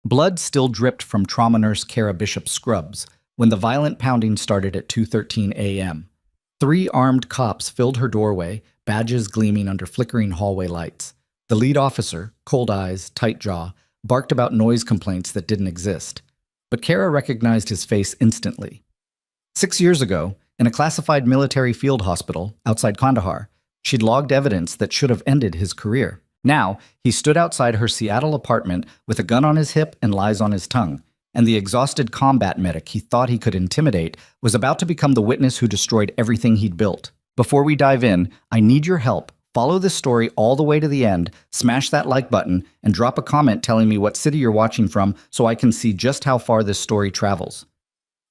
Blood still dripped from trauma nurse Kara Bishop's scrubs when the violent pounding started at 2:13 a.m. Three armed cops filled her doorway, badges gleaming under flickering hallway lights. The lead officer, cold eyes, tight jaw, barked about noise complaints that didn't exist. But Kara recognized his face instantly. 6 years ago, in a classified military field hospital outside Kandahar, she'd logged evidence that should have ended his career. Now, he stood outside her Seattle apartment with a gun on his hip and lies on his tongue, and the exhausted combat medic he thought he could intimidate was about to become the witness who destroyed everything he'd built. Before we dive in, I need your help. Follow this story all the way to the end, smash that like button, and drop a comment telling me what city you're watching from so I can see just how far this story travels.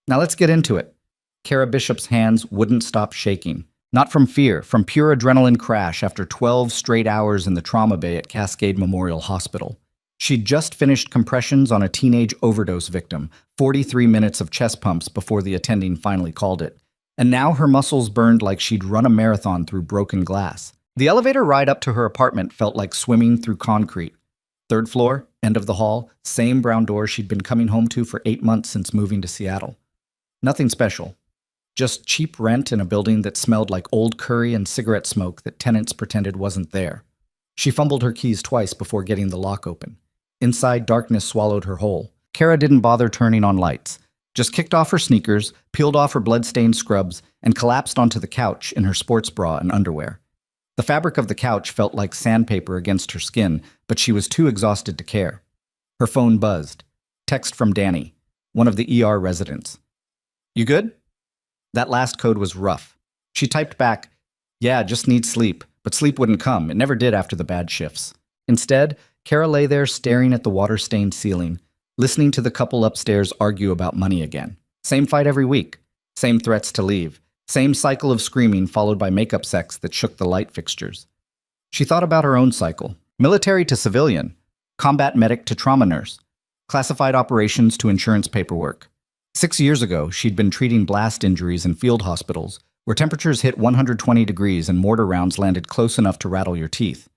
Now let's get into it. Kara Bishop's hands wouldn't stop shaking. Not from fear, from pure adrenaline crash after 12 straight hours in the trauma bay at Cascade Memorial Hospital. She'd just finished compressions on a teenage overdose victim, 43 minutes of chest pumps before the attending finally called it. And now her muscles burned like she'd run a marathon through broken glass. The elevator ride up to her apartment felt like swimming through concrete. Third floor, end of the hall, same brown door she'd been coming home to for 8 months since moving to Seattle. Nothing special. Just cheap rent in a building that smelled like old curry and cigarette smoke that tenants pretended wasn't there. She fumbled her keys twice before getting the lock open. Inside, darkness swallowed her whole. Kara didn't bother turning on lights, just kicked off her sneakers, peeled off her blood-stained scrubs, and collapsed onto the couch in her sports bra and underwear. The fabric of the couch felt like sandpaper against her skin, but she was too exhausted to care. Her phone buzzed. Text from Danny, one of the ER residents. "You good?" That last code was rough. She typed back, "Yeah, just need sleep," but sleep wouldn't come. It never did after the bad shifts. Instead, Kara lay there staring at the water-stained ceiling, listening to the couple upstairs argue about money again. Same fight every week. Same threats to leave. Same cycle of screaming followed by makeup sex that shook the light fixtures. She thought about her own cycle. Military to civilian. Combat medic to trauma nurse. Classified operations to insurance paperwork. 6 years ago, she'd been treating blast injuries in field hospitals, where temperatures hit 120 degrees and mortar rounds landed close enough to rattle your teeth.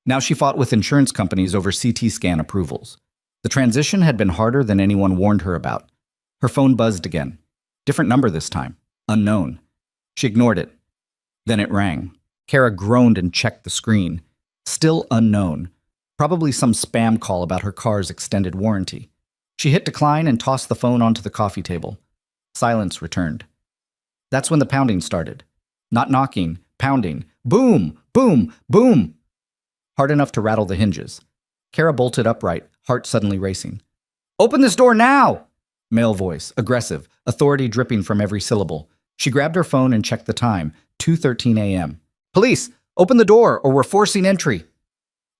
Now she fought with insurance companies over CT scan approvals. The transition had been harder than anyone warned her about. Her phone buzzed again. Different number this time. Unknown. She ignored it. Then it rang. Kara groaned and checked the screen. Still unknown. Probably some spam call about her car's extended warranty. She hit decline and tossed the phone onto the coffee table. Silence returned. That's when the pounding started. Not knocking, pounding. Boom! Boom! Boom! Hard enough to rattle the hinges. Kara bolted upright, heart suddenly racing. "Open this door now!" Male voice, aggressive, authority dripping from every syllable. She grabbed her phone and checked the time, 2:13 a.m. "Police! Open the door or we're forcing entry!"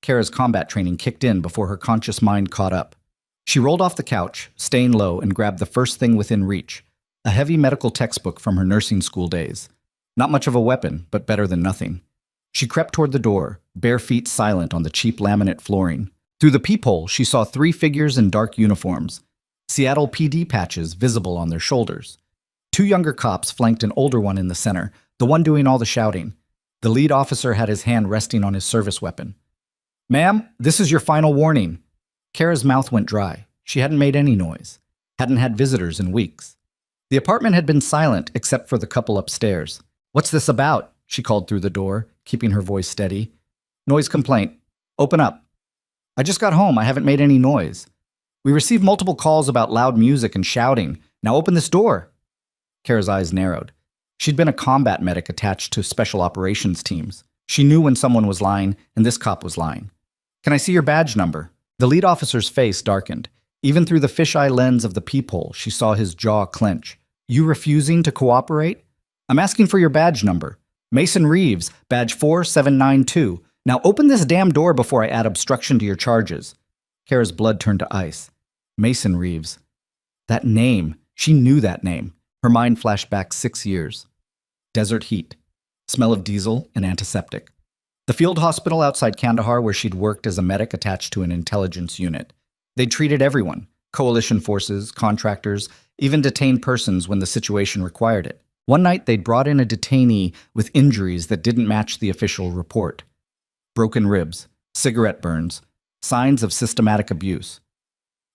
Kara's combat training kicked in before her conscious mind caught up. She rolled off the couch, staying low, and grabbed the first thing within reach, a heavy medical textbook from her nursing school days. Not much of a weapon, but better than nothing. She crept toward the door, bare feet silent on the cheap laminate flooring. Through the peephole, she saw 3 figures in dark uniforms, Seattle PD patches visible on their shoulders. 2 younger cops flanked an older one in the center, the one doing all the shouting. The lead officer had his hand resting on his service weapon. "Ma'am, this is your final warning." Kara's mouth went dry. She hadn't made any noise. Hadn't had visitors in weeks. The apartment had been silent except for the couple upstairs. "What's this about?" she called through the door, keeping her voice steady. "Noise complaint. Open up." "I just got home. I haven't made any noise." "We received multiple calls about loud music and shouting. Now open this door." Kara's eyes narrowed. She'd been a combat medic attached to special operations teams. She knew when someone was lying, and this cop was lying. "Can I see your badge number?" The lead officer's face darkened. Even through the fisheye lens of the peephole, she saw his jaw clench. "You refusing to cooperate?" "I'm asking for your badge number. Mason Reeves, badge 4792. Now open this damn door before I add obstruction to your charges." Kara's blood turned to ice. Mason Reeves. That name. She knew that name. Her mind flashed back 6 years. Desert heat. Smell of diesel and antiseptic. The field hospital outside Kandahar where she'd worked as a medic attached to an intelligence unit. They treated everyone. Coalition forces, contractors, even detained persons when the situation required it. One night they'd brought in a detainee with injuries that didn't match the official report. Broken ribs, cigarette burns, signs of systematic abuse.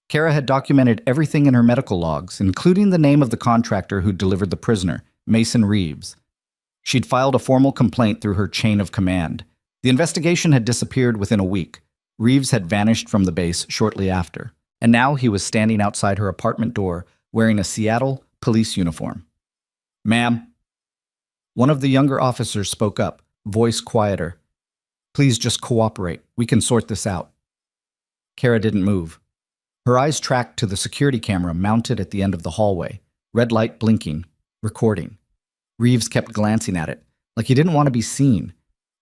Kara had documented everything in her medical logs, including the name of the contractor who delivered the prisoner, Mason Reeves. She'd filed a formal complaint through her chain of command. The investigation had disappeared within a week. Reeves had vanished from the base shortly after, and now he was standing outside her apartment door wearing a Seattle police uniform. "Ma'am." One of the younger officers spoke up, voice quieter. "Please just cooperate. We can sort this out." Kara didn't move. Her eyes tracked to the security camera mounted at the end of the hallway, red light blinking, recording. Reeves kept glancing at it, like he didn't want to be seen.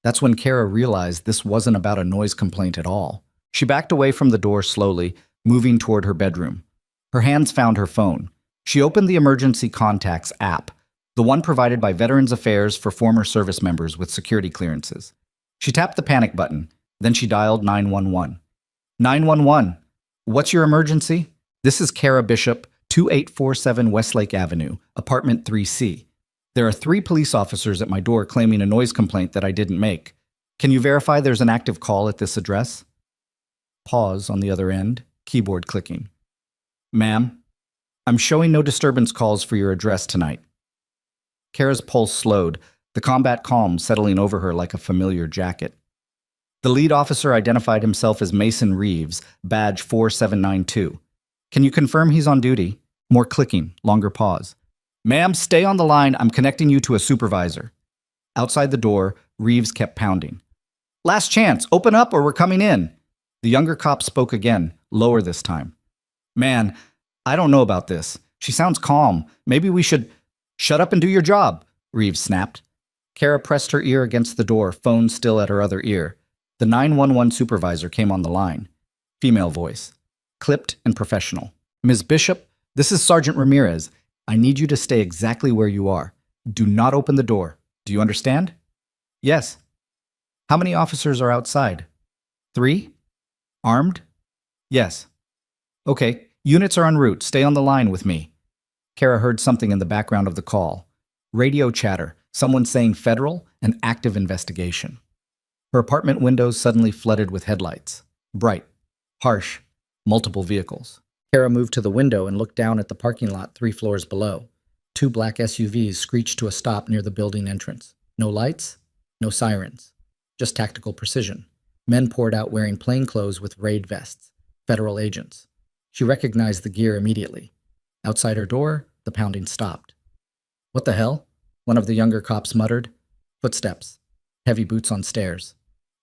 That's when Kara realized this wasn't about a noise complaint at all. She backed away from the door slowly, moving toward her bedroom. Her hands found her phone. She opened the Emergency Contacts app, the one provided by Veterans Affairs for former service members with security clearances. She tapped the panic button, then she dialed 911. 911, what's your emergency? This is Kara Bishop, 2847 Westlake Avenue, apartment 3C. There are 3 police officers at my door claiming a noise complaint that I didn't make. Can you verify there's an active call at this address? Pause on the other end, keyboard clicking. "Ma'am, I'm showing no disturbance calls for your address tonight." Kara's pulse slowed, the combat calm settling over her like a familiar jacket. The lead officer identified himself as Mason Reeves, badge 4792. "Can you confirm he's on duty?" More clicking, longer pause. "Ma'am, stay on the line. I'm connecting you to a supervisor." Outside the door, Reeves kept pounding. "Last chance. Open up or we're coming in." The younger cop spoke again, lower this time. "Man, I don't know about this. She sounds calm. Maybe we should—" "Shut up and do your job," Reeves snapped. Kara pressed her ear against the door, phone still at her other ear. The 911 supervisor came on the line. Female voice, clipped and professional. "Ms. Bishop, this is Sergeant Ramirez. I need you to stay exactly where you are. Do not open the door. Do you understand?" "Yes." "How many officers are outside?" 3? "Armed?" "Yes." "Okay, units are en route. Stay on the line with me." Kara heard something in the background of the call. Radio chatter, someone saying federal, an active investigation. Her apartment windows suddenly flooded with headlights. Bright, harsh, multiple vehicles. Kara moved to the window and looked down at the parking lot 3 floors below. 2 black SUVs screeched to a stop near the building entrance. No lights, no sirens, just tactical precision. Men poured out wearing plainclothes with raid vests, federal agents. She recognized the gear immediately. Outside her door, the pounding stopped. "What the hell?" one of the younger cops muttered. Footsteps, heavy boots on stairs,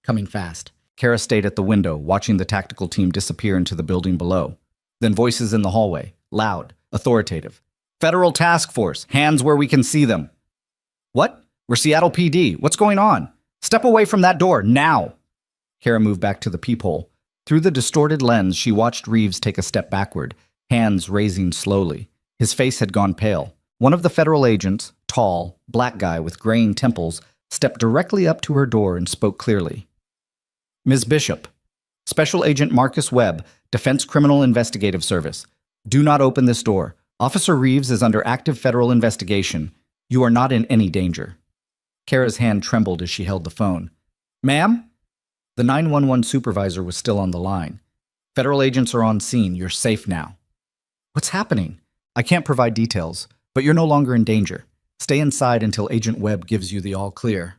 coming fast. Kara stayed at the window, watching the tactical team disappear into the building below. Then voices in the hallway, loud, authoritative. "Federal task force, hands where we can see them." "What? We're Seattle PD. What's going on? Step away from that door, now!" Kara moved back to the peephole. Through the distorted lens, she watched Reeves take a step backward, hands raising slowly. His face had gone pale. One of the federal agents, tall, black guy with graying temples, stepped directly up to her door and spoke clearly. "Ms. Bishop, Special Agent Marcus Webb, Defense Criminal Investigative Service. Do not open this door. Officer Reeves is under active federal investigation. You are not in any danger." Kara's hand trembled as she held the phone. "Ma'am?" The 911 supervisor was still on the line. "Federal agents are on scene. You're safe now." "What's happening?" "I can't provide details, but you're no longer in danger. Stay inside until Agent Webb gives you the all clear."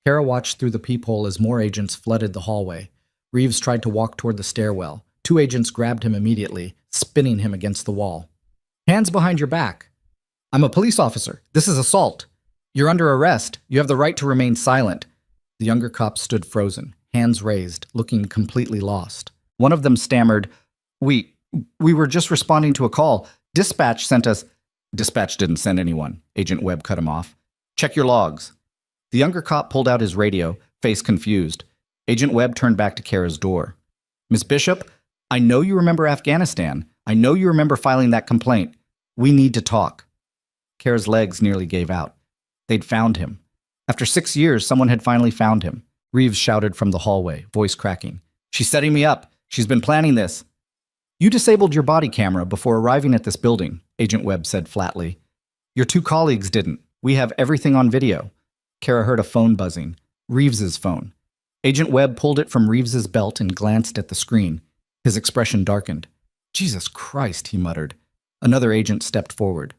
Kara watched through the peephole as more agents flooded the hallway. Reeves tried to walk toward the stairwell. 2 agents grabbed him immediately, spinning him against the wall. "Hands behind your back." "I'm a police officer. This is assault. You're under arrest. You have the right to remain silent." The younger cop stood frozen, hands raised, looking completely lost. One of them stammered, We were just responding to a call. Dispatch sent us—" "Dispatch didn't send anyone," Agent Webb cut him off. "Check your logs." The younger cop pulled out his radio, face confused. Agent Webb turned back to Kara's door. "Ms. Bishop, I know you remember Afghanistan. I know you remember filing that complaint. We need to talk." Kara's legs nearly gave out. They'd found him. After 6 years, someone had finally found him. Reeves shouted from the hallway, voice cracking. "She's setting me up. She's been planning this." "You disabled your body camera before arriving at this building," Agent Webb said flatly. "Your 2 colleagues didn't. We have everything on video." Kara heard a phone buzzing. Reeves's phone. Agent Webb pulled it from Reeves's belt and glanced at the screen. His expression darkened. Jesus Christ, he muttered. Another agent stepped forward.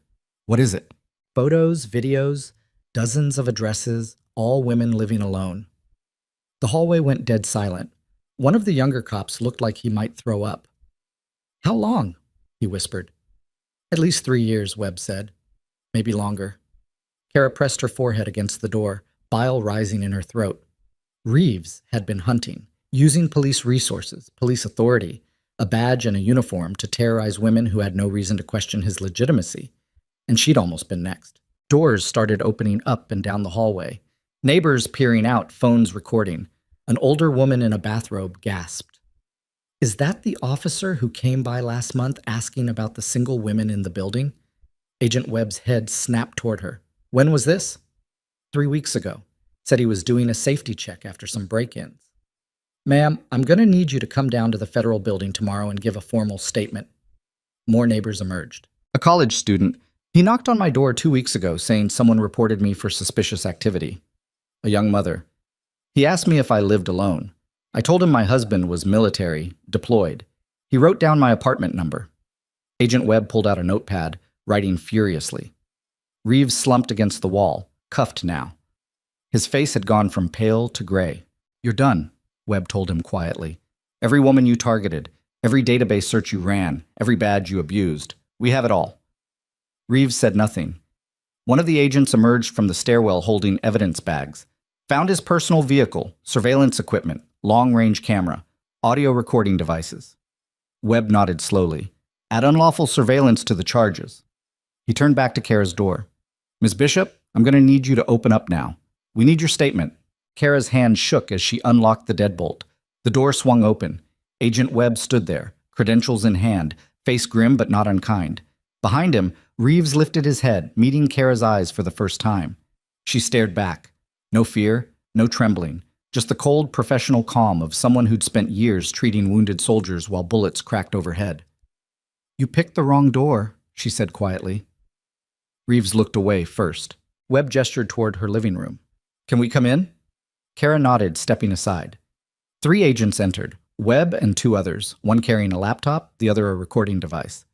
What is it? Photos, videos, dozens of addresses, all women living alone. The hallway went dead silent. One of the younger cops looked like he might throw up. How long? He whispered. At least 3 years, Webb said. Maybe longer. Kara pressed her forehead against the door, bile rising in her throat. Reeves had been hunting, using police resources, police authority, a badge and a uniform to terrorize women who had no reason to question his legitimacy. And she'd almost been next. Doors started opening up and down the hallway. Neighbors peering out, phones recording. An older woman in a bathrobe gasped. Is that the officer who came by last month asking about the single women in the building? Agent Webb's head snapped toward her. When was this? 3 weeks ago. Said he was doing a safety check after some break-ins. Ma'am, I'm going to need you to come down to the federal building tomorrow and give a formal statement. More neighbors emerged. A college student. He knocked on my door 2 weeks ago saying someone reported me for suspicious activity. A young mother. He asked me if I lived alone. I told him my husband was military, deployed. He wrote down my apartment number. Agent Webb pulled out a notepad, writing furiously. Reeves slumped against the wall, cuffed now. His face had gone from pale to gray. You're done, Webb told him quietly. Every woman you targeted, every database search you ran, every badge you abused. We have it all. Reeves said nothing. One of the agents emerged from the stairwell holding evidence bags, found his personal vehicle, surveillance equipment, long-range camera, audio recording devices. Webb nodded slowly. Add unlawful surveillance to the charges. He turned back to Kara's door. Ms. Bishop, I'm going to need you to open up now. We need your statement. Kara's hand shook as she unlocked the deadbolt. The door swung open. Agent Webb stood there, credentials in hand, face grim but not unkind. Behind him, Reeves lifted his head, meeting Kara's eyes for the first time. She stared back. No fear, no trembling, just the cold, professional calm of someone who'd spent years treating wounded soldiers while bullets cracked overhead. You picked the wrong door, she said quietly. Reeves looked away first. Webb gestured toward her living room. Can we come in? Kara nodded, stepping aside. 3 agents entered, Webb and 2 others, one carrying a laptop, the other a recording device.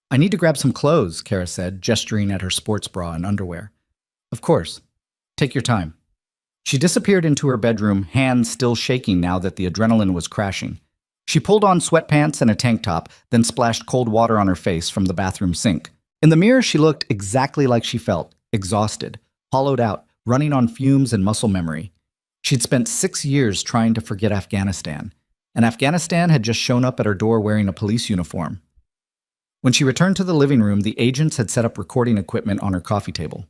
I need to grab some clothes, Kara said, gesturing at her sports bra and underwear. Of course. Take your time. She disappeared into her bedroom, hands still shaking now that the adrenaline was crashing. She pulled on sweatpants and a tank top, then splashed cold water on her face from the bathroom sink. In the mirror, she looked exactly like she felt, exhausted, hollowed out, running on fumes and muscle memory. She'd spent 6 years trying to forget Afghanistan, and Afghanistan had just shown up at her door wearing a police uniform. When she returned to the living room, the agents had set up recording equipment on her coffee table.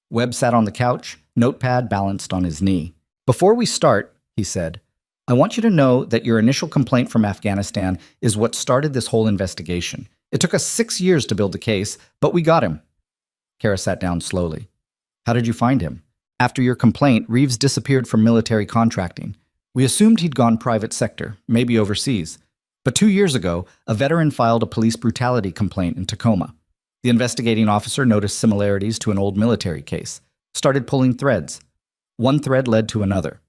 Webb sat on the couch, notepad balanced on his knee. Before we start, he said, I want you to know that your initial complaint from Afghanistan is what started this whole investigation. It took us 6 years to build the case, but we got him. Kara sat down slowly. How did you find him? After your complaint, Reeves disappeared from military contracting. We assumed he'd gone private sector, maybe overseas. But 2 years ago, a veteran filed a police brutality complaint in Tacoma. The investigating officer noticed similarities to an old military case, started pulling threads. One thread led to another.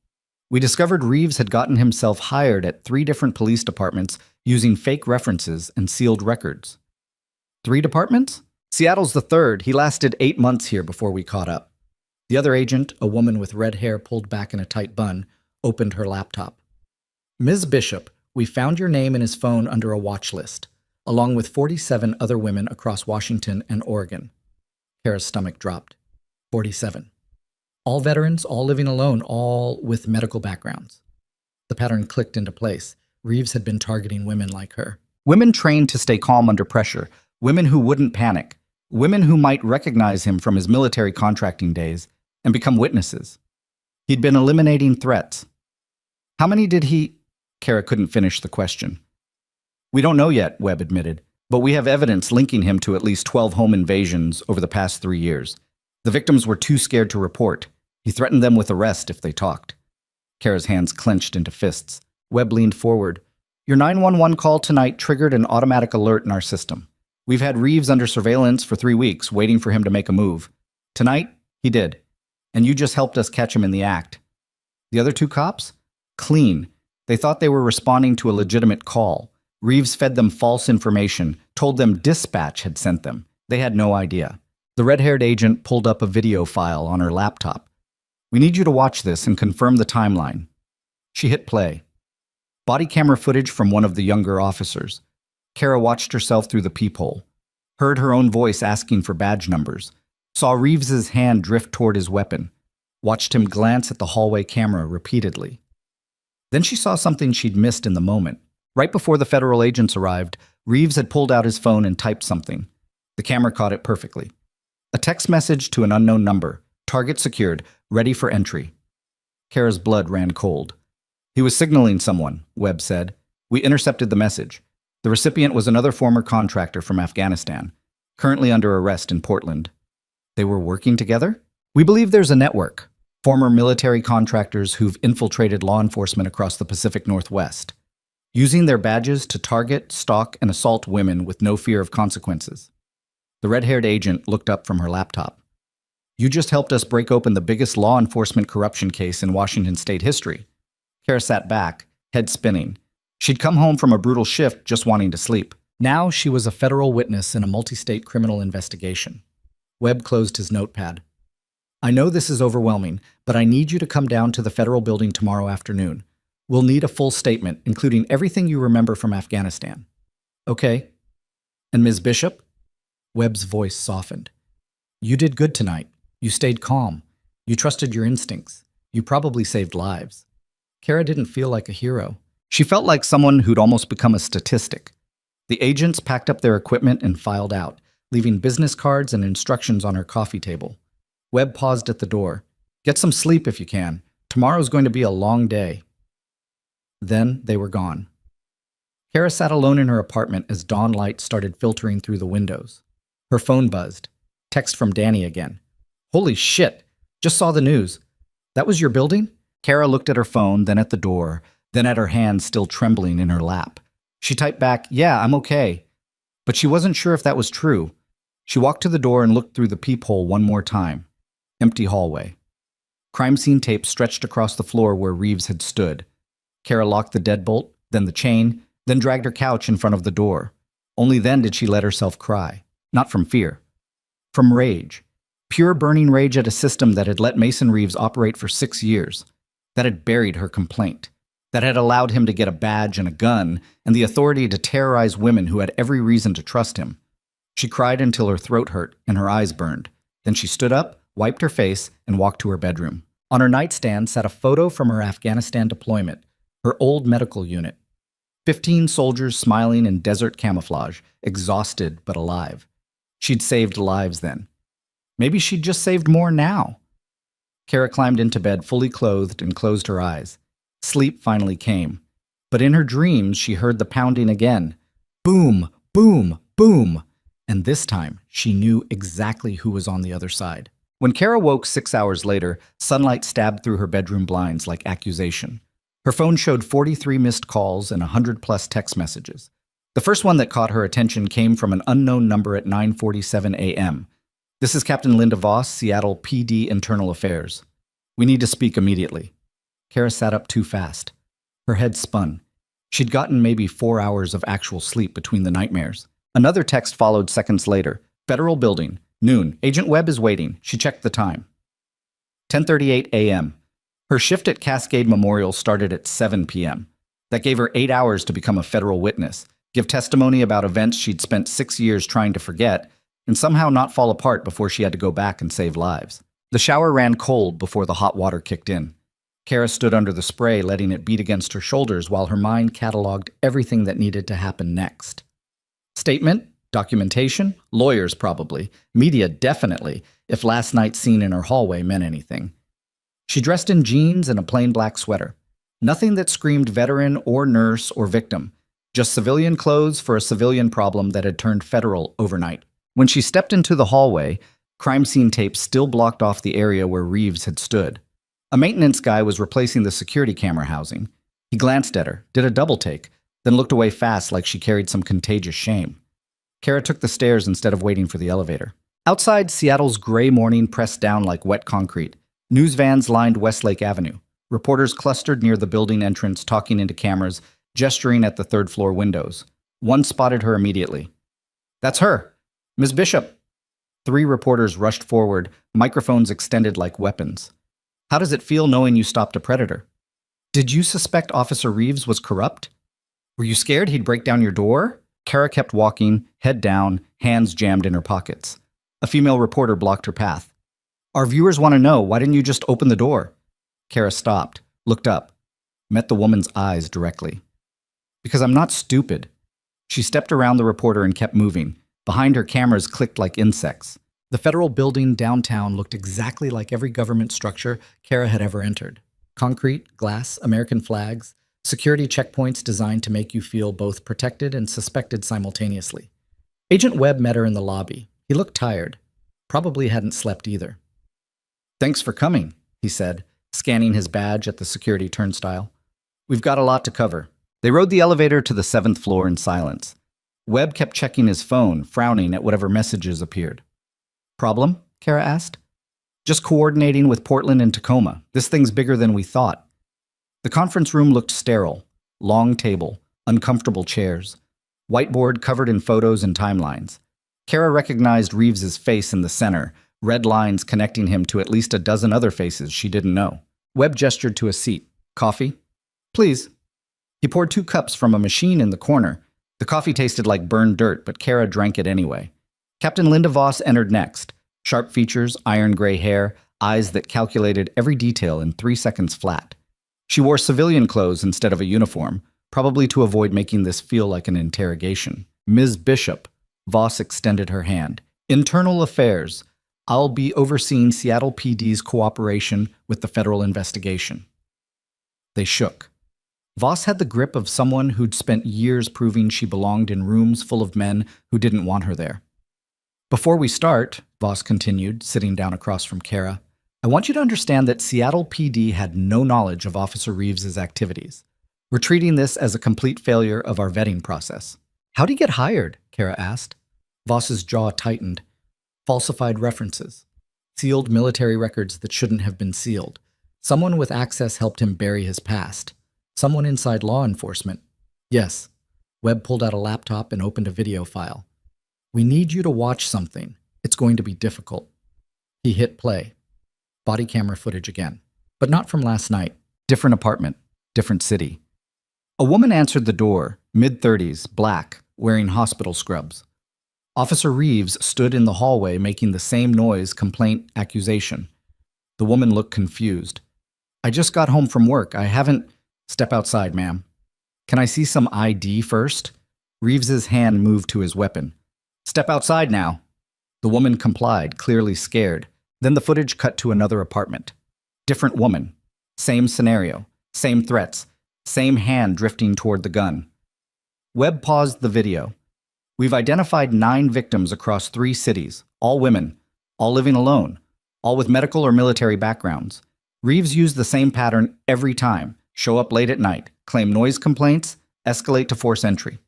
We discovered Reeves had gotten himself hired at 3 different police departments using fake references and sealed records. 3 departments? Seattle's the 3rd. He lasted 8 months here before we caught up. The other agent, a woman with red hair pulled back in a tight bun, opened her laptop. Ms. Bishop, we found your name in his phone under a watch list, along with 47 other women across Washington and Oregon. Kara's stomach dropped. 47. All veterans, all living alone, all with medical backgrounds. The pattern clicked into place. Reeves had been targeting women like her. Women trained to stay calm under pressure, women who wouldn't panic, women who might recognize him from his military contracting days and become witnesses. He'd been eliminating threats. How many did he... Kara couldn't finish the question. We don't know yet, Webb admitted, but we have evidence linking him to at least 12 home invasions over the past 3 years. The victims were too scared to report. He threatened them with arrest if they talked. Kara's hands clenched into fists. Webb leaned forward. Your 911 call tonight triggered an automatic alert in our system. We've had Reeves under surveillance for 3 weeks, waiting for him to make a move. Tonight, he did. And you just helped us catch him in the act. The other 2 cops? Clean. They thought they were responding to a legitimate call. Reeves fed them false information, told them dispatch had sent them. They had no idea. The red-haired agent pulled up a video file on her laptop. "We need you to watch this and confirm the timeline." She hit play. Body camera footage from one of the younger officers. Kara watched herself through the peephole, heard her own voice asking for badge numbers, saw Reeves's hand drift toward his weapon, watched him glance at the hallway camera repeatedly. Then she saw something she'd missed in the moment. Right before the federal agents arrived, Reeves had pulled out his phone and typed something. The camera caught it perfectly. A text message to an unknown number, target secured, ready for entry. Kara's blood ran cold. "He was signaling someone," Webb said. "We intercepted the message. The recipient was another former contractor from Afghanistan, currently under arrest in Portland." "They were working together?" "We believe there's a network. Former military contractors who've infiltrated law enforcement across the Pacific Northwest, using their badges to target, stalk, and assault women with no fear of consequences." The red-haired agent looked up from her laptop. "You just helped us break open the biggest law enforcement corruption case in Washington state history." Kara sat back, head spinning. She'd come home from a brutal shift just wanting to sleep. Now she was a federal witness in a multi-state criminal investigation. Webb closed his notepad. "I know this is overwhelming, but I need you to come down to the federal building tomorrow afternoon. We'll need a full statement, including everything you remember from Afghanistan." "Okay. And Ms. Bishop?" Webb's voice softened. "You did good tonight. You stayed calm. You trusted your instincts. You probably saved lives." Kara didn't feel like a hero. She felt like someone who'd almost become a statistic. The agents packed up their equipment and filed out, leaving business cards and instructions on her coffee table. Webb paused at the door. "Get some sleep if you can. Tomorrow's going to be a long day." Then they were gone. Kara sat alone in her apartment as dawn light started filtering through the windows. Her phone buzzed. Text from Danny again. "Holy shit! Just saw the news. That was your building?" Kara looked at her phone, then at the door, then at her hand still trembling in her lap. She typed back, "Yeah, I'm okay." But she wasn't sure if that was true. She walked to the door and looked through the peephole one more time. Empty hallway. Crime scene tape stretched across the floor where Reeves had stood. Kara locked the deadbolt, then the chain, then dragged her couch in front of the door. Only then did she let herself cry. Not from fear. From rage. Pure burning rage at a system that had let Mason Reeves operate for 6 years. That had buried her complaint. That had allowed him to get a badge and a gun and the authority to terrorize women who had every reason to trust him. She cried until her throat hurt and her eyes burned. Then she stood up, wiped her face, and walked to her bedroom. On her nightstand sat a photo from her Afghanistan deployment, her old medical unit. 15 soldiers smiling in desert camouflage, exhausted but alive. She'd saved lives then. Maybe she'd just saved more now. Kara climbed into bed fully clothed and closed her eyes. Sleep finally came. But in her dreams, she heard the pounding again. Boom, boom, boom. And this time, she knew exactly who was on the other side. When Kara woke 6 hours later, sunlight stabbed through her bedroom blinds like accusation. Her phone showed 43 missed calls and 100+ text messages. The first one that caught her attention came from an unknown number at 9:47 a.m. "This is Captain Linda Voss, Seattle PD Internal Affairs. We need to speak immediately." Kara sat up too fast. Her head spun. She'd gotten maybe 4 hours of actual sleep between the nightmares. Another text followed seconds later. "Federal Building, noon. Agent Webb is waiting." She checked the time. 10:38 a.m. Her shift at Cascade Memorial started at 7 p.m. That gave her 8 hours to become a federal witness, give testimony about events she'd spent 6 years trying to forget, and somehow not fall apart before she had to go back and save lives. The shower ran cold before the hot water kicked in. Kara stood under the spray, letting it beat against her shoulders while her mind cataloged everything that needed to happen next. Statement, documentation, lawyers probably, media definitely, if last night's scene in her hallway meant anything. She dressed in jeans and a plain black sweater. Nothing that screamed veteran or nurse or victim. Just civilian clothes for a civilian problem that had turned federal overnight. When she stepped into the hallway, crime scene tape still blocked off the area where Reeves had stood. A maintenance guy was replacing the security camera housing. He glanced at her, did a double take, then looked away fast like she carried some contagious shame. Kara took the stairs instead of waiting for the elevator. Outside, Seattle's gray morning pressed down like wet concrete. News vans lined Westlake Avenue. Reporters clustered near the building entrance, talking into cameras, gesturing at the third-floor windows. One spotted her immediately. That's her! Miss Bishop! 3 reporters rushed forward, microphones extended like weapons. How does it feel knowing you stopped a predator? Did you suspect Officer Reeves was corrupt? Were you scared he'd break down your door? Kara kept walking, head down, hands jammed in her pockets. A female reporter blocked her path. Our viewers want to know, why didn't you just open the door? Kara stopped, looked up, met the woman's eyes directly. Because I'm not stupid. She stepped around the reporter and kept moving. Behind her, cameras clicked like insects. The federal building downtown looked exactly like every government structure Kara had ever entered. Concrete, glass, American flags, security checkpoints designed to make you feel both protected and suspected simultaneously. Agent Webb met her in the lobby. He looked tired. Probably hadn't slept either. Thanks for coming, he said, scanning his badge at the security turnstile. We've got a lot to cover. They rode the elevator to the 7th floor in silence. Webb kept checking his phone, frowning at whatever messages appeared. Problem? Kara asked. Just coordinating with Portland and Tacoma. This thing's bigger than we thought. The conference room looked sterile. Long table, uncomfortable chairs, whiteboard covered in photos and timelines. Kara recognized Reeves's face in the center, red lines connecting him to at least a dozen other faces she didn't know. Webb gestured to a seat. Coffee? Please. He poured 2 cups from a machine in the corner. The coffee tasted like burned dirt, but Kara drank it anyway. Captain Linda Voss entered next. Sharp features, iron gray hair, eyes that calculated every detail in 3 seconds flat. She wore civilian clothes instead of a uniform, probably to avoid making this feel like an interrogation. Ms. Bishop, Voss extended her hand. Internal Affairs. I'll be overseeing Seattle PD's cooperation with the federal investigation. They shook. Voss had the grip of someone who'd spent years proving she belonged in rooms full of men who didn't want her there. Before we start, Voss continued, sitting down across from Kara, I want you to understand that Seattle PD had no knowledge of Officer Reeves's activities. We're treating this as a complete failure of our vetting process. How'd he get hired? Kara asked. Voss's jaw tightened. Falsified references. Sealed military records that shouldn't have been sealed. Someone with access helped him bury his past. Someone inside law enforcement. Yes. Webb pulled out a laptop and opened a video file. We need you to watch something. It's going to be difficult. He hit play. Body camera footage again. But not from last night. Different apartment. Different city. A woman answered the door, mid-30s, black, wearing hospital scrubs. Officer Reeves stood in the hallway making the same noise, complaint, accusation. The woman looked confused. I just got home from work. I haven't... Step outside, ma'am. Can I see some ID first? Reeves's hand moved to his weapon. Step outside now. The woman complied, clearly scared. Then the footage cut to another apartment. Different woman. Same scenario. Same threats. Same hand drifting toward the gun. Webb paused the video. We've identified 9 victims across 3 cities, all women, all living alone, all with medical or military backgrounds. Reeves used the same pattern every time. Show up late at night, claim noise complaints, escalate to force entry.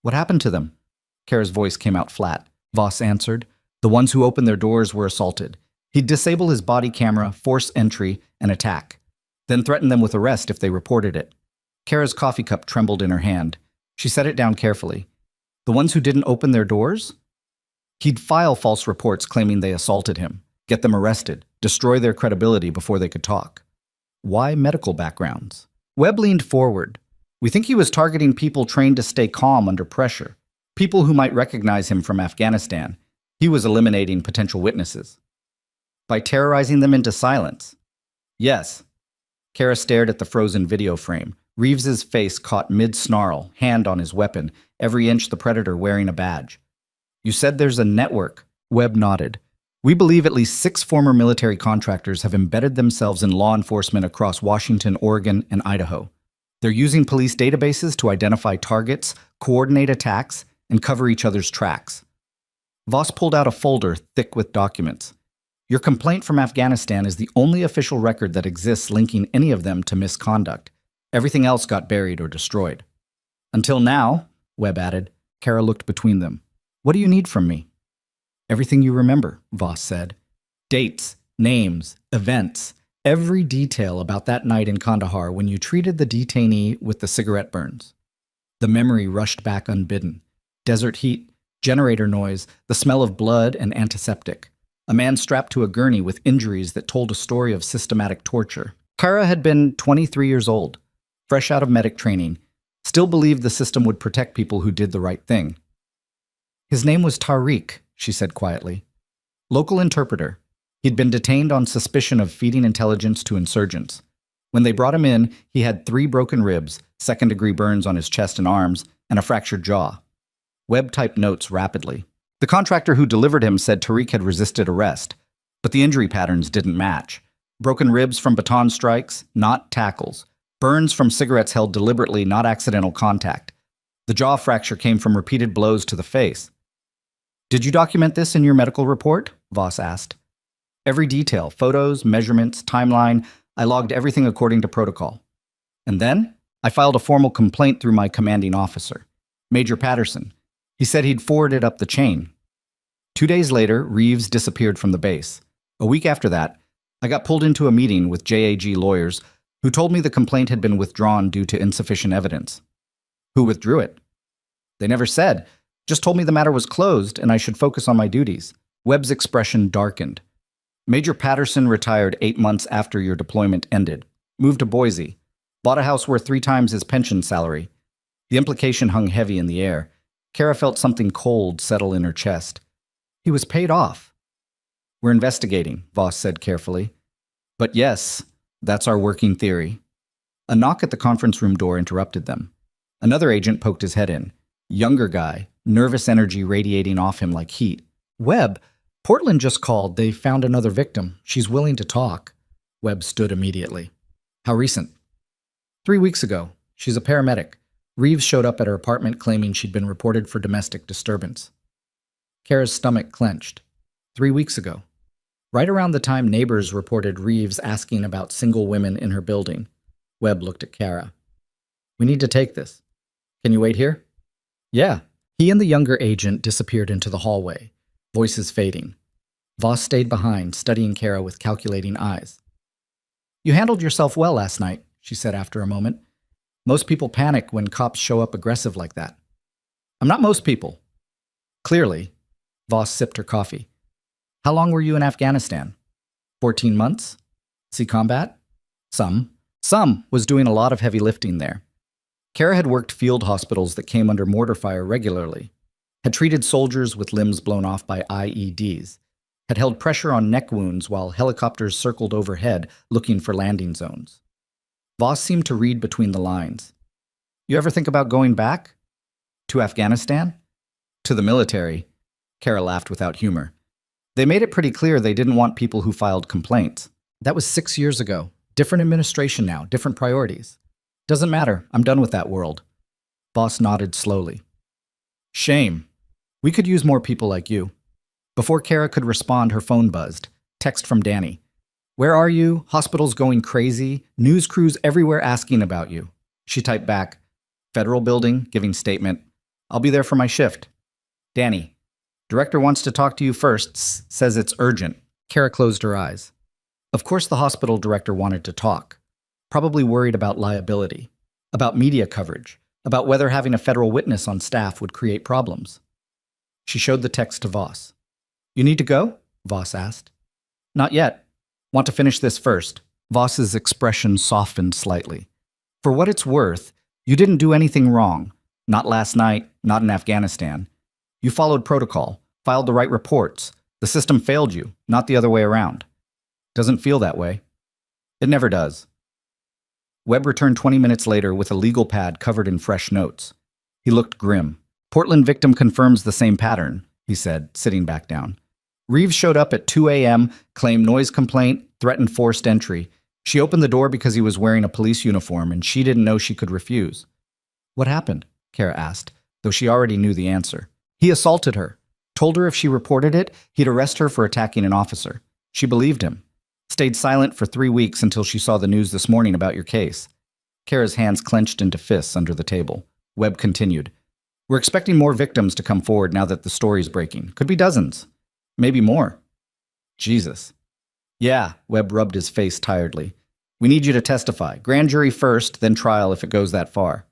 What happened to them? Kara's voice came out flat. Voss answered. The ones who opened their doors were assaulted. He'd disable his body camera, force entry, and attack. Then threaten them with arrest if they reported it. Kara's coffee cup trembled in her hand. She set it down carefully. The ones who didn't open their doors? He'd file false reports claiming they assaulted him, get them arrested, destroy their credibility before they could talk. Why medical backgrounds? Webb leaned forward. We think he was targeting people trained to stay calm under pressure. People who might recognize him from Afghanistan. He was eliminating potential witnesses. By terrorizing them into silence. Yes. Kara stared at the frozen video frame. Reeves's face caught mid-snarl, hand on his weapon, every inch the predator wearing a badge. You said there's a network. Webb nodded. We believe at least 6 former military contractors have embedded themselves in law enforcement across Washington, Oregon, and Idaho. They're using police databases to identify targets, coordinate attacks, and cover each other's tracks. Voss pulled out a folder thick with documents. Your complaint from Afghanistan is the only official record that exists linking any of them to misconduct. Everything else got buried or destroyed. Until now, Webb added. Kara looked between them. What do you need from me? Everything you remember, Voss said. Dates, names, events, every detail about that night in Kandahar when you treated the detainee with the cigarette burns. The memory rushed back unbidden. Desert heat, generator noise, the smell of blood and antiseptic. A man strapped to a gurney with injuries that told a story of systematic torture. Kara had been 23 years old, fresh out of medic training, still believed the system would protect people who did the right thing. His name was Tariq, she said quietly. Local interpreter. He'd been detained on suspicion of feeding intelligence to insurgents. When they brought him in, he had 3 broken ribs, second-degree burns on his chest and arms, and a fractured jaw. Webb typed notes rapidly. The contractor who delivered him said Tariq had resisted arrest, but the injury patterns didn't match. Broken ribs from baton strikes, not tackles. Burns from cigarettes held deliberately, not accidental contact. The jaw fracture came from repeated blows to the face. Did you document this in your medical report? Voss asked. Every detail, photos, measurements, timeline, I logged everything according to protocol. And then, I filed a formal complaint through my commanding officer, Major Patterson. He said he'd forward it up the chain. 2 days later, Reeves disappeared from the base. A week after that, I got pulled into a meeting with JAG lawyers who told me the complaint had been withdrawn due to insufficient evidence. Who withdrew it? They never said, just told me the matter was closed and I should focus on my duties. Webb's expression darkened. Major Patterson retired 8 months after your deployment ended, moved to Boise, bought a house worth 3 times his pension salary. The implication hung heavy in the air. Kara felt something cold settle in her chest. He was paid off. We're investigating, Voss said carefully. But yes, that's our working theory. A knock at the conference room door interrupted them. Another agent poked his head in. Younger guy, nervous energy radiating off him like heat. Webb, Portland just called. They found another victim. She's willing to talk. Webb stood immediately. How recent? 3 weeks ago. She's a paramedic. Reeves showed up at her apartment claiming she'd been reported for domestic disturbance. Kara's stomach clenched. 3 weeks ago. Right around the time neighbors reported Reeves asking about single women in her building. Webb looked at Kara. We need to take this. Can you wait here? Yeah. He and the younger agent disappeared into the hallway, voices fading. Voss stayed behind, studying Kara with calculating eyes. You handled yourself well last night, she said after a moment. Most people panic when cops show up aggressive like that. I'm not most people. Clearly. Voss sipped her coffee. How long were you in Afghanistan? 14 months? See combat? Some. Some was doing a lot of heavy lifting there. Kara had worked field hospitals that came under mortar fire regularly, had treated soldiers with limbs blown off by IEDs, had held pressure on neck wounds while helicopters circled overhead looking for landing zones. Voss seemed to read between the lines. You ever think about going back? To Afghanistan? To the military? Kara laughed without humor. They made it pretty clear they didn't want people who filed complaints. That was 6 years ago. Different administration now, different priorities. Doesn't matter. I'm done with that world. Voss nodded slowly. Shame. We could use more people like you. Before Kara could respond, her phone buzzed. Text from Danny. Where are you? Hospital's going crazy. News crews everywhere asking about you. She typed back. Federal building, giving statement. I'll be there for my shift. Danny. Director wants to talk to you first. Says it's urgent. Kara closed her eyes. Of course the hospital director wanted to talk. Probably worried about liability. About media coverage. About whether having a federal witness on staff would create problems. She showed the text to Voss. You need to go? Voss asked. Not yet. Want to finish this first. Voss's expression softened slightly. For what it's worth, you didn't do anything wrong. Not last night, not in Afghanistan. You followed protocol, filed the right reports. The system failed you, not the other way around. Doesn't feel that way. It never does. Webb returned 20 minutes later with a legal pad covered in fresh notes. He looked grim. Portland victim confirms the same pattern, he said, sitting back down. Reeves showed up at 2 a.m., claimed noise complaint, threatened forced entry. She opened the door because he was wearing a police uniform, and she didn't know she could refuse. What happened? Kara asked, though she already knew the answer. He assaulted her. Told her if she reported it, he'd arrest her for attacking an officer. She believed him. Stayed silent for 3 weeks until she saw the news this morning about your case. Kara's hands clenched into fists under the table. Webb continued. We're expecting more victims to come forward now that the story's breaking. Could be dozens. Maybe more. Jesus. Yeah, Webb rubbed his face tiredly. We need you to testify. Grand jury first, then trial if it goes that far.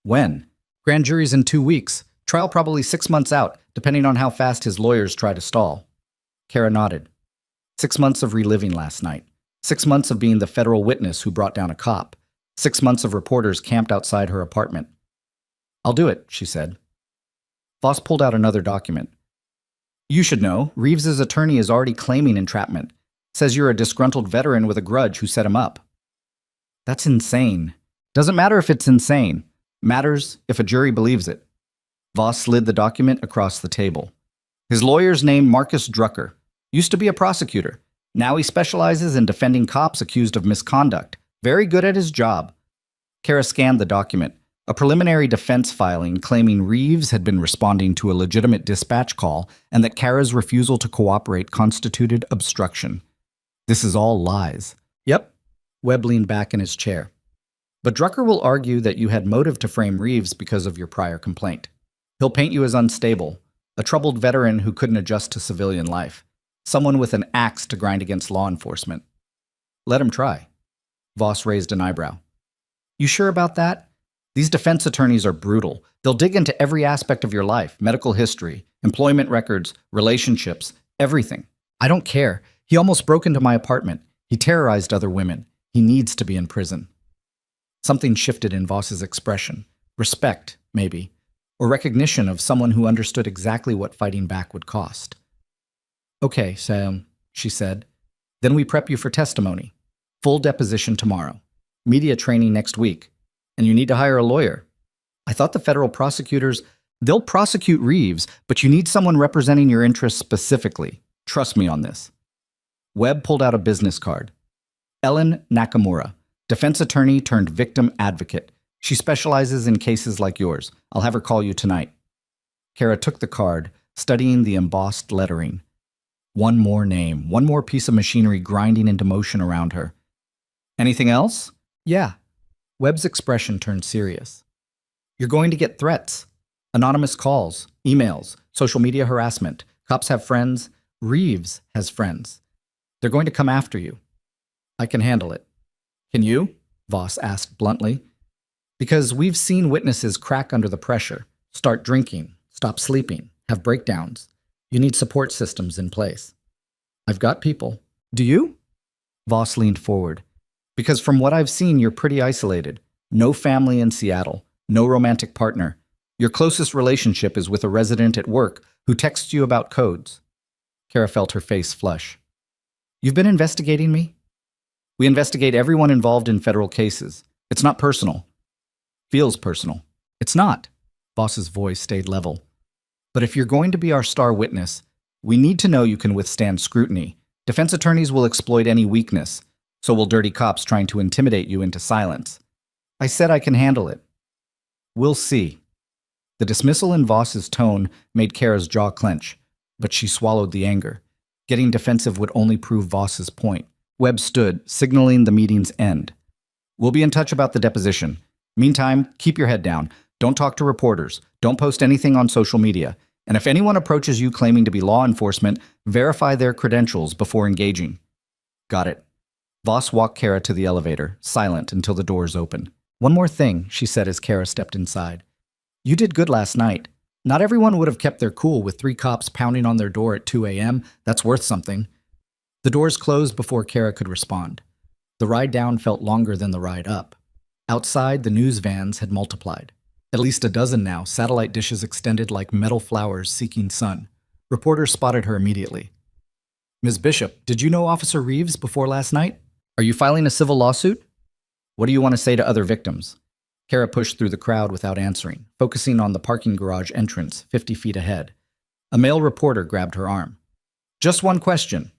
When? Grand jury's in 2 weeks. Trial probably 6 months out, depending on how fast his lawyers try to stall. Kara nodded. 6 months of reliving last night. 6 months of being the federal witness who brought down a cop. 6 months of reporters camped outside her apartment. I'll do it, she said. Voss pulled out another document. You should know, Reeves's attorney is already claiming entrapment. Says you're a disgruntled veteran with a grudge who set him up. That's insane. Doesn't matter if it's insane. Matters if a jury believes it. Voss slid the document across the table. His lawyer's name Marcus Drucker. Used to be a prosecutor. Now he specializes in defending cops accused of misconduct. Very good at his job. Kara scanned the document. A preliminary defense filing claiming Reeves had been responding to a legitimate dispatch call and that Kara's refusal to cooperate constituted obstruction. This is all lies. Yep. Webb leaned back in his chair. But Drucker will argue that you had motive to frame Reeves because of your prior complaint. He'll paint you as unstable, a troubled veteran who couldn't adjust to civilian life, someone with an axe to grind against law enforcement. Let him try. Voss raised an eyebrow. You sure about that? These defense attorneys are brutal. They'll dig into every aspect of your life, medical history, employment records, relationships, everything. I don't care. He almost broke into my apartment. He terrorized other women. He needs to be in prison. Something shifted in Voss's expression. Respect, maybe, or recognition of someone who understood exactly what fighting back would cost. Okay, Sam, she said. Then we prep you for testimony. Full deposition tomorrow. Media training next week. And you need to hire a lawyer. I thought the federal prosecutors, they'll prosecute Reeves, but you need someone representing your interests specifically. Trust me on this. Webb pulled out a business card. Ellen Nakamura, defense attorney turned victim advocate. She specializes in cases like yours. I'll have her call you tonight. Kara took the card, studying the embossed lettering. One more name, one more piece of machinery grinding into motion around her. Anything else? Yeah. Webb's expression turned serious. You're going to get threats. Anonymous calls, emails, social media harassment. Cops have friends. Reeves has friends. They're going to come after you. I can handle it. Can you? Voss asked bluntly. Because we've seen witnesses crack under the pressure, start drinking, stop sleeping, have breakdowns. You need support systems in place. I've got people. Do you? Voss leaned forward. Because from what I've seen, you're pretty isolated. No family in Seattle. No romantic partner. Your closest relationship is with a resident at work who texts you about codes. Kara felt her face flush. You've been investigating me? We investigate everyone involved in federal cases. It's not personal. Feels personal. It's not. Voss's voice stayed level. But if you're going to be our star witness, we need to know you can withstand scrutiny. Defense attorneys will exploit any weakness. So will dirty cops trying to intimidate you into silence. I said I can handle it. We'll see. The dismissal in Voss's tone made Kara's jaw clench, but she swallowed the anger. Getting defensive would only prove Voss's point. Webb stood, signaling the meeting's end. We'll be in touch about the deposition. Meantime, keep your head down. Don't talk to reporters. Don't post anything on social media. And if anyone approaches you claiming to be law enforcement, verify their credentials before engaging. Got it. Voss walked Kara to the elevator, silent until the doors opened. One more thing, she said as Kara stepped inside. You did good last night. Not everyone would have kept their cool with 3 cops pounding on their door at 2 a.m. That's worth something. The doors closed before Kara could respond. The ride down felt longer than the ride up. Outside, the news vans had multiplied. At least a dozen now, satellite dishes extended like metal flowers seeking sun. Reporters spotted her immediately. Ms. Bishop, did you know Officer Reeves before last night? Are you filing a civil lawsuit? What do you want to say to other victims? Kara pushed through the crowd without answering, focusing on the parking garage entrance 50 feet ahead. A male reporter grabbed her arm. Just one question.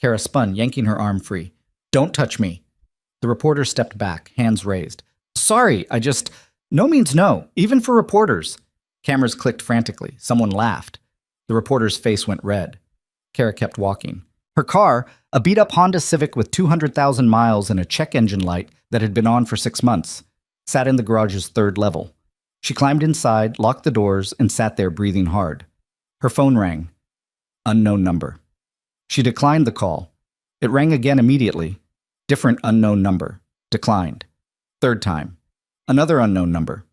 Kara spun, yanking her arm free. Don't touch me. The reporter stepped back, hands raised. Sorry, No means no, even for reporters. Cameras clicked frantically. Someone laughed. The reporter's face went red. Kara kept walking. Her car, a beat-up Honda Civic with 200,000 miles and a check engine light that had been on for 6 months, sat in the garage's 3rd level. She climbed inside, locked the doors, and sat there breathing hard. Her phone rang. Unknown number. She declined the call. It rang again immediately. Different unknown number. Declined. 3rd time. Another unknown number.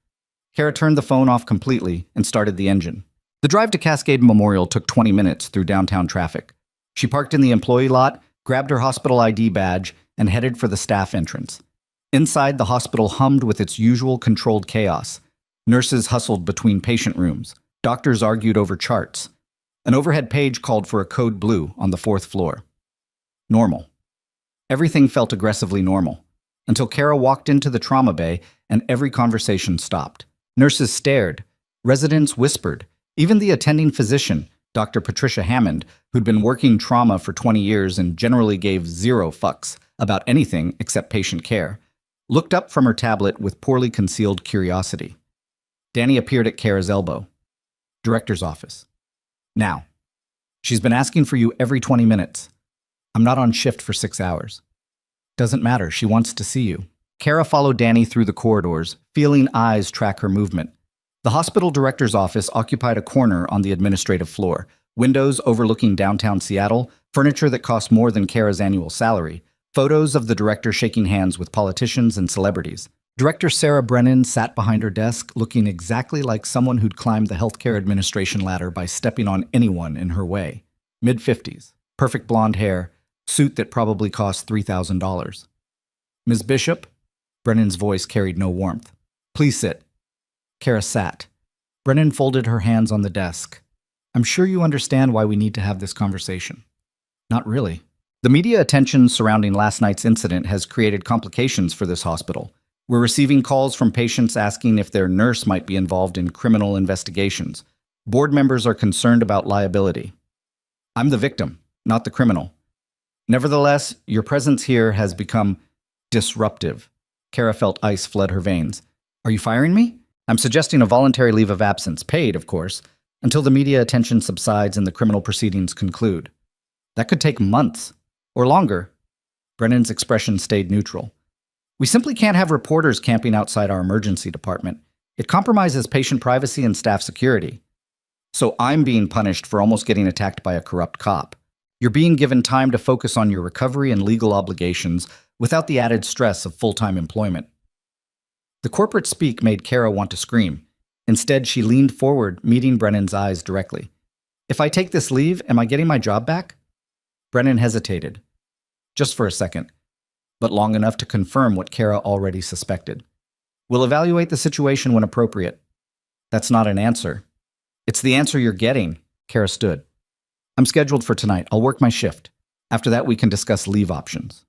Kara turned the phone off completely and started the engine. The drive to Cascade Memorial took 20 minutes through downtown traffic. She parked in the employee lot, grabbed her hospital ID badge, and headed for the staff entrance. Inside, the hospital hummed with its usual controlled chaos. Nurses hustled between patient rooms. Doctors argued over charts. An overhead page called for a code blue on the 4th floor. Normal. Everything felt aggressively normal, until Kara walked into the trauma bay and every conversation stopped. Nurses stared. Residents whispered. Even the attending physician, Dr. Patricia Hammond, who'd been working trauma for 20 years and generally gave zero fucks about anything except patient care, looked up from her tablet with poorly concealed curiosity. Danny appeared at Kara's elbow. Director's office. Now. She's been asking for you every 20 minutes. I'm not on shift for 6 hours. Doesn't matter, she wants to see you. Kara followed Danny through the corridors, feeling eyes track her movement. The hospital director's office occupied a corner on the administrative floor, windows overlooking downtown Seattle, furniture that cost more than Kara's annual salary, photos of the director shaking hands with politicians and celebrities. Director Sarah Brennan sat behind her desk, looking exactly like someone who'd climbed the healthcare administration ladder by stepping on anyone in her way. Mid-50s, perfect blonde hair, suit that probably cost $3,000. Ms. Bishop? Brennan's voice carried no warmth. Please sit. Kara sat. Brennan folded her hands on the desk. I'm sure you understand why we need to have this conversation. Not really. The media attention surrounding last night's incident has created complications for this hospital. We're receiving calls from patients asking if their nurse might be involved in criminal investigations. Board members are concerned about liability. I'm the victim, not the criminal. Nevertheless, your presence here has become disruptive. Kara felt ice flood her veins. Are you firing me? I'm suggesting a voluntary leave of absence, paid, of course, until the media attention subsides and the criminal proceedings conclude. That could take months, or longer. Brennan's expression stayed neutral. We simply can't have reporters camping outside our emergency department. It compromises patient privacy and staff security. So I'm being punished for almost getting attacked by a corrupt cop. You're being given time to focus on your recovery and legal obligations without the added stress of full-time employment. The corporate speak made Kara want to scream. Instead, she leaned forward, meeting Brennan's eyes directly. If I take this leave, am I getting my job back? Brennan hesitated. Just for a second, but long enough to confirm what Kara already suspected. We'll evaluate the situation when appropriate. That's not an answer. It's the answer you're getting. Kara stood. I'm scheduled for tonight. I'll work my shift. After that, we can discuss leave options.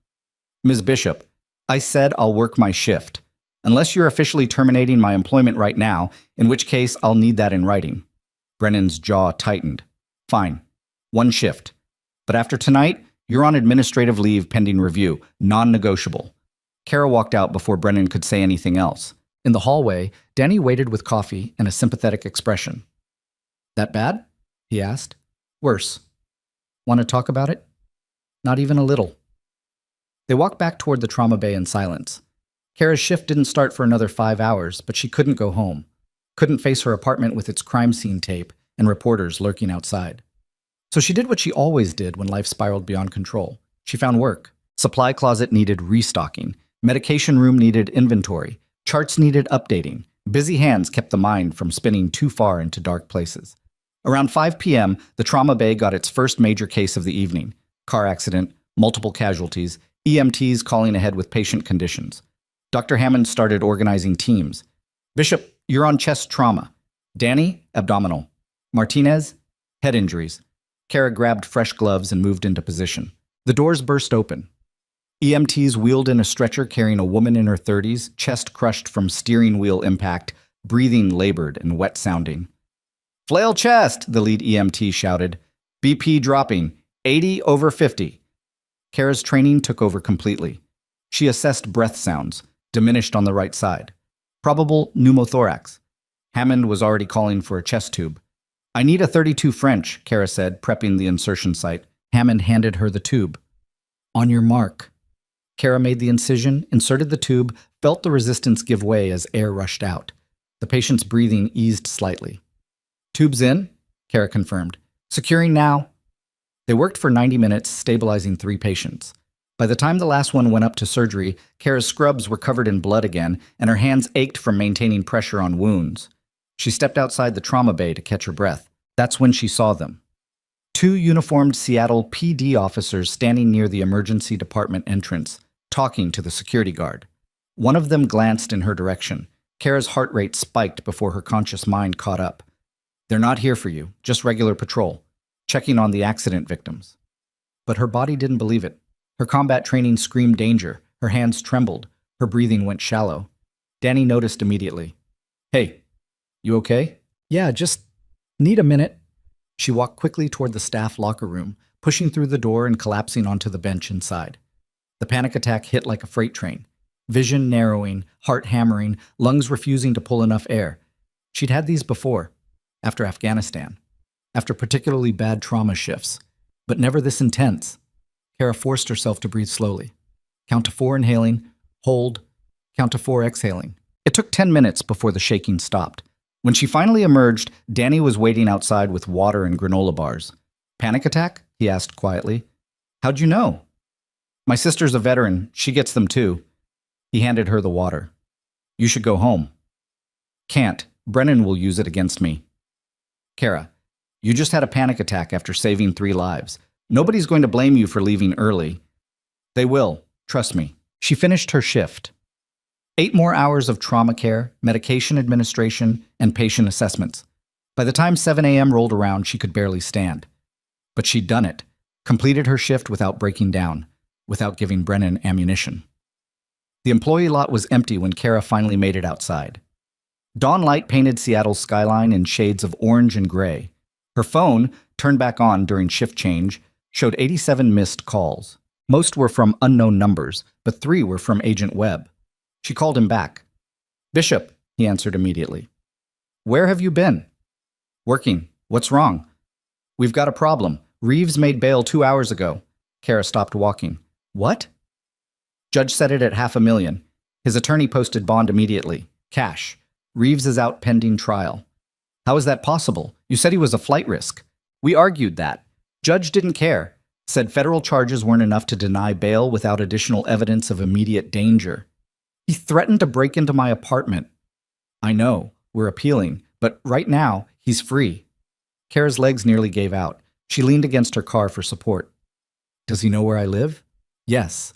Ms. Bishop, I said I'll work my shift. Unless you're officially terminating my employment right now, in which case I'll need that in writing. Brennan's jaw tightened. Fine. One shift. But after tonight, you're on administrative leave pending review, non-negotiable. Kara walked out before Brennan could say anything else. In the hallway, Danny waited with coffee and a sympathetic expression. That bad? He asked. Worse. Want to talk about it? Not even a little. They walked back toward the trauma bay in silence. Kara's shift didn't start for another 5 hours, but she couldn't go home. Couldn't face her apartment with its crime scene tape and reporters lurking outside. So she did what she always did when life spiraled beyond control. She found work. Supply closet needed restocking. Medication room needed inventory. Charts needed updating. Busy hands kept the mind from spinning too far into dark places. Around 5 p.m., the trauma bay got its first major case of the evening. Car accident, multiple casualties, EMTs calling ahead with patient conditions. Dr. Hammond started organizing teams. Bishop, you're on chest trauma. Danny, abdominal. Martinez, head injuries. Kara grabbed fresh gloves and moved into position. The doors burst open. EMTs wheeled in a stretcher carrying a woman in her 30s, chest crushed from steering wheel impact, breathing labored and wet-sounding. Flail chest, the lead EMT shouted. BP dropping, 80 over 50. Kara's training took over completely. She assessed breath sounds, diminished on the right side. Probable pneumothorax. Hammond was already calling for a chest tube. I need a 32 French, Kara said, prepping the insertion site. Hammond handed her the tube. On your mark. Kara made the incision, inserted the tube, felt the resistance give way as air rushed out. The patient's breathing eased slightly. Tube's in, Kara confirmed. Securing now. They worked for 90 minutes, stabilizing 3 patients. By the time the last one went up to surgery, Kara's scrubs were covered in blood again, and her hands ached from maintaining pressure on wounds. She stepped outside the trauma bay to catch her breath. That's when she saw them. Two uniformed Seattle PD officers standing near the emergency department entrance, talking to the security guard. One of them glanced in her direction. Kara's heart rate spiked before her conscious mind caught up. They're not here for you, just regular patrol, checking on the accident victims. But her body didn't believe it. Her combat training screamed danger. Her hands trembled. Her breathing went shallow. Danny noticed immediately. Hey, you okay? Yeah, just need a minute. She walked quickly toward the staff locker room, pushing through the door and collapsing onto the bench inside. The panic attack hit like a freight train. Vision narrowing, heart hammering, lungs refusing to pull enough air. She'd had these before, after Afghanistan, after particularly bad trauma shifts, but never this intense. Kara forced herself to breathe slowly. Count to 4 inhaling, hold, count to 4 exhaling. It took 10 minutes before the shaking stopped. When she finally emerged, Danny was waiting outside with water and granola bars. Panic attack? He asked quietly. How'd you know? My sister's a veteran. She gets them too. He handed her the water. You should go home. Can't. Brennan will use it against me. Kara, you just had a panic attack after saving 3 lives. Nobody's going to blame you for leaving early. They will. Trust me. She finished her shift. 8 more hours of trauma care, medication administration, and patient assessments. By the time 7 a.m. rolled around, she could barely stand. But she'd done it, completed her shift without breaking down, without giving Brennan ammunition. The employee lot was empty when Kara finally made it outside. Dawn light painted Seattle's skyline in shades of orange and gray. Her phone, turned back on during shift change, showed 87 missed calls. Most were from unknown numbers, but 3 were from Agent Webb. She called him back. Bishop, he answered immediately. Where have you been? Working. What's wrong? We've got a problem. Reeves made bail 2 hours ago. Kara stopped walking. What? Judge set it at $500,000. His attorney posted bond immediately. Cash. Reeves is out pending trial. How is that possible? You said he was a flight risk. We argued that. Judge didn't care. Said federal charges weren't enough to deny bail without additional evidence of immediate danger. He threatened to break into my apartment. I know. We're appealing. But right now, he's free. Kara's legs nearly gave out. She leaned against her car for support. Does he know where I live? Yes.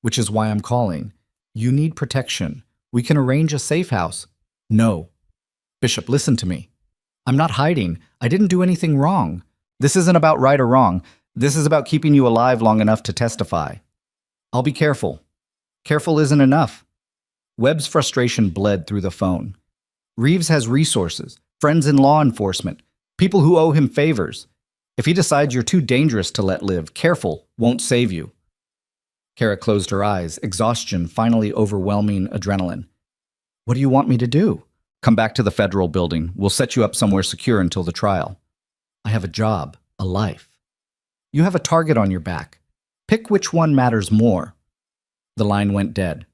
Which is why I'm calling. You need protection. We can arrange a safe house. No. Bishop, listen to me. I'm not hiding. I didn't do anything wrong. This isn't about right or wrong. This is about keeping you alive long enough to testify. I'll be careful. Careful isn't enough. Webb's frustration bled through the phone. Reeves has resources, friends in law enforcement, people who owe him favors. If he decides you're too dangerous to let live, careful won't save you. Kara closed her eyes, exhaustion finally overwhelming adrenaline. What do you want me to do? Come back to the federal building. We'll set you up somewhere secure until the trial. I have a job, a life. You have a target on your back. Pick which one matters more. The line went dead.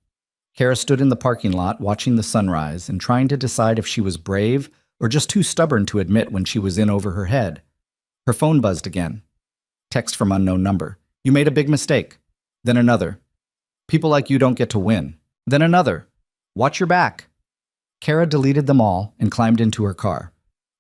Kara stood in the parking lot watching the sunrise and trying to decide if she was brave or just too stubborn to admit when she was in over her head. Her phone buzzed again. Text from unknown number. You made a big mistake. Then another. People like you don't get to win. Then another. Watch your back. Kara deleted them all and climbed into her car.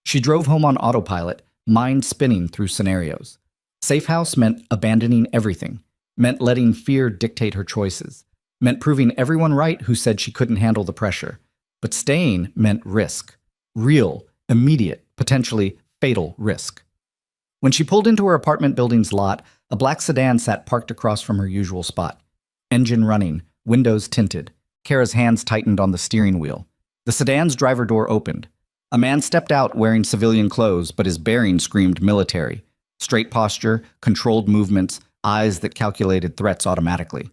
She drove home on autopilot, mind spinning through scenarios. Safe house meant abandoning everything, meant letting fear dictate her choices, meant proving everyone right who said she couldn't handle the pressure. But staying meant risk. Real, immediate, potentially fatal risk. When she pulled into her apartment building's lot, a black sedan sat parked across from her usual spot. Engine running, windows tinted. Kara's hands tightened on the steering wheel. The sedan's driver door opened. A man stepped out wearing civilian clothes, but his bearing screamed military. Straight posture, controlled movements, eyes that calculated threats automatically.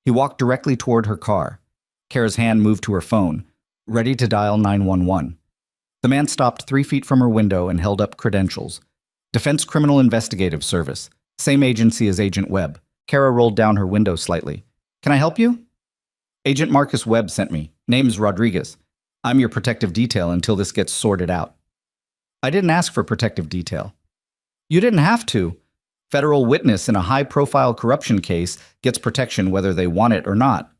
He walked directly toward her car. Kara's hand moved to her phone, ready to dial 911. The man stopped 3 feet from her window and held up credentials. Defense Criminal Investigative Service, same agency as Agent Webb. Kara rolled down her window slightly. Can I help you? Agent Marcus Webb sent me. Name's Rodriguez. I'm your protective detail until this gets sorted out. I didn't ask for protective detail. You didn't have to. Federal witness in a high-profile corruption case gets protection whether they want it or not.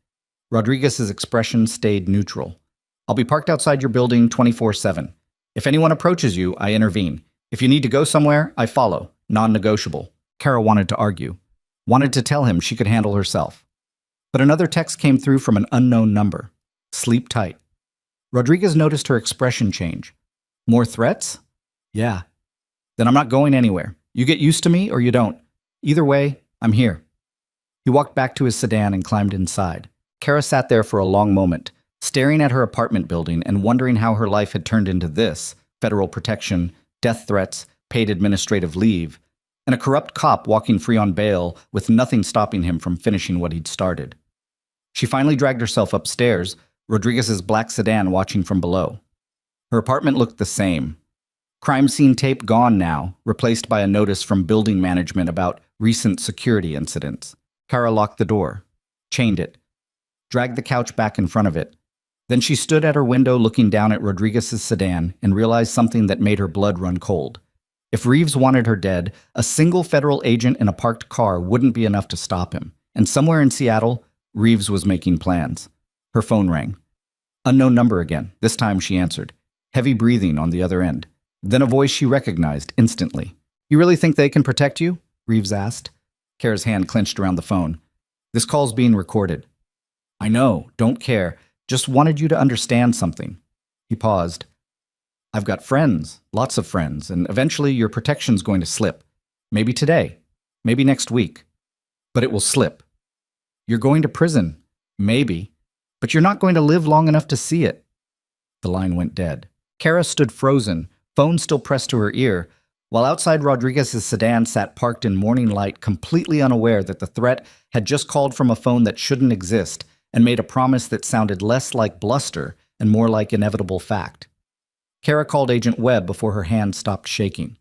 Rodriguez's expression stayed neutral. I'll be parked outside your building 24/7. If anyone approaches you, I intervene. If you need to go somewhere, I follow. Non-negotiable. Kara wanted to argue. Wanted to tell him she could handle herself. But another text came through from an unknown number. Sleep tight. Rodriguez noticed her expression change. More threats? Yeah. Then I'm not going anywhere. You get used to me or you don't. Either way, I'm here. He walked back to his sedan and climbed inside. Kara sat there for a long moment, staring at her apartment building and wondering how her life had turned into this: federal protection, death threats, paid administrative leave, and a corrupt cop walking free on bail with nothing stopping him from finishing what he'd started. She finally dragged herself upstairs, Rodriguez's black sedan watching from below. Her apartment looked the same. Crime scene tape gone now, replaced by a notice from building management about recent security incidents. Kara locked the door, chained it, dragged the couch back in front of it. Then she stood at her window looking down at Rodriguez's sedan and realized something that made her blood run cold. If Reeves wanted her dead, a single federal agent in a parked car wouldn't be enough to stop him. And somewhere in Seattle, Reeves was making plans. Her phone rang. Unknown number again. This time she answered. Heavy breathing on the other end. Then a voice she recognized instantly. You really think they can protect you? Reeves asked. Kara's hand clenched around the phone. This call's being recorded. I know, don't care. Just wanted you to understand something. He paused. I've got friends, lots of friends, and eventually your protection's going to slip. Maybe today, maybe next week. But it will slip. You're going to prison. Maybe. But you're not going to live long enough to see it. The line went dead. Kara stood frozen, phone still pressed to her ear, while outside Rodriguez's sedan sat parked in morning light, completely unaware that the threat had just called from a phone that shouldn't exist and made a promise that sounded less like bluster and more like inevitable fact. Kara called Agent Webb before her hand stopped shaking.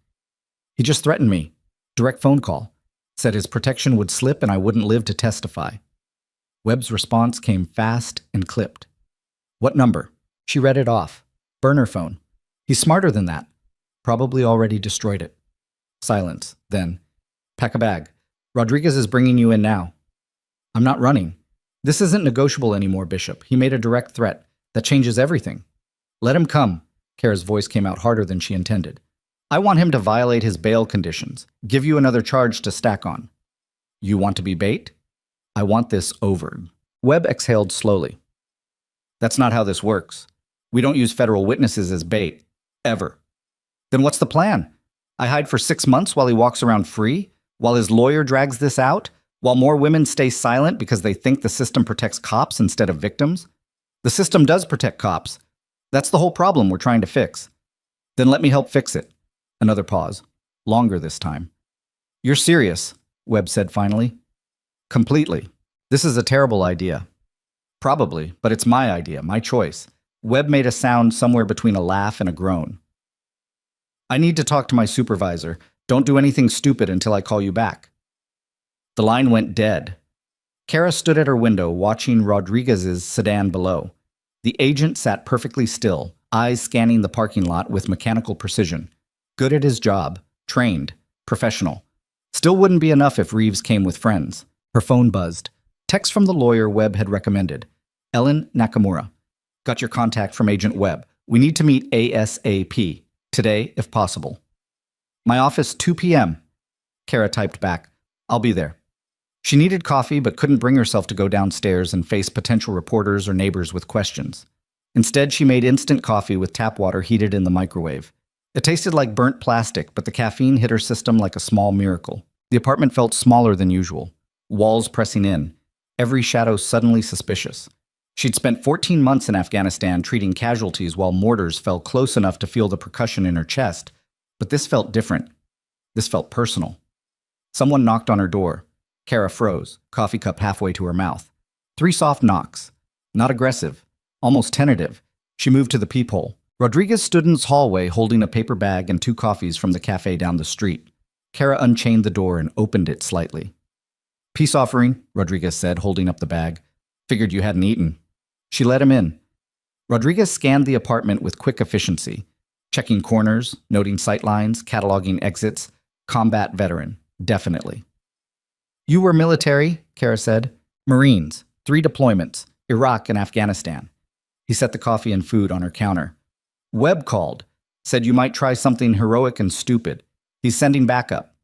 He just threatened me. Direct phone call. Said his protection would slip and I wouldn't live to testify. Webb's response came fast and clipped. What number? She read it off. Burner phone. He's smarter than that. Probably already destroyed it. Silence. Then, pack a bag. Rodriguez is bringing you in now. I'm not running. This isn't negotiable anymore, Bishop. He made a direct threat. That changes everything. Let him come. Kara's voice came out harder than she intended. I want him to violate his bail conditions. Give you another charge to stack on. You want to be bait? I want this over. Webb exhaled slowly. That's not how this works. We don't use federal witnesses as bait. Ever. Then what's the plan? I hide for 6 months while he walks around free? While his lawyer drags this out? While more women stay silent because they think the system protects cops instead of victims? The system does protect cops. That's the whole problem we're trying to fix. Then let me help fix it. Another pause. Longer this time. You're serious, Webb said finally. Completely. This is a terrible idea. Probably, but it's my idea, my choice. Webb made a sound somewhere between a laugh and a groan. I need to talk to my supervisor. Don't do anything stupid until I call you back. The line went dead. Kara stood at her window watching Rodriguez's sedan below. The agent sat perfectly still, eyes scanning the parking lot with mechanical precision. Good at his job, trained, professional. Still wouldn't be enough if Reeves came with friends. Her phone buzzed. Text from the lawyer Webb had recommended. Ellen Nakamura. Got your contact from Agent Webb. We need to meet ASAP. Today, if possible. My office, 2 p.m. Kara typed back. I'll be there. She needed coffee but couldn't bring herself to go downstairs and face potential reporters or neighbors with questions. Instead, she made instant coffee with tap water heated in the microwave. It tasted like burnt plastic, but the caffeine hit her system like a small miracle. The apartment felt smaller than usual. Walls pressing in. Every shadow suddenly suspicious. She'd spent 14 months in Afghanistan treating casualties while mortars fell close enough to feel the percussion in her chest. But this felt different. This felt personal. Someone knocked on her door. Kara froze, coffee cup halfway to her mouth. 3 soft knocks. Not aggressive. Almost tentative. She moved to the peephole. Rodriguez stood in his hallway holding a paper bag and 2 coffees from the cafe down the street. Kara unchained the door and opened it slightly. Peace offering, Rodriguez said, holding up the bag. Figured you hadn't eaten. She let him in. Rodriguez scanned the apartment with quick efficiency, checking corners, noting sightlines, cataloging exits. Combat veteran. Definitely. You were military, Kara said. Marines, 3 deployments, Iraq and Afghanistan. He set the coffee and food on her counter. Webb called, said you might try something heroic and stupid. He's sending backup.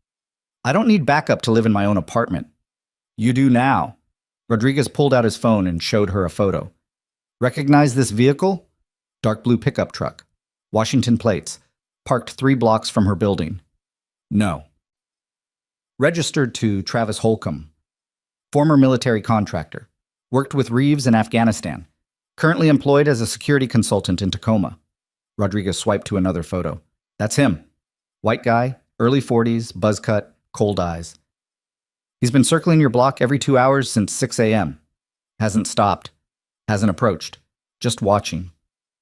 I don't need backup to live in my own apartment. You do now. Rodriguez pulled out his phone and showed her a photo. Recognize this vehicle? Dark blue pickup truck. Washington plates. Parked 3 blocks from her building. No. Registered to Travis Holcomb. Former military contractor. Worked with Reeves in Afghanistan. Currently employed as a security consultant in Tacoma. Rodriguez swiped to another photo. That's him. White guy, early 40s, buzz cut, cold eyes. He's been circling your block every 2 hours since 6 a.m. Hasn't stopped. Hasn't approached. Just watching.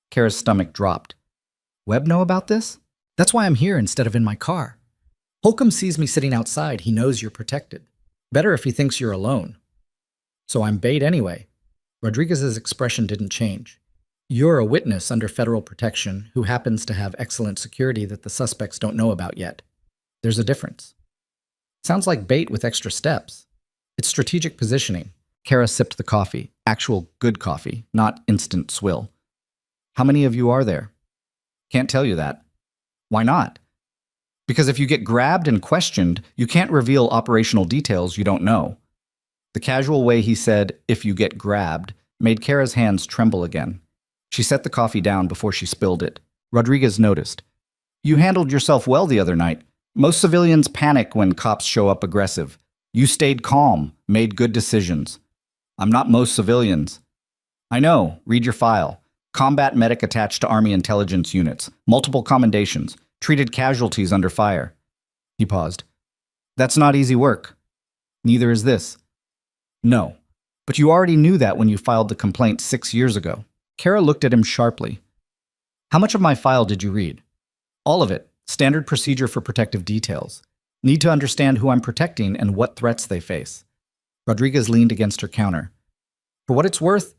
Kara's stomach dropped. Webb know about this? That's why I'm here instead of in my car. Holcomb sees me sitting outside. He knows you're protected. Better if he thinks you're alone. So I'm bait anyway. Rodriguez's expression didn't change. You're a witness under federal protection who happens to have excellent security that the suspects don't know about yet. There's a difference. Sounds like bait with extra steps. It's strategic positioning. Kara sipped the coffee. Actual good coffee, not instant swill. How many of you are there? Can't tell you that. Why not? Because if you get grabbed and questioned, you can't reveal operational details you don't know. The casual way he said, if you get grabbed, made Kara's hands tremble again. She set the coffee down before she spilled it. Rodriguez noticed. You handled yourself well the other night. Most civilians panic when cops show up aggressive. You stayed calm, made good decisions. I'm not most civilians. I know, read your file. Combat medic attached to Army intelligence units. Multiple commendations. Treated casualties under fire. He paused. That's not easy work. Neither is this. No, but you already knew that when you filed the complaint 6 years ago. Kara looked at him sharply. How much of my file did you read? All of it. Standard procedure for protective details. Need to understand who I'm protecting and what threats they face. Rodriguez leaned against her counter. For what it's worth,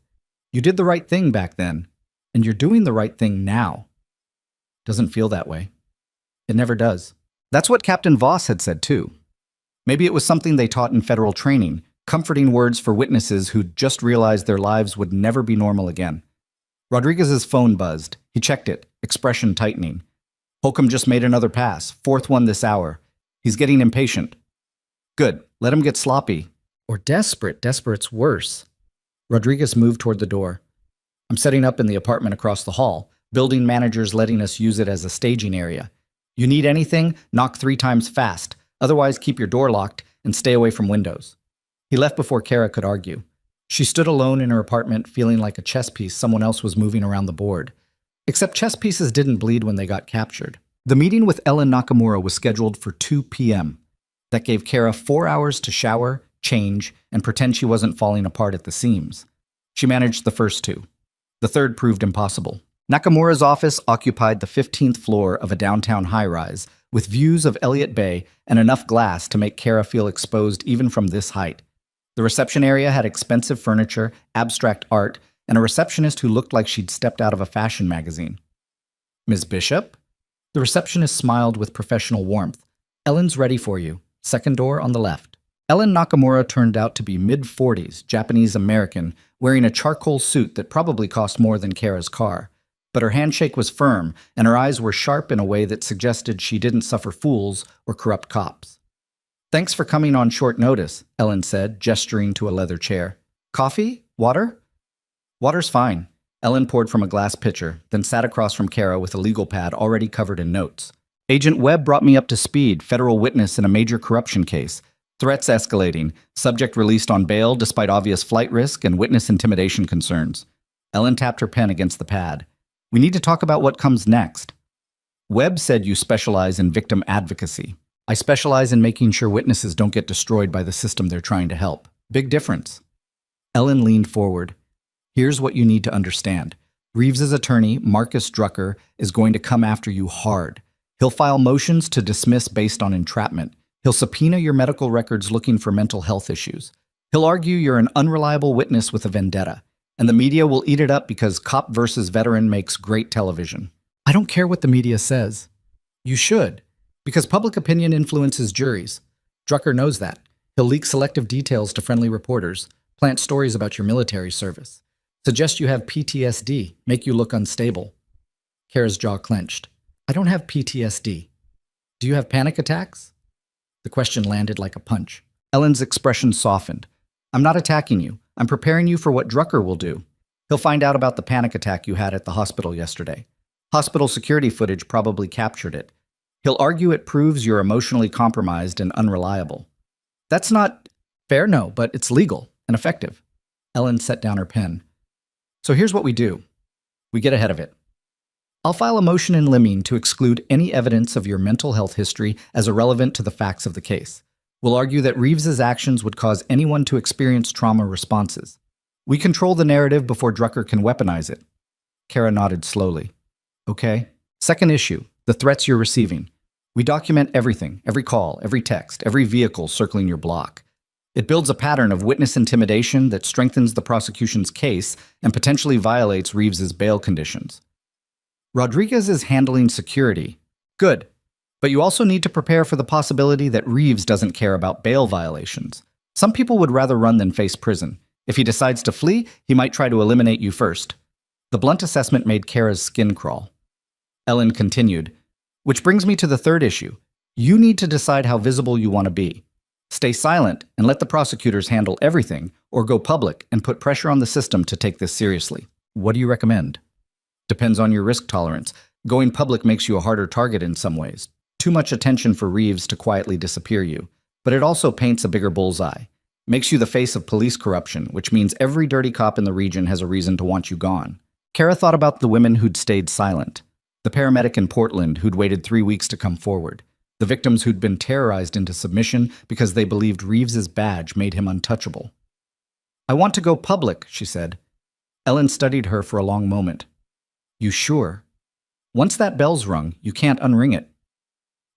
you did the right thing back then, and you're doing the right thing now. Doesn't feel that way. It never does. That's what Captain Voss had said too. Maybe it was something they taught in federal training, comforting words for witnesses who'd just realized their lives would never be normal again. Rodriguez's phone buzzed. He checked it, expression tightening. Holcomb just made another pass, 4th one this hour. He's getting impatient. Good, let him get sloppy. Or desperate. Desperate's worse. Rodriguez moved toward the door. I'm setting up in the apartment across the hall. Building managers letting us use it as a staging area. You need anything? Knock 3 times fast. Otherwise, keep your door locked and stay away from windows. He left before Kara could argue. She stood alone in her apartment, feeling like a chess piece someone else was moving around the board. Except chess pieces didn't bleed when they got captured. The meeting with Ellen Nakamura was scheduled for 2 p.m. That gave Kara 4 hours to shower, change, and pretend she wasn't falling apart at the seams. She managed the first 2. The third proved impossible. Nakamura's office occupied the 15th floor of a downtown high-rise, with views of Elliott Bay and enough glass to make Kara feel exposed even from this height. The reception area had expensive furniture, abstract art, and a receptionist who looked like she'd stepped out of a fashion magazine. Ms. Bishop? The receptionist smiled with professional warmth. Ellen's ready for you. Second door on the left. Ellen Nakamura turned out to be mid-40s, Japanese-American, wearing a charcoal suit that probably cost more than Kara's car. But her handshake was firm, and her eyes were sharp in a way that suggested she didn't suffer fools or corrupt cops. Thanks for coming on short notice, Ellen said, gesturing to a leather chair. Coffee? Water? Water's fine. Ellen poured from a glass pitcher, then sat across from Kara with a legal pad already covered in notes. Agent Webb brought me up to speed, federal witness in a major corruption case. Threats escalating, subject released on bail despite obvious flight risk and witness intimidation concerns. Ellen tapped her pen against the pad. We need to talk about what comes next. Webb said you specialize in victim advocacy. I specialize in making sure witnesses don't get destroyed by the system they're trying to help. Big difference. Ellen leaned forward. Here's what you need to understand. Reeves's attorney, Marcus Drucker, is going to come after you hard. He'll file motions to dismiss based on entrapment. He'll subpoena your medical records looking for mental health issues. He'll argue you're an unreliable witness with a vendetta. And the media will eat it up because cop versus veteran makes great television. I don't care what the media says. You should, because public opinion influences juries. Drucker knows that. He'll leak selective details to friendly reporters, plant stories about your military service, suggest you have PTSD, make you look unstable. Kara's jaw clenched. I don't have PTSD. Do you have panic attacks? The question landed like a punch. Ellen's expression softened. I'm not attacking you. I'm preparing you for what Drucker will do. He'll find out about the panic attack you had at the hospital yesterday. Hospital security footage probably captured it. He'll argue it proves you're emotionally compromised and unreliable. That's not fair, no, but it's legal and effective. Ellen set down her pen. So here's what we do. We get ahead of it. I'll file a motion in limine to exclude any evidence of your mental health history as irrelevant to the facts of the case. We'll argue that Reeves's actions would cause anyone to experience trauma responses. We control the narrative before Drucker can weaponize it. Kara nodded slowly. Okay. Second issue, the threats you're receiving. We document everything, every call, every text, every vehicle circling your block. It builds a pattern of witness intimidation that strengthens the prosecution's case and potentially violates Reeves's bail conditions. Rodriguez is handling security. Good. But you also need to prepare for the possibility that Reeves doesn't care about bail violations. Some people would rather run than face prison. If he decides to flee, he might try to eliminate you first. The blunt assessment made Kara's skin crawl. Ellen continued, which brings me to the third issue. You need to decide how visible you want to be. Stay silent and let the prosecutors handle everything, or go public and put pressure on the system to take this seriously. What do you recommend? Depends on your risk tolerance. Going public makes you a harder target in some ways. Too much attention for Reeves to quietly disappear you. But it also paints a bigger bullseye. Makes you the face of police corruption, which means every dirty cop in the region has a reason to want you gone. Kara thought about the women who'd stayed silent. The paramedic in Portland who'd waited 3 weeks to come forward. The victims who'd been terrorized into submission because they believed Reeves's badge made him untouchable. I want to go public, she said. Ellen studied her for a long moment. You sure? Once that bell's rung, you can't unring it.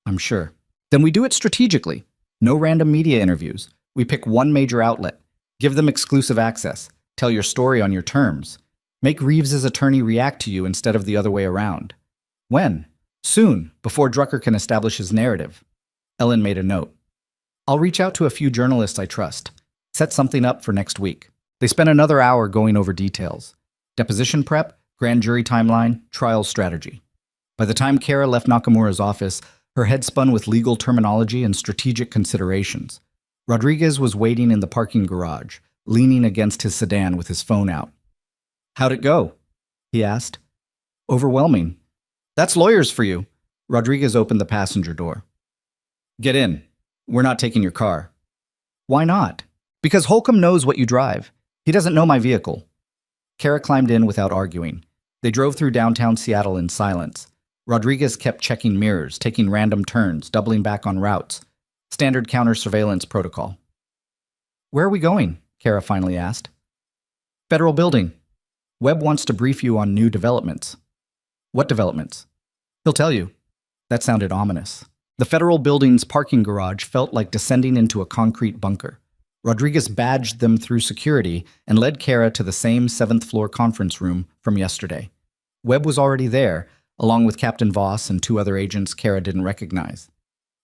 I'm sure. Then we do it strategically. No random media interviews. We pick one major outlet. Give them exclusive access. Tell your story on your terms. Make Reeves's attorney react to you instead of the other way around. When? Soon, before Drucker can establish his narrative. Ellen made a note. I'll reach out to a few journalists I trust. Set something up for next week. They spent another hour going over details. Deposition prep, grand jury timeline, trial strategy. By the time Kara left Nakamura's office, her head spun with legal terminology and strategic considerations. Rodriguez was waiting in the parking garage, leaning against his sedan with his phone out. How'd it go? He asked. Overwhelming. That's lawyers for you. Rodriguez opened the passenger door. Get in. We're not taking your car. Why not? Because Holcomb knows what you drive. He doesn't know my vehicle. Kara climbed in without arguing. They drove through downtown Seattle in silence. Rodriguez kept checking mirrors, taking random turns, doubling back on routes. Standard counter-surveillance protocol. Where are we going? Kara finally asked. Federal building. Webb wants to brief you on new developments. What developments? He'll tell you. That sounded ominous. The federal building's parking garage felt like descending into a concrete bunker. Rodriguez badged them through security and led Kara to the same 7th-floor conference room from yesterday. Webb was already there, along with Captain Voss and 2 other agents Kara didn't recognize.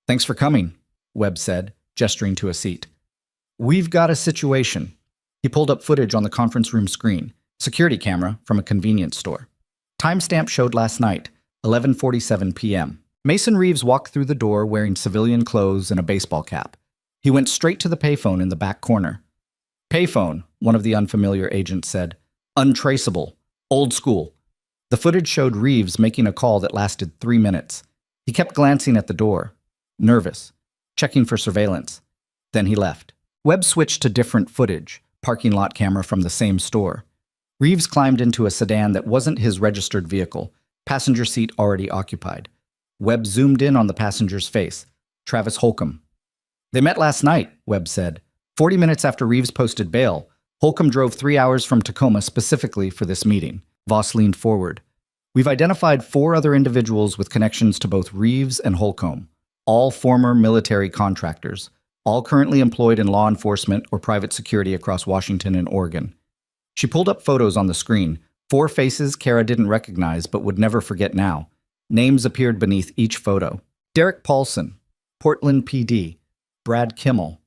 Thanks for coming, Webb said, gesturing to a seat. We've got a situation. He pulled up footage on the conference room screen, security camera from a convenience store. Timestamp showed last night, 11:47 p.m. Mason Reeves walked through the door wearing civilian clothes and a baseball cap. He went straight to the payphone in the back corner. Payphone, one of the unfamiliar agents said. Untraceable. Old school. The footage showed Reeves making a call that lasted 3 minutes. He kept glancing at the door, nervous, checking for surveillance. Then he left. Webb switched to different footage, parking lot camera from the same store. Reeves climbed into a sedan that wasn't his registered vehicle, passenger seat already occupied. Webb zoomed in on the passenger's face, Travis Holcomb. They met last night, Webb said. 40 minutes after Reeves posted bail, Holcomb drove 3 hours from Tacoma specifically for this meeting. Voss leaned forward. We've identified 4 other individuals with connections to both Reeves and Holcomb, all former military contractors, all currently employed in law enforcement or private security across Washington and Oregon. She pulled up photos on the screen, 4 faces Kara didn't recognize but would never forget now. Names appeared beneath each photo. Derek Paulson, Portland PD. Brad Kimmel,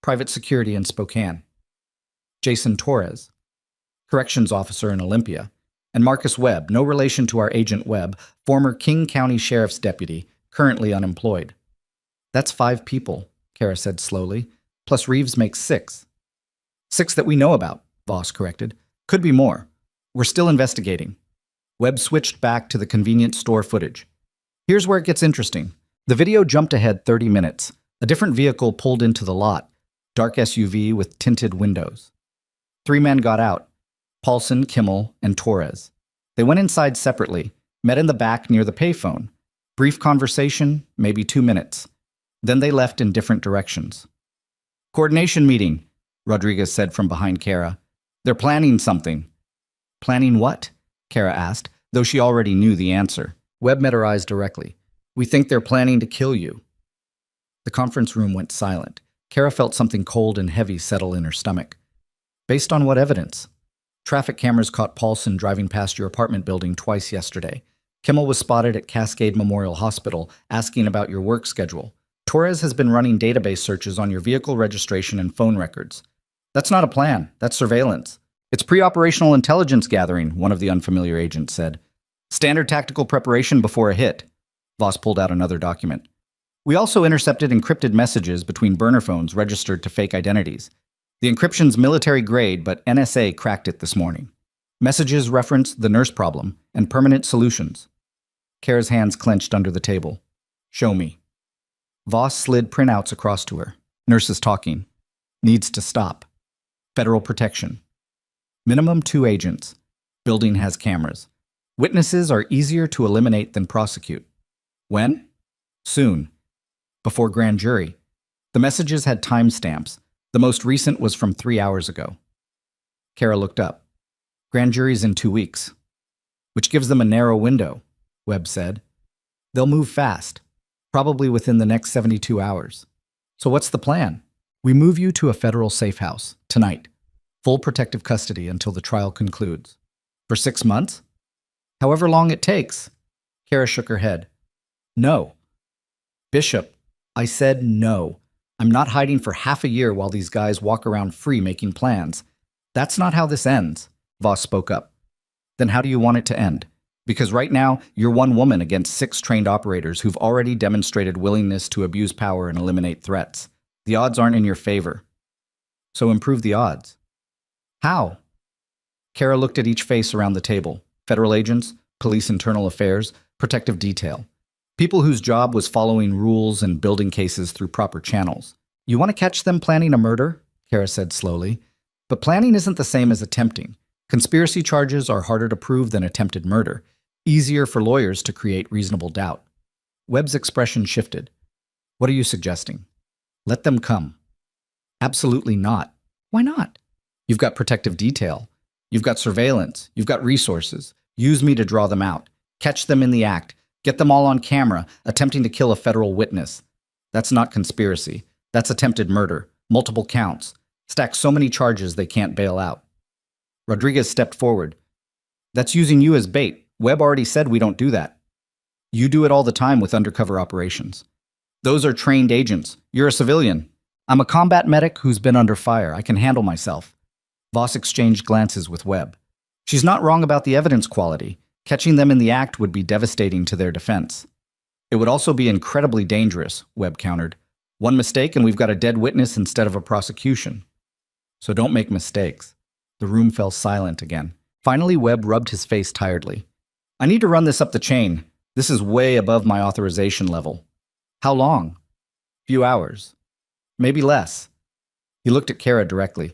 private security in Spokane. Jason Torres, corrections officer in Olympia. And Marcus Webb, no relation to our Agent Webb, former King County Sheriff's deputy, currently unemployed. That's 5 people, Kara said slowly, plus Reeves makes 6. 6 that we know about, Voss corrected. Could be more. We're still investigating. Webb switched back to the convenience store footage. Here's where it gets interesting. The video jumped ahead 30 minutes. A different vehicle pulled into the lot, dark SUV with tinted windows. 3 men got out, Paulson, Kimmel, and Torres. They went inside separately, met in the back near the payphone. Brief conversation, maybe 2 minutes. Then they left in different directions. Coordination meeting, Rodriguez said from behind Kara. They're planning something. Planning what? Kara asked, though she already knew the answer. Webb met her eyes directly. We think they're planning to kill you. The conference room went silent. Kara felt something cold and heavy settle in her stomach. Based on what evidence? Traffic cameras caught Paulson driving past your apartment building twice yesterday. Kimmel was spotted at Cascade Memorial Hospital asking about your work schedule. Torres has been running database searches on your vehicle registration and phone records. That's not a plan. That's surveillance. It's pre-operational intelligence gathering, one of the unfamiliar agents said. Standard tactical preparation before a hit. Voss pulled out another document. We also intercepted encrypted messages between burner phones registered to fake identities. The encryption's military grade, but NSA cracked it this morning. Messages reference the nurse problem and permanent solutions. Kara's hands clenched under the table. Show me. Voss slid printouts across to her. Nurses talking. Needs to stop. Federal protection. Minimum 2 agents. Building has cameras. Witnesses are easier to eliminate than prosecute. When? Soon. Before grand jury. The messages had timestamps. The most recent was from 3 hours ago. Kara looked up. Grand jury's in 2 weeks. Which gives them a narrow window, Webb said. They'll move fast. Probably within the next 72 hours. So what's the plan? We move you to a federal safe house, tonight. Full protective custody until the trial concludes. For 6 months? However long it takes. Kara shook her head. No. Bishop, I said no. I'm not hiding for half a year while these guys walk around free making plans. That's not how this ends, Voss spoke up. Then how do you want it to end? Because right now, you're one woman against 6 trained operators who've already demonstrated willingness to abuse power and eliminate threats. The odds aren't in your favor. So improve the odds. How? Kara looked at each face around the table. Federal agents, police internal affairs, protective detail. People whose job was following rules and building cases through proper channels. You want to catch them planning a murder? Kara said slowly. But planning isn't the same as attempting. Conspiracy charges are harder to prove than attempted murder. Easier for lawyers to create reasonable doubt. Webb's expression shifted. What are you suggesting? Let them come. Absolutely not. Why not? You've got protective detail. You've got surveillance. You've got resources. Use me to draw them out. Catch them in the act. Get them all on camera, attempting to kill a federal witness. That's not conspiracy. That's attempted murder. Multiple counts. Stack so many charges they can't bail out. Rodriguez stepped forward. That's using you as bait. Webb already said we don't do that. You do it all the time with undercover operations. Those are trained agents. You're a civilian. I'm a combat medic who's been under fire. I can handle myself. Voss exchanged glances with Webb. She's not wrong about the evidence quality. Catching them in the act would be devastating to their defense. It would also be incredibly dangerous, Webb countered. One mistake and we've got a dead witness instead of a prosecution. So don't make mistakes. The room fell silent again. Finally, Webb rubbed his face tiredly. I need to run this up the chain. This is way above my authorization level. How long? Few hours. Maybe less. He looked at Kara directly.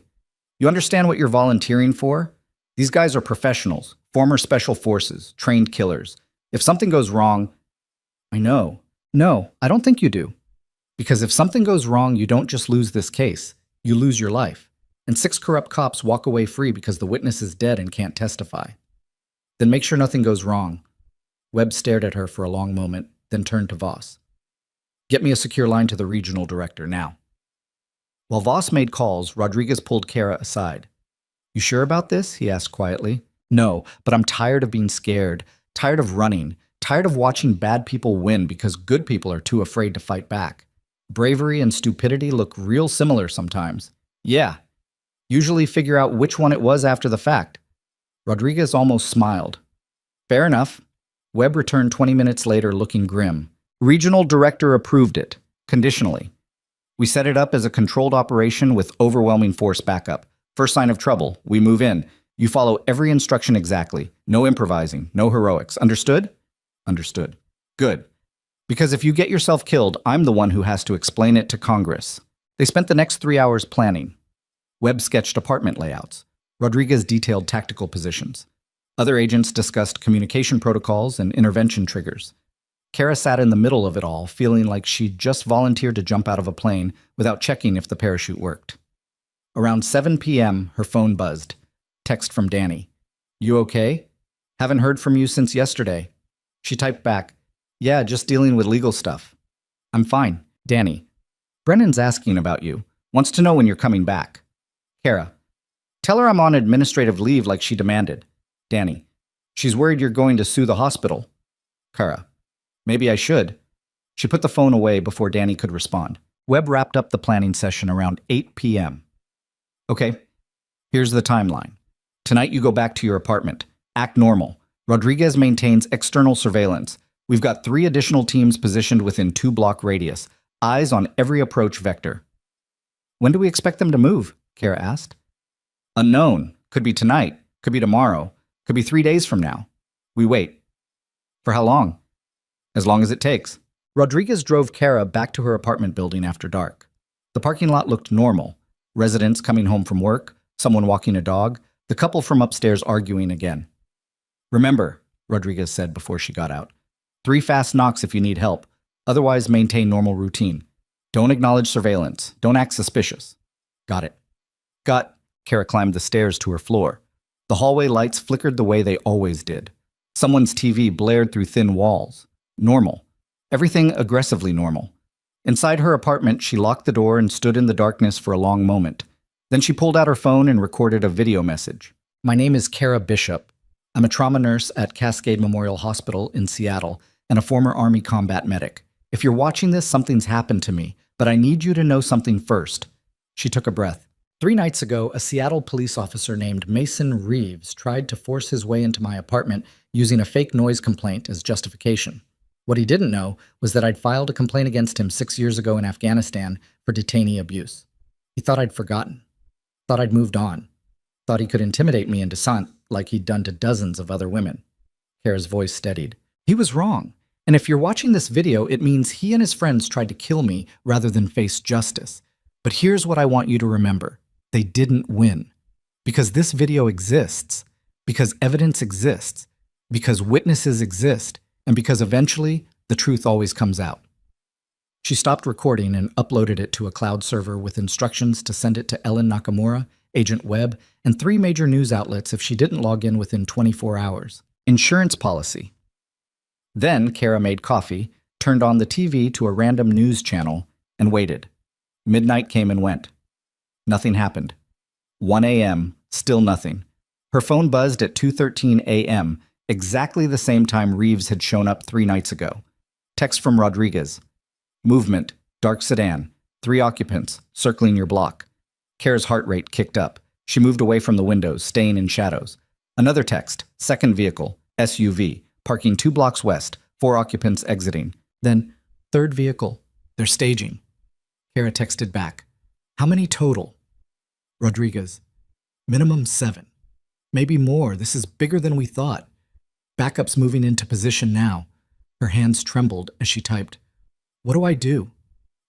You understand what you're volunteering for? These guys are professionals, former special forces, trained killers. If something goes wrong, I know. No, I don't think you do. Because if something goes wrong, you don't just lose this case. You lose your life. And 6 corrupt cops walk away free because the witness is dead and can't testify. Then make sure nothing goes wrong. Webb stared at her for a long moment, then turned to Voss. Get me a secure line to the regional director now. While Voss made calls, Rodriguez pulled Kara aside. You sure about this? He asked quietly. No, but I'm tired of being scared, tired of running, tired of watching bad people win because good people are too afraid to fight back. Bravery and stupidity look real similar sometimes. Yeah, usually figure out which one it was after the fact. Rodriguez almost smiled. Fair enough. Webb returned 20 minutes later looking grim. Regional director approved it, conditionally. We set it up as a controlled operation with overwhelming force backup. First sign of trouble, we move in. You follow every instruction exactly. No improvising, no heroics. Understood? Understood. Good. Because if you get yourself killed, I'm the one who has to explain it to Congress. They spent the next 3 hours planning. Webb sketched apartment layouts. Rodriguez detailed tactical positions. Other agents discussed communication protocols and intervention triggers. Kara sat in the middle of it all, feeling like she'd just volunteered to jump out of a plane without checking if the parachute worked. Around 7 p.m., her phone buzzed. Text from Danny. You okay? Haven't heard from you since yesterday. She typed back, yeah, just dealing with legal stuff. I'm fine. Danny. Brennan's asking about you. Wants to know when you're coming back. Kara. Tell her I'm on administrative leave like she demanded. Danny. She's worried you're going to sue the hospital. Kara. Maybe I should. She put the phone away before Danny could respond. Webb wrapped up the planning session around 8 p.m. Okay, here's the timeline. Tonight you go back to your apartment. Act normal. Rodriguez maintains external surveillance. We've got 3 additional teams positioned within 2-block radius. Eyes on every approach vector. When do we expect them to move? Kara asked. Unknown. Could be tonight. Could be tomorrow. Could be 3 days from now. We wait. For how long? As long as it takes. Rodriguez drove Kara back to her apartment building after dark. The parking lot looked normal. Residents coming home from work, someone walking a dog, the couple from upstairs arguing again. Remember, Rodriguez said before she got out, 3 fast knocks if you need help. Otherwise, maintain normal routine. Don't acknowledge surveillance. Don't act suspicious. Got it. Got. Kara climbed the stairs to her floor. The hallway lights flickered the way they always did. Someone's TV blared through thin walls. Normal. Everything aggressively normal. Inside her apartment, she locked the door and stood in the darkness for a long moment. Then she pulled out her phone and recorded a video message. My name is Kara Bishop. I'm a trauma nurse at Cascade Memorial Hospital in Seattle and a former Army combat medic. If you're watching this, something's happened to me, but I need you to know something first. She took a breath. 3 nights ago, a Seattle police officer named Mason Reeves tried to force his way into my apartment using a fake noise complaint as justification. What he didn't know was that I'd filed a complaint against him 6 years ago in Afghanistan for detainee abuse. He thought I'd forgotten. Thought I'd moved on. Thought he could intimidate me into Sant like he'd done to dozens of other women. Kara's voice steadied. He was wrong. And if you're watching this video, it means he and his friends tried to kill me rather than face justice. But here's what I want you to remember. They didn't win. Because this video exists. Because evidence exists. Because witnesses exist. And because eventually, the truth always comes out. She stopped recording and uploaded it to a cloud server with instructions to send it to Ellen Nakamura, Agent Webb, and 3 major news outlets if she didn't log in within 24 hours. Insurance policy. Then Kara made coffee, turned on the TV to a random news channel, and waited. Midnight came and went. Nothing happened. 1 a.m., still nothing. Her phone buzzed at 2:13 a.m., exactly the same time Reeves had shown up 3 nights ago. Text from Rodriguez. Movement, dark sedan, 3 occupants, circling your block. Kara's heart rate kicked up. She moved away from the windows, staying in shadows. Another text, second vehicle, SUV, parking 2 blocks west, 4 occupants exiting. Then, third vehicle, they're staging. Kara texted back. How many total? Rodriguez. Minimum 7. Maybe more. This is bigger than we thought. Backup's moving into position now. Her hands trembled as she typed. What do I do?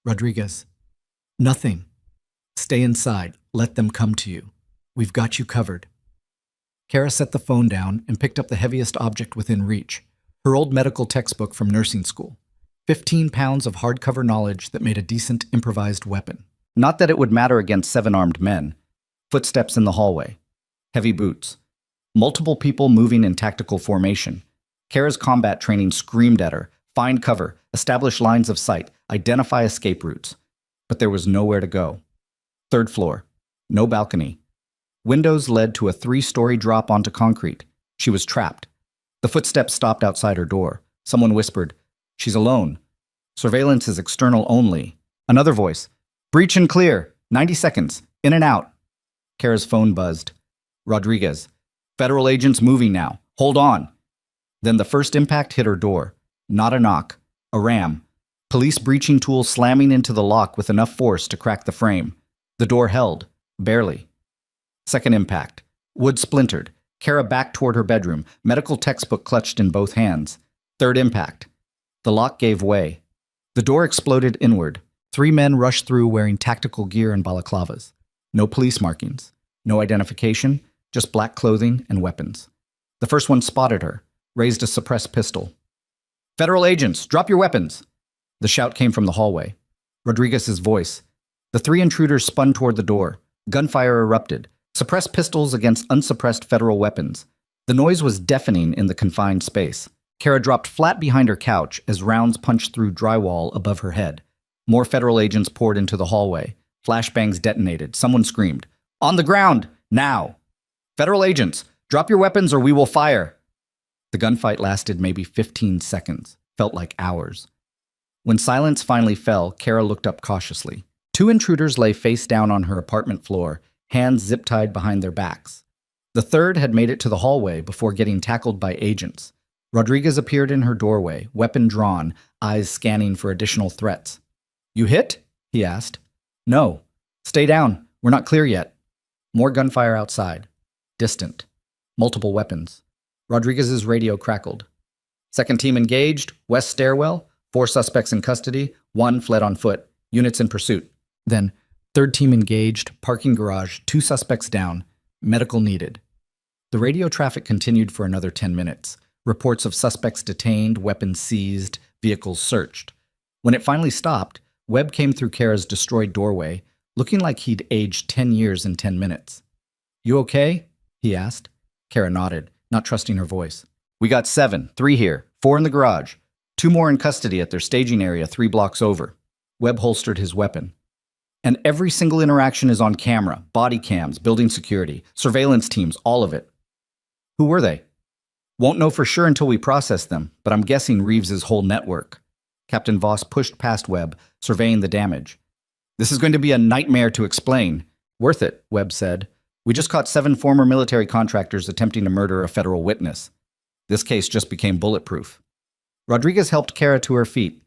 Rodriguez. Nothing. Stay inside. Let them come to you. We've got you covered. Kara set the phone down and picked up the heaviest object within reach, her old medical textbook from nursing school. 15 pounds of hardcover knowledge that made a decent improvised weapon. Not that it would matter against 7 armed men. Footsteps in the hallway. Heavy boots. Multiple people moving in tactical formation. Kara's combat training screamed at her. Find cover, establish lines of sight, identify escape routes. But there was nowhere to go. 3rd floor. No balcony. Windows led to a 3-story drop onto concrete. She was trapped. The footsteps stopped outside her door. Someone whispered, "She's alone. Surveillance is external only." Another voice. Breach and clear. 90 seconds. In and out. Kara's phone buzzed. Rodriguez. Federal agents moving now. Hold on. Then the first impact hit her door. Not a knock. A ram. Police breaching tool slamming into the lock with enough force to crack the frame. The door held. Barely. Second impact. Wood splintered. Kara backed toward her bedroom, medical textbook clutched in both hands. Third impact. The lock gave way. The door exploded inward. 3 men rushed through wearing tactical gear and balaclavas. No police markings. No identification, just black clothing and weapons. The first one spotted her, raised a suppressed pistol. Federal agents, drop your weapons! The shout came from the hallway. Rodriguez's voice. The 3 intruders spun toward the door. Gunfire erupted. Suppressed pistols against unsuppressed federal weapons. The noise was deafening in the confined space. Kara dropped flat behind her couch as rounds punched through drywall above her head. More federal agents poured into the hallway. Flashbangs detonated. Someone screamed, "On the ground! Now! Federal agents, drop your weapons or we will fire!" The gunfight lasted maybe 15 seconds. Felt like hours. When silence finally fell, Kara looked up cautiously. 2 intruders lay face down on her apartment floor, hands zip-tied behind their backs. The third had made it to the hallway before getting tackled by agents. Rodriguez appeared in her doorway, weapon drawn, eyes scanning for additional threats. "You hit?" he asked. "No. Stay down. We're not clear yet." More gunfire outside. Distant. Multiple weapons. Rodriguez's radio crackled. Second team engaged. West stairwell. 4 suspects in custody. 1 fled on foot. Units in pursuit. Then, third team engaged. Parking garage. 2 suspects down. Medical needed. The radio traffic continued for another 10 minutes. Reports of suspects detained, weapons seized, vehicles searched. When it finally stopped, Webb came through Kara's destroyed doorway, looking like he'd aged 10 years in 10 minutes. "You okay?" he asked. Kara nodded, not trusting her voice. "We got 7, 3 here, 4 in the garage. 2 more in custody at their staging area 3 blocks over." Webb holstered his weapon. "And every single interaction is on camera, body cams, building security, surveillance teams, all of it." "Who were they?" "Won't know for sure until we process them, but I'm guessing Reeves's whole network." Captain Voss pushed past Webb, surveying the damage. "This is going to be a nightmare to explain." "Worth it," Webb said. "We just caught 7 former military contractors attempting to murder a federal witness. This case just became bulletproof." Rodriguez helped Kara to her feet.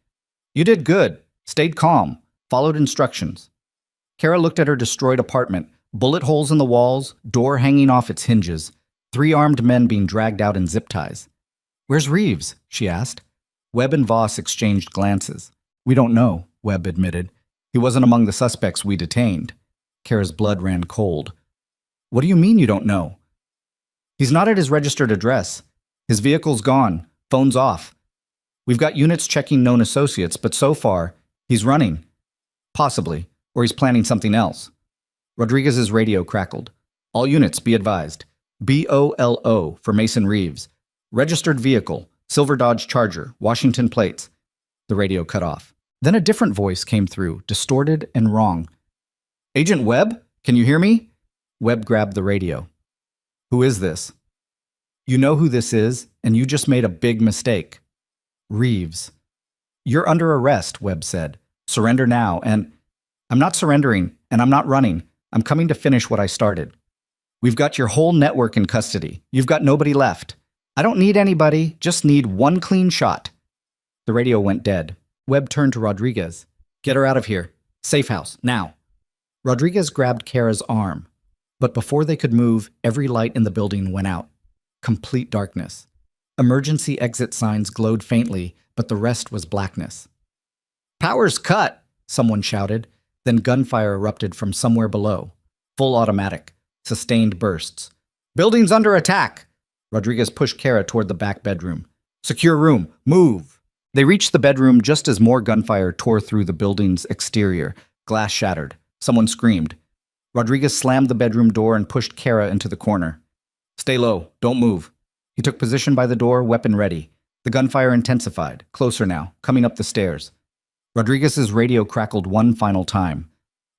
"You did good. Stayed calm. Followed instructions." Kara looked at her destroyed apartment, bullet holes in the walls, door hanging off its hinges, 3 armed men being dragged out in zip ties. "Where's Reeves?" she asked. Webb and Voss exchanged glances. "We don't know," Webb admitted. "He wasn't among the suspects we detained." Kara's blood ran cold. "What do you mean you don't know?" "He's not at his registered address. His vehicle's gone. Phone's off. We've got units checking known associates, but so far, he's running. Possibly, or he's planning something else." Rodriguez's radio crackled. "All units, be advised. BOLO for Mason Reeves. Registered vehicle, Silver Dodge Charger, Washington plates." The radio cut off. Then a different voice came through, distorted and wrong. "Agent Webb, can you hear me?" Webb grabbed the radio. "Who is this?" "You know who this is, and you just made a big mistake." "Reeves." "You're under arrest," Webb said. "Surrender now, and—" "I'm not surrendering, and I'm not running. I'm coming to finish what I started. We've got your whole network in custody. You've got nobody left. I don't need anybody, just need 1 clean shot." The radio went dead. Webb turned to Rodriguez. "Get her out of here. Safe house, now." Rodriguez grabbed Kara's arm. But before they could move, every light in the building went out. Complete darkness. Emergency exit signs glowed faintly, but the rest was blackness. "Power's cut!" someone shouted. Then gunfire erupted from somewhere below. Full automatic. Sustained bursts. "Building's under attack!" Rodriguez pushed Kara toward the back bedroom. "Secure room. Move!" They reached the bedroom just as more gunfire tore through the building's exterior. Glass shattered. Someone screamed. Rodriguez slammed the bedroom door and pushed Kara into the corner. "Stay low. Don't move." He took position by the door, weapon ready. The gunfire intensified. Closer now, coming up the stairs. Rodriguez's radio crackled one final time.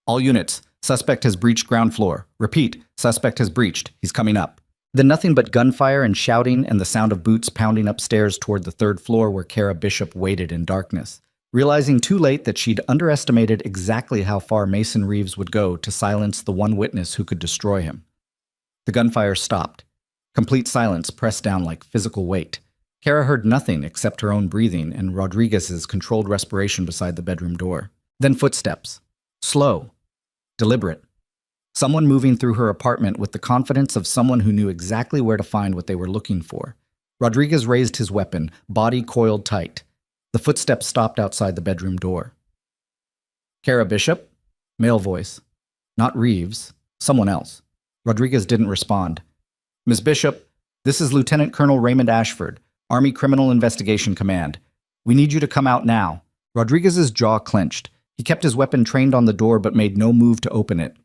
"All units. Suspect has breached ground floor. Repeat, suspect has breached. He's coming up." Then nothing but gunfire and shouting and the sound of boots pounding upstairs toward the 3rd floor where Kara Bishop waited in darkness. realizing too late that she'd underestimated exactly how far Mason Reeves would go to silence the one witness who could destroy him. The gunfire stopped. Complete silence pressed down like physical weight. Kara heard nothing except her own breathing and Rodriguez's controlled respiration beside the bedroom door. Then footsteps. Slow. Deliberate. Someone moving through her apartment with the confidence of someone who knew exactly where to find what they were looking for. Rodriguez raised his weapon, body coiled tight. The footsteps stopped outside the bedroom door. Kara Bishop? Male voice. Not Reeves. Someone else. Rodriguez didn't respond. Ms. Bishop, this is Lieutenant Colonel Raymond Ashford, Army Criminal Investigation Command. We need you to come out now. Rodriguez's jaw clenched. He kept his weapon trained on the door but made no move to open it.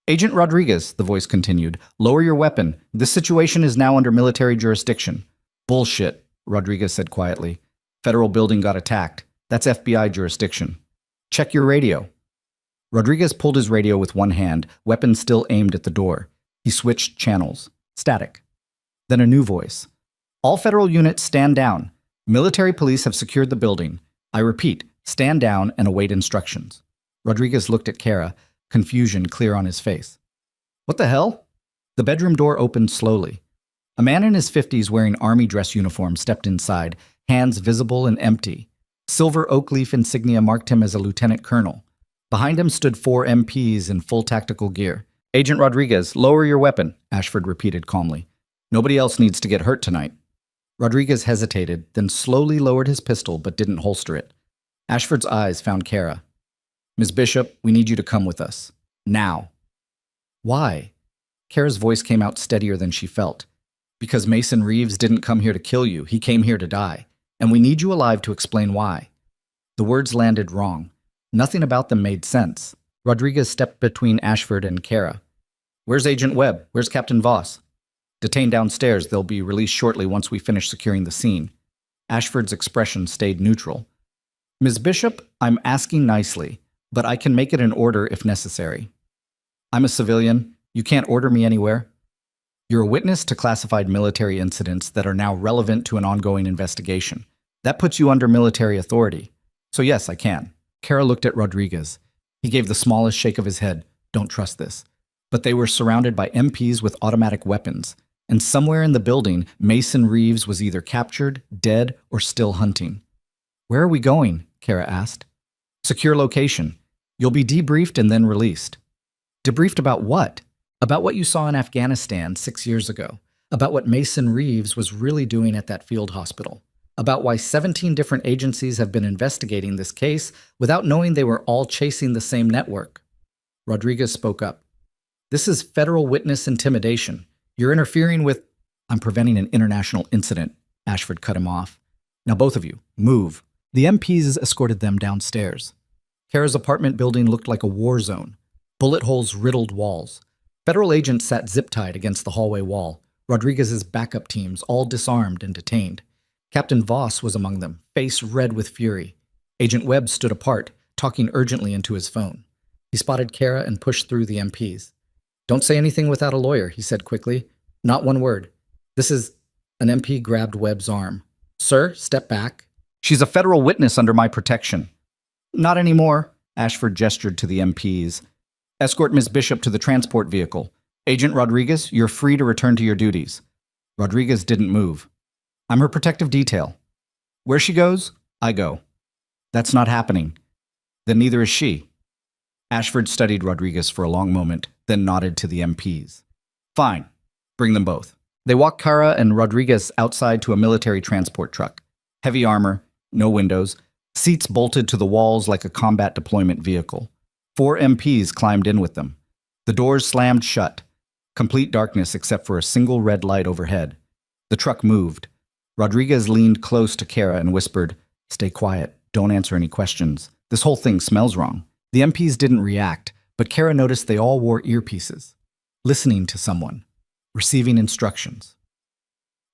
Agent Rodriguez, the voice continued, lower your weapon. This situation is now under military jurisdiction. Bullshit, Rodriguez said quietly. Federal building got attacked. That's FBI jurisdiction. Check your radio. Rodriguez pulled his radio with one hand, weapon still aimed at the door. He switched channels. Static. Then a new voice. All federal units stand down. Military police have secured the building. I repeat, stand down and await instructions. Rodriguez looked at Kara, confusion clear on his face. What the hell? The bedroom door opened slowly. A man in his 50s wearing army dress uniform stepped inside, hands visible and empty. Silver oak leaf insignia marked him as a lieutenant colonel. Behind him stood 4 MPs in full tactical gear. Agent Rodriguez, lower your weapon, Ashford repeated calmly. Nobody else needs to get hurt tonight. Rodriguez hesitated, then slowly lowered his pistol but didn't holster it. Ashford's eyes found Kara. Ms. Bishop, we need you to come with us. Now. Why? Kara's voice came out steadier than she felt. Because Mason Reeves didn't come here to kill you, he came here to die. And we need you alive to explain why. The words landed wrong. Nothing about them made sense. Rodriguez stepped between Ashford and Kara. Where's Agent Webb? Where's Captain Voss? Detained downstairs, they'll be released shortly once we finish securing the scene. Ashford's expression stayed neutral. Ms. Bishop, I'm asking nicely, but I can make it an order if necessary. I'm a civilian. You can't order me anywhere. You're a witness to classified military incidents that are now relevant to an ongoing investigation. That puts you under military authority. So yes, I can. Kara looked at Rodriguez. He gave the smallest shake of his head. Don't trust this. But they were surrounded by MPs with automatic weapons. And somewhere in the building, Mason Reeves was either captured, dead, or still hunting. Where are we going? Kara asked. Secure location. You'll be debriefed and then released. Debriefed about what? About what you saw in Afghanistan 6 years ago. About what Mason Reeves was really doing at that field hospital. About why 17 different agencies have been investigating this case without knowing they were all chasing the same network. Rodriguez spoke up. This is federal witness intimidation. You're interfering with... I'm preventing an international incident. Ashford cut him off. Now both of you, move. The MPs escorted them downstairs. Kara's apartment building looked like a war zone. Bullet holes riddled walls. Federal agents sat zip-tied against the hallway wall. Rodriguez's backup teams, all disarmed and detained. Captain Voss was among them, face red with fury. Agent Webb stood apart, talking urgently into his phone. He spotted Kara and pushed through the MPs. Don't say anything without a lawyer, he said quickly. Not one word. This is... An MP grabbed Webb's arm. Sir, step back. She's a federal witness under my protection. Not anymore, Ashford gestured to the MPs. Escort Ms. Bishop to the transport vehicle. Agent Rodriguez, you're free to return to your duties. Rodriguez didn't move. I'm her protective detail. Where she goes, I go. That's not happening. Then neither is she. Ashford studied Rodriguez for a long moment, then nodded to the MPs. Fine. Bring them both. They walked Kara and Rodriguez outside to a military transport truck. Heavy armor, no windows, seats bolted to the walls like a combat deployment vehicle. 4 MPs climbed in with them. The doors slammed shut. Complete darkness except for a single red light overhead. The truck moved. Rodriguez leaned close to Kara and whispered, Stay quiet. Don't answer any questions. This whole thing smells wrong. The MPs didn't react, but Kara noticed they all wore earpieces. Listening to someone. Receiving instructions.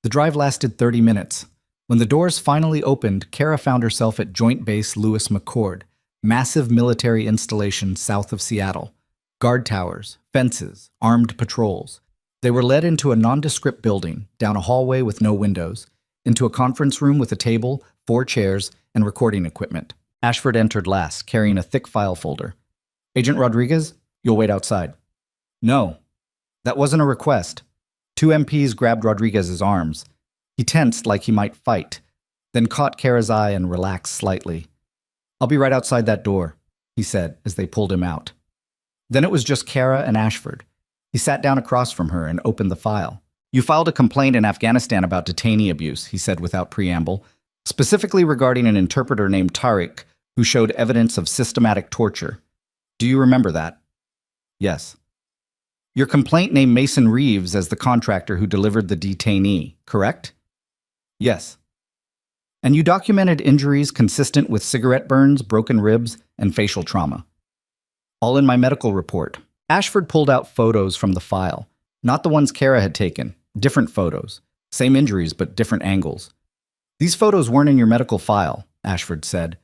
The drive lasted 30 minutes. When the doors finally opened, Kara found herself at Joint Base Lewis McChord, massive military installation south of Seattle. Guard towers, fences, armed patrols. They were led into a nondescript building, down a hallway with no windows, into a conference room with a table, 4 chairs, and recording equipment. Ashford entered last, carrying a thick file folder. Agent Rodriguez, you'll wait outside. No, that wasn't a request. Two MPs grabbed Rodriguez's arms. He tensed like he might fight, then caught Kara's eye and relaxed slightly. I'll be right outside that door, he said as they pulled him out. Then it was just Kara and Ashford. He sat down across from her and opened the file. You filed a complaint in Afghanistan about detainee abuse, he said without preamble, specifically regarding an interpreter named Tariq who showed evidence of systematic torture. Do you remember that? Yes. Your complaint named Mason Reeves as the contractor who delivered the detainee, correct? Yes. And you documented injuries consistent with cigarette burns, broken ribs, and facial trauma. All in my medical report. Ashford pulled out photos from the file, not the ones Kara had taken, different photos. Same injuries, but different angles. These photos weren't in your medical file, Ashford said.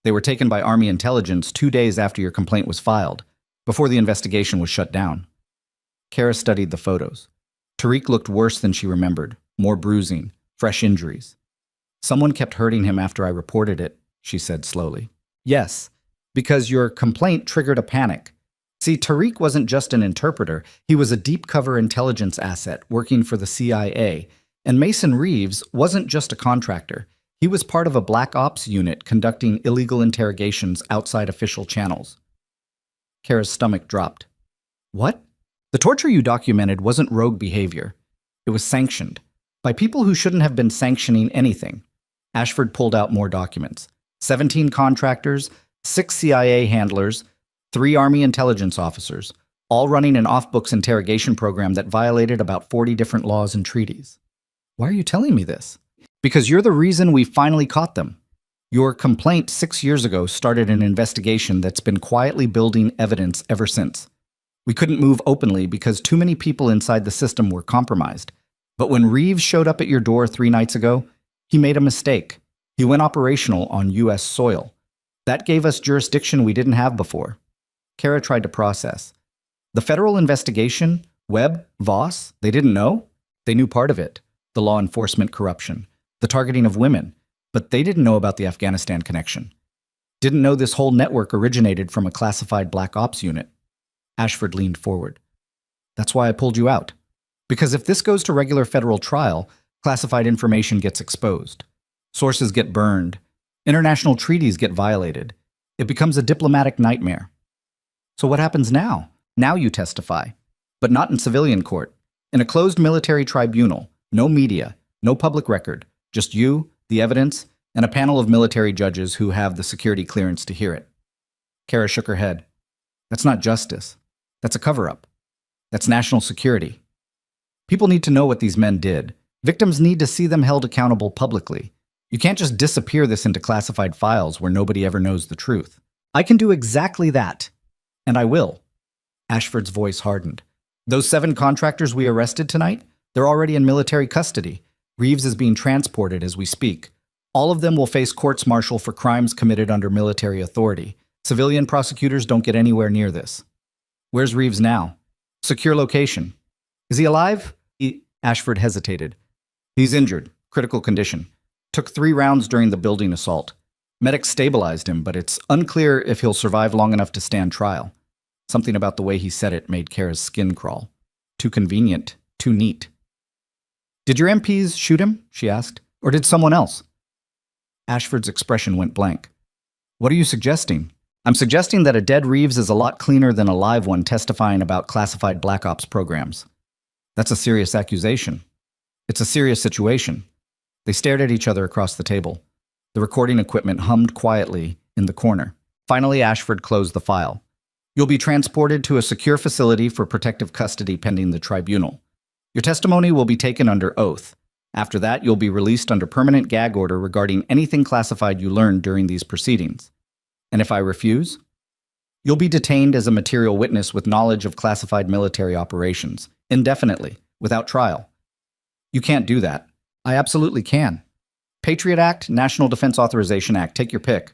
They were taken by Army intelligence 2 days after your complaint was filed, before the investigation was shut down. Kara studied the photos. Tariq looked worse than she remembered, more bruising, fresh injuries. Someone kept hurting him after I reported it, she said slowly. Yes, because your complaint triggered a panic. See, Tariq wasn't just an interpreter, he was a deep-cover intelligence asset working for the CIA. And Mason Reeves wasn't just a contractor. He was part of a black ops unit conducting illegal interrogations outside official channels. Kara's stomach dropped. What? The torture you documented wasn't rogue behavior. It was sanctioned, by people who shouldn't have been sanctioning anything. Ashford pulled out more documents. 17 contractors, 6 CIA handlers, 3 Army intelligence officers, all running an off-books interrogation program that violated about 40 different laws and treaties. Why are you telling me this? Because you're the reason we finally caught them. Your complaint 6 years ago started an investigation that's been quietly building evidence ever since. We couldn't move openly because too many people inside the system were compromised. But when Reeves showed up at your door 3 nights ago, he made a mistake. He went operational on U.S. soil. That gave us jurisdiction we didn't have before. Kara tried to process. The federal investigation, Webb, Voss, they didn't know? They knew part of it, the law enforcement corruption, the targeting of women, but they didn't know about the Afghanistan connection. Didn't know this whole network originated from a classified black ops unit. Ashford leaned forward. That's why I pulled you out. Because if this goes to regular federal trial, classified information gets exposed. Sources get burned. International treaties get violated. It becomes a diplomatic nightmare. So what happens now? Now you testify. But not in civilian court. In a closed military tribunal. No media. No public record. Just you, the evidence, and a panel of military judges who have the security clearance to hear it. Kara shook her head. That's not justice. That's a cover-up. That's national security. People need to know what these men did. Victims need to see them held accountable publicly. You can't just disappear this into classified files where nobody ever knows the truth. I can do exactly that. And I will. Ashford's voice hardened. Those 7 contractors we arrested tonight, they're already in military custody. Reeves is being transported as we speak. All of them will face courts-martial for crimes committed under military authority. Civilian prosecutors don't get anywhere near this. Where's Reeves now? Secure location. Is he alive? Ashford hesitated. He's injured. Critical condition. Took 3 rounds during the building assault. Medics stabilized him, but it's unclear if he'll survive long enough to stand trial. Something about the way he said it made Kara's skin crawl. Too convenient. Too neat. Did your MPs shoot him? She asked. Or did someone else? Ashford's expression went blank. What are you suggesting? I'm suggesting that a dead Reeves is a lot cleaner than a live one testifying about classified black ops programs. That's a serious accusation. It's a serious situation. They stared at each other across the table. The recording equipment hummed quietly in the corner. Finally, Ashford closed the file. You'll be transported to a secure facility for protective custody pending the tribunal. Your testimony will be taken under oath. After that, you'll be released under permanent gag order regarding anything classified you learned during these proceedings. And if I refuse? You'll be detained as a material witness with knowledge of classified military operations, indefinitely, without trial. You can't do that. I absolutely can. Patriot Act, National Defense Authorization Act, take your pick.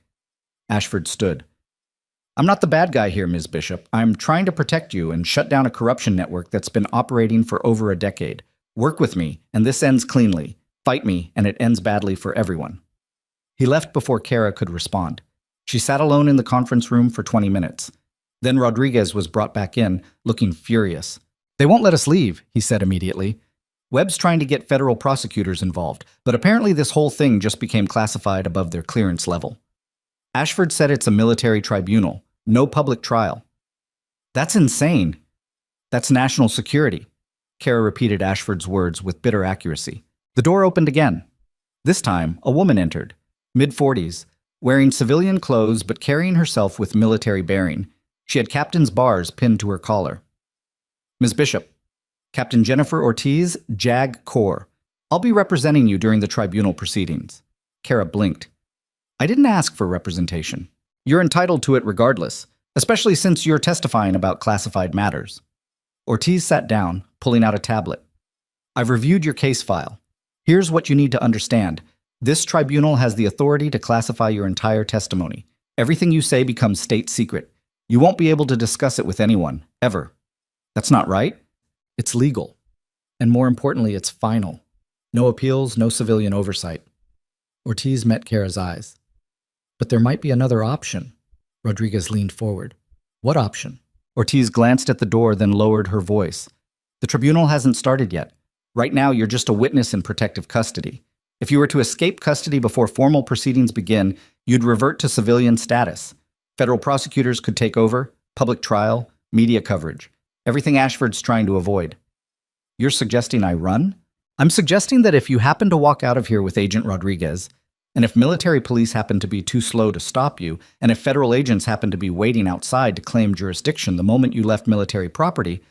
Ashford stood. I'm not the bad guy here, Ms. Bishop. I'm trying to protect you and shut down a corruption network that's been operating for over a decade. Work with me, and this ends cleanly. Fight me, and it ends badly for everyone. He left before Kara could respond. She sat alone in the conference room for 20 minutes. Then Rodriguez was brought back in, looking furious. "They won't let us leave," he said immediately. "Webb's trying to get federal prosecutors involved, but apparently this whole thing just became classified above their clearance level. Ashford said it's a military tribunal, no public trial." "That's insane. That's national security." Kara repeated Ashford's words with bitter accuracy. The door opened again. This time, a woman entered, mid-40s, wearing civilian clothes but carrying herself with military bearing. She had captain's bars pinned to her collar. "Ms. Bishop, Captain Jennifer Ortiz, JAG Corps. I'll be representing you during the tribunal proceedings." Kara blinked. "I didn't ask for representation. You're entitled to it regardless, especially since you're testifying about classified matters." Ortiz sat down, pulling out a tablet. "I've reviewed your case file. Here's what you need to understand. This tribunal has the authority to classify your entire testimony. Everything you say becomes state secret. You won't be able to discuss it with anyone, ever. That's not right. It's legal. And more importantly, it's final. No appeals, no civilian oversight." Ortiz met Kara's eyes. "But there might be another option." Rodriguez leaned forward. "What option?" Ortiz glanced at the door, then lowered her voice. "The tribunal hasn't started yet. Right now, you're just a witness in protective custody. If you were to escape custody before formal proceedings begin, you'd revert to civilian status. Federal prosecutors could take over, public trial, media coverage. Everything Ashford's trying to avoid." "You're suggesting I run?" "I'm suggesting that if you happen to walk out of here with Agent Rodriguez, and if military police happen to be too slow to stop you, and if federal agents happen to be waiting outside to claim jurisdiction the moment you left military property,"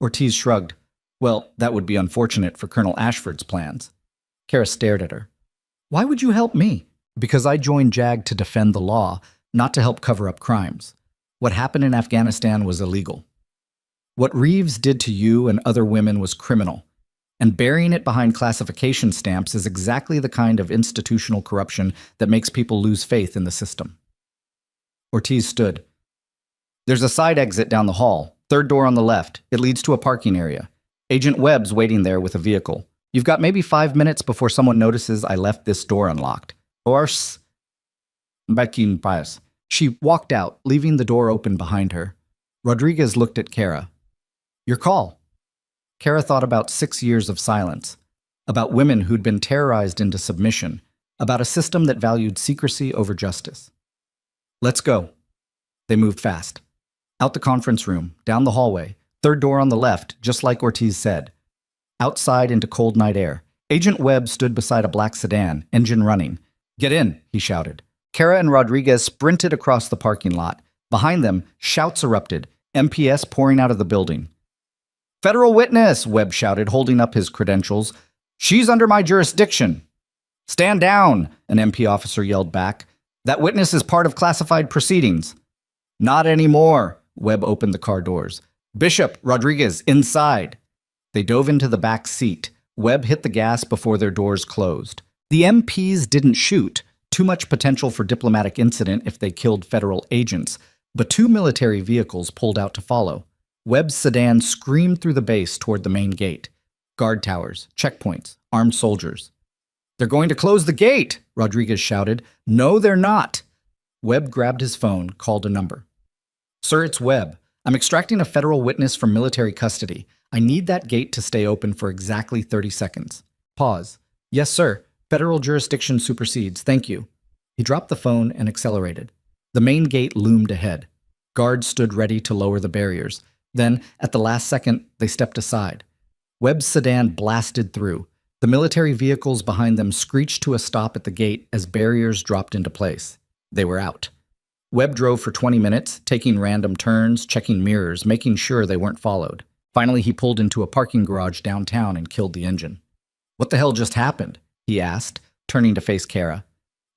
Ortiz shrugged. "Well, that would be unfortunate for Colonel Ashford's plans." Kara stared at her. "Why would you help me?" "Because I joined JAG to defend the law, not to help cover up crimes. What happened in Afghanistan was illegal. What Reeves did to you and other women was criminal. And burying it behind classification stamps is exactly the kind of institutional corruption that makes people lose faith in the system." Ortiz stood. "There's a side exit down the hall, third door on the left. It leads to a parking area. Agent Webb's waiting there with a vehicle. You've got maybe 5 minutes before someone notices I left this door unlocked. Ors Bakin Pius." She walked out, leaving the door open behind her. Rodriguez looked at Kara. "Your call." Kara thought about 6 years of silence, about women who'd been terrorized into submission, about a system that valued secrecy over justice. "Let's go." They moved fast. Out the conference room, down the hallway, third door on the left, just like Ortiz said. Outside into cold night air. Agent Webb stood beside a black sedan, engine running. "Get in," he shouted. Kara and Rodriguez sprinted across the parking lot. Behind them, shouts erupted, MPS pouring out of the building. "Federal witness," Webb shouted, holding up his credentials. "She's under my jurisdiction." "Stand down," an MP officer yelled back. "That witness is part of classified proceedings." "Not anymore." Webb opened the car doors. "Bishop, Rodriguez, inside." They dove into the back seat. Webb hit the gas before their doors closed. The MPs didn't shoot. Too much potential for diplomatic incident if they killed federal agents. But 2 military vehicles pulled out to follow. Webb's sedan screamed through the base toward the main gate. Guard towers, checkpoints, armed soldiers. "They're going to close the gate," Rodriguez shouted. "No, they're not." Webb grabbed his phone, called a number. "Sir, it's Webb. I'm extracting a federal witness from military custody. I need that gate to stay open for exactly 30 seconds. Pause. Yes, sir. Federal jurisdiction supersedes. Thank you." He dropped the phone and accelerated. The main gate loomed ahead. Guards stood ready to lower the barriers. Then, at the last second, they stepped aside. Webb's sedan blasted through. The military vehicles behind them screeched to a stop at the gate as barriers dropped into place. They were out. Webb drove for 20 minutes, taking random turns, checking mirrors, making sure they weren't followed. Finally, he pulled into a parking garage downtown and killed the engine. "What the hell just happened?" he asked, turning to face Kara.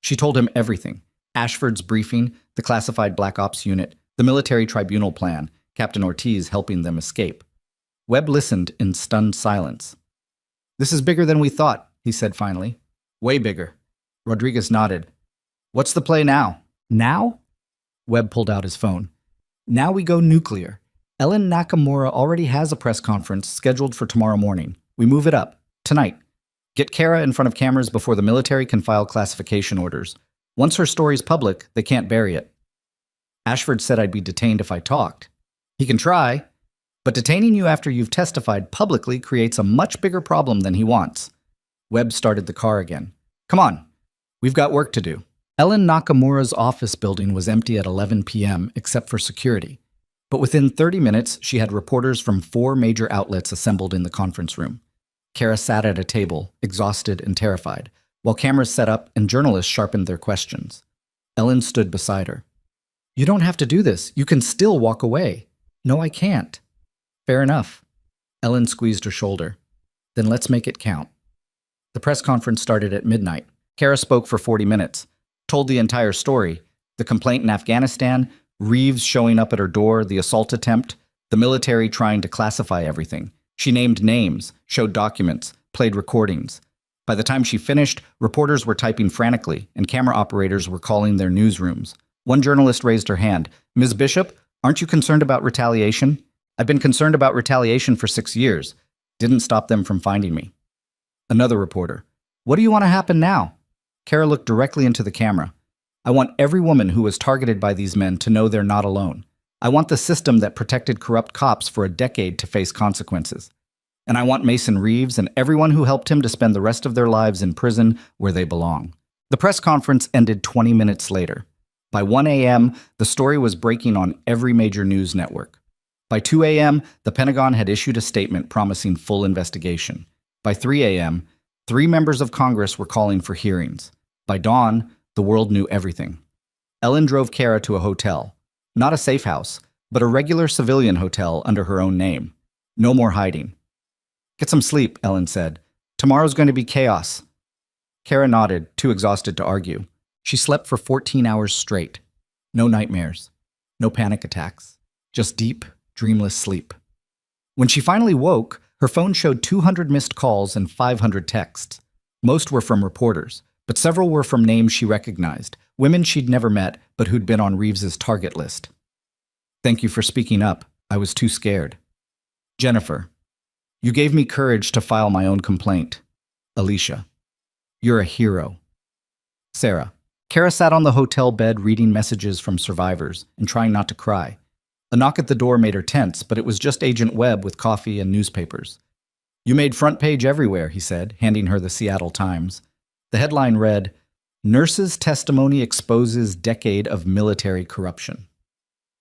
She told him everything. Ashford's briefing, the classified Black Ops unit, the military tribunal plan, Captain Ortiz helping them escape. Webb listened in stunned silence. "This is bigger than we thought," he said finally. "Way bigger." Rodriguez nodded. "What's the play now?" "Now?" Webb pulled out his phone. "Now we go nuclear. Ellen Nakamura already has a press conference scheduled for tomorrow morning. We move it up. Tonight. Get Kara in front of cameras before the military can file classification orders. Once her story's public, they can't bury it. Ashford said I'd be detained if I talked. He can try, but detaining you after you've testified publicly creates a much bigger problem than he wants. Webb started the car again. Come on, we've got work to do. Ellen Nakamura's office building was empty at 11 p.m. except for security. But within 30 minutes, she had reporters from 4 major outlets assembled in the conference room. Kara sat at a table, exhausted and terrified, while cameras set up and journalists sharpened their questions. Ellen stood beside her. You don't have to do this. You can still walk away. No, I can't. Fair enough. Ellen squeezed her shoulder. Then let's make it count. The press conference started at midnight. Kara spoke for 40 minutes, told the entire story, the complaint in Afghanistan, Reeves showing up at her door, the assault attempt, the military trying to classify everything. She named names, showed documents, played recordings. By the time she finished, reporters were typing frantically, and camera operators were calling their newsrooms. One journalist raised her hand. Ms. Bishop, aren't you concerned about retaliation? I've been concerned about retaliation for 6 years. Didn't stop them from finding me. Another reporter. What do you want to happen now? Kara looked directly into the camera. I want every woman who was targeted by these men to know they're not alone. I want the system that protected corrupt cops for a decade to face consequences. And I want Mason Reeves and everyone who helped him to spend the rest of their lives in prison where they belong. The press conference ended 20 minutes later. By 1 a.m., the story was breaking on every major news network. By 2 a.m., the Pentagon had issued a statement promising full investigation. By 3 a.m., 3 members of Congress were calling for hearings. By dawn, the world knew everything. Ellen drove Kara to a hotel. Not a safe house, but a regular civilian hotel under her own name. No more hiding. Get some sleep, Ellen said. Tomorrow's going to be chaos. Kara nodded, too exhausted to argue. She slept for 14 hours straight. No nightmares. No panic attacks. Just deep, dreamless sleep. When she finally woke, her phone showed 200 missed calls and 500 texts. Most were from reporters, but several were from names she recognized, women she'd never met but who'd been on Reeves's target list. Thank you for speaking up. I was too scared. Jennifer. You gave me courage to file my own complaint. Alicia. You're a hero. Sarah. Kara sat on the hotel bed reading messages from survivors and trying not to cry. A knock at the door made her tense, but it was just Agent Webb with coffee and newspapers. You made front page everywhere, he said, handing her the Seattle Times. The headline read, Nurse's Testimony Exposes Decade of Military Corruption.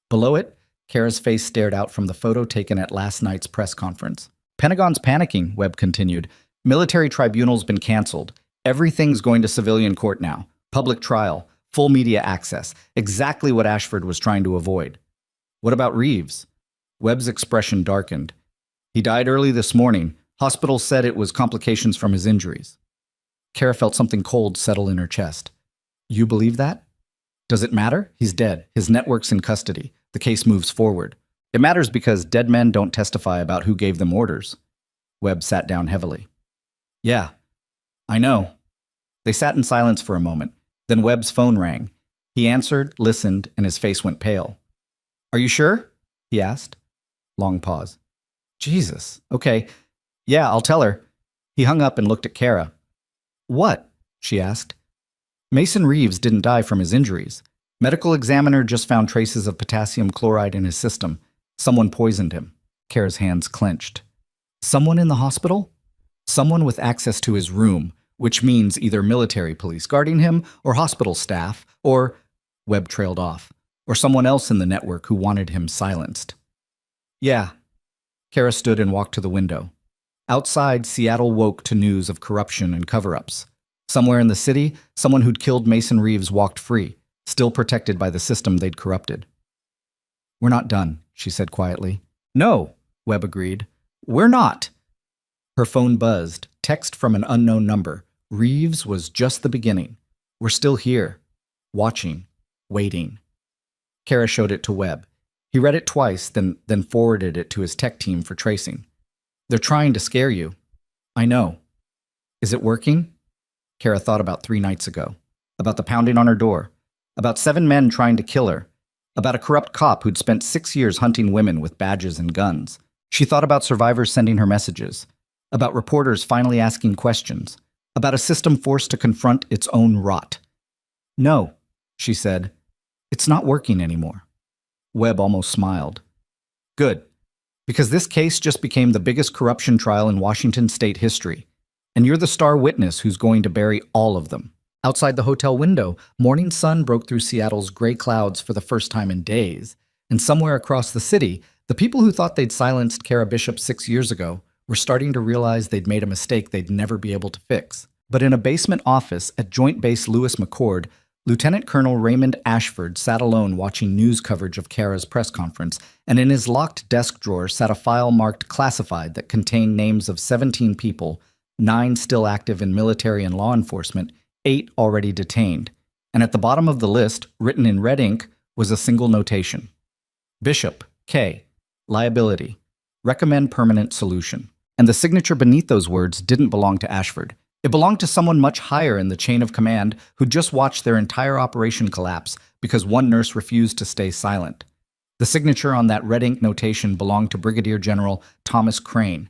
Below it, Kara's face stared out from the photo taken at last night's press conference. Pentagon's panicking, Webb continued. Military tribunal's been canceled. Everything's going to civilian court now. Public trial, full media access, exactly what Ashford was trying to avoid. What about Reeves? Webb's expression darkened. He died early this morning. Hospitals said it was complications from his injuries. Kara felt something cold settle in her chest. You believe that? Does it matter? He's dead. His network's in custody. The case moves forward. It matters because dead men don't testify about who gave them orders. Webb sat down heavily. Yeah, I know. They sat in silence for a moment. Then Webb's phone rang. He answered, listened, and his face went pale. Are you sure? He asked. Long pause. Jesus. Okay. Yeah, I'll tell her. He hung up and looked at Kara. What? She asked. Mason Reeves didn't die from his injuries. Medical examiner just found traces of potassium chloride in his system. Someone poisoned him. Kara's hands clenched. Someone in the hospital? Someone with access to his room, which means either military police guarding him or hospital staff, or, Webb trailed off, or someone else in the network who wanted him silenced. Yeah. Kara stood and walked to the window. Outside, Seattle woke to news of corruption and cover-ups. Somewhere in the city, someone who'd killed Mason Reeves walked free, still protected by the system they'd corrupted. We're not done, she said quietly. No, Webb agreed. We're not. Her phone buzzed, text from an unknown number. Reeves was just the beginning. We're still here, watching, waiting. Kara showed it to Webb. He read it twice, then forwarded it to his tech team for tracing. They're trying to scare you. I know. Is it working? Kara thought about 3 nights ago. About the pounding on her door. About 7 men trying to kill her. About a corrupt cop who'd spent 6 years hunting women with badges and guns. She thought about survivors sending her messages. About reporters finally asking questions. About a system forced to confront its own rot. No, she said. It's not working anymore. Webb almost smiled. Good, because this case just became the biggest corruption trial in Washington state history, and you're the star witness who's going to bury all of them. Outside the hotel window, morning sun broke through Seattle's gray clouds for the first time in days, and somewhere across the city, the people who thought they'd silenced Kara Bishop 6 years ago were starting to realize they'd made a mistake they'd never be able to fix. But in a basement office at Joint Base Lewis McChord, Lieutenant Colonel Raymond Ashford sat alone watching news coverage of Kara's press conference, and in his locked desk drawer sat a file marked classified that contained names of 17 people, 9 still active in military and law enforcement, 8 already detained. And at the bottom of the list, written in red ink, was a single notation. Bishop, K. Liability. Recommend permanent solution. And the signature beneath those words didn't belong to Ashford. It belonged to someone much higher in the chain of command who'd just watched their entire operation collapse because one nurse refused to stay silent. The signature on that red ink notation belonged to Brigadier General Thomas Crane,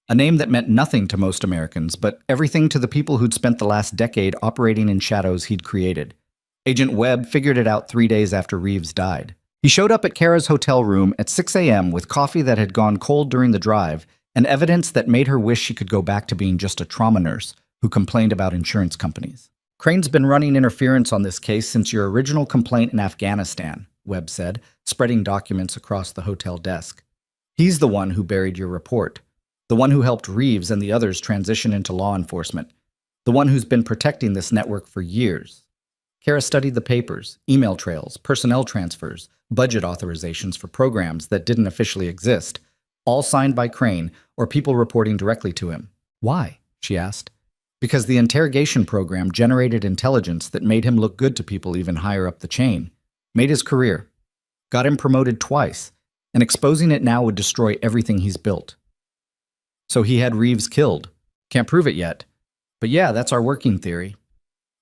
a name that meant nothing to most Americans, but everything to the people who'd spent the last decade operating in shadows he'd created. Agent Webb figured it out 3 days after Reeves died. He showed up at Kara's hotel room at 6 a.m. with coffee that had gone cold during the drive and evidence that made her wish she could go back to being just a trauma nurse who complained about insurance companies. Crane's been running interference on this case since your original complaint in Afghanistan, Webb said, spreading documents across the hotel desk. He's the one who buried your report, the one who helped Reeves and the others transition into law enforcement, the one who's been protecting this network for years. Kara studied the papers, email trails, personnel transfers, budget authorizations for programs that didn't officially exist, all signed by Crane or people reporting directly to him. Why? She asked. Because the interrogation program generated intelligence that made him look good to people even higher up the chain, made his career, got him promoted twice, and exposing it now would destroy everything he's built. So he had Reeves killed. Can't prove it yet. But yeah, that's our working theory.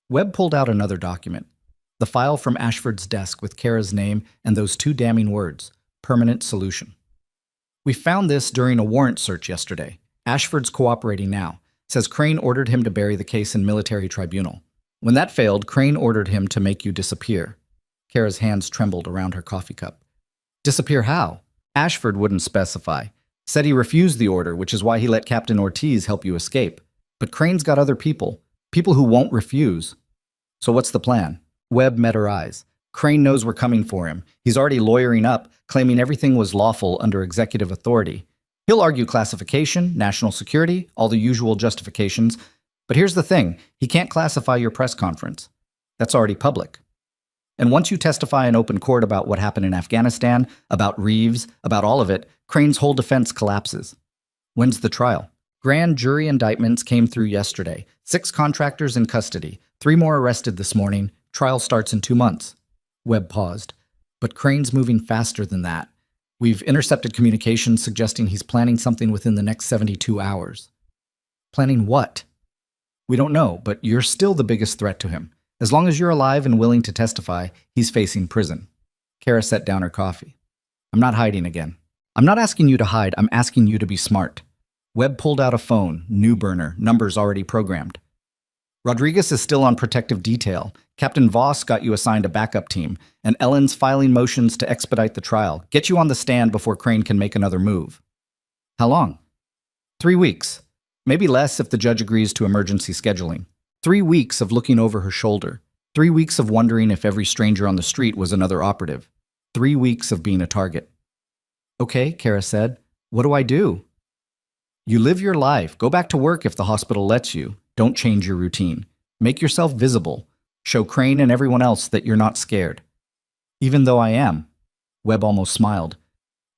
Webb pulled out another document, the file from Ashford's desk with Kara's name and those 2 damning words, permanent solution. We found this during a warrant search yesterday. Ashford's cooperating now. Says Crane ordered him to bury the case in military tribunal. When that failed, Crane ordered him to make you disappear. Kara's hands trembled around her coffee cup. Disappear how? Ashford wouldn't specify. Said he refused the order, which is why he let Captain Ortiz help you escape. But Crane's got other people who won't refuse. So what's the plan? Webb met her eyes. Crane knows we're coming for him. He's already lawyering up, claiming everything was lawful under executive authority. He'll argue classification, national security, all the usual justifications. But here's the thing, he can't classify your press conference. That's already public. And once you testify in open court about what happened in Afghanistan, about Reeves, about all of it, Crane's whole defense collapses. When's the trial? Grand jury indictments came through yesterday. 6 contractors in custody, 3 more arrested this morning. Trial starts in 2 months. Webb paused. But Crane's moving faster than that. We've intercepted communications suggesting he's planning something within the next 72 hours. Planning what? We don't know, but you're still the biggest threat to him. As long as you're alive and willing to testify, he's facing prison. Kara set down her coffee. I'm not hiding again. I'm not asking you to hide, I'm asking you to be smart. Webb pulled out a phone, new burner, numbers already programmed. Rodriguez is still on protective detail. Captain Voss got you assigned a backup team, and Ellen's filing motions to expedite the trial, get you on the stand before Crane can make another move. How long? 3 weeks. Maybe less if the judge agrees to emergency scheduling. 3 weeks of looking over her shoulder. 3 weeks of wondering if every stranger on the street was another operative. 3 weeks of being a target. Okay, Kara said. What do I do? You live your life. Go back to work if the hospital lets you. Don't change your routine. Make yourself visible. Show Crane and everyone else that you're not scared. Even though I am. Webb almost smiled.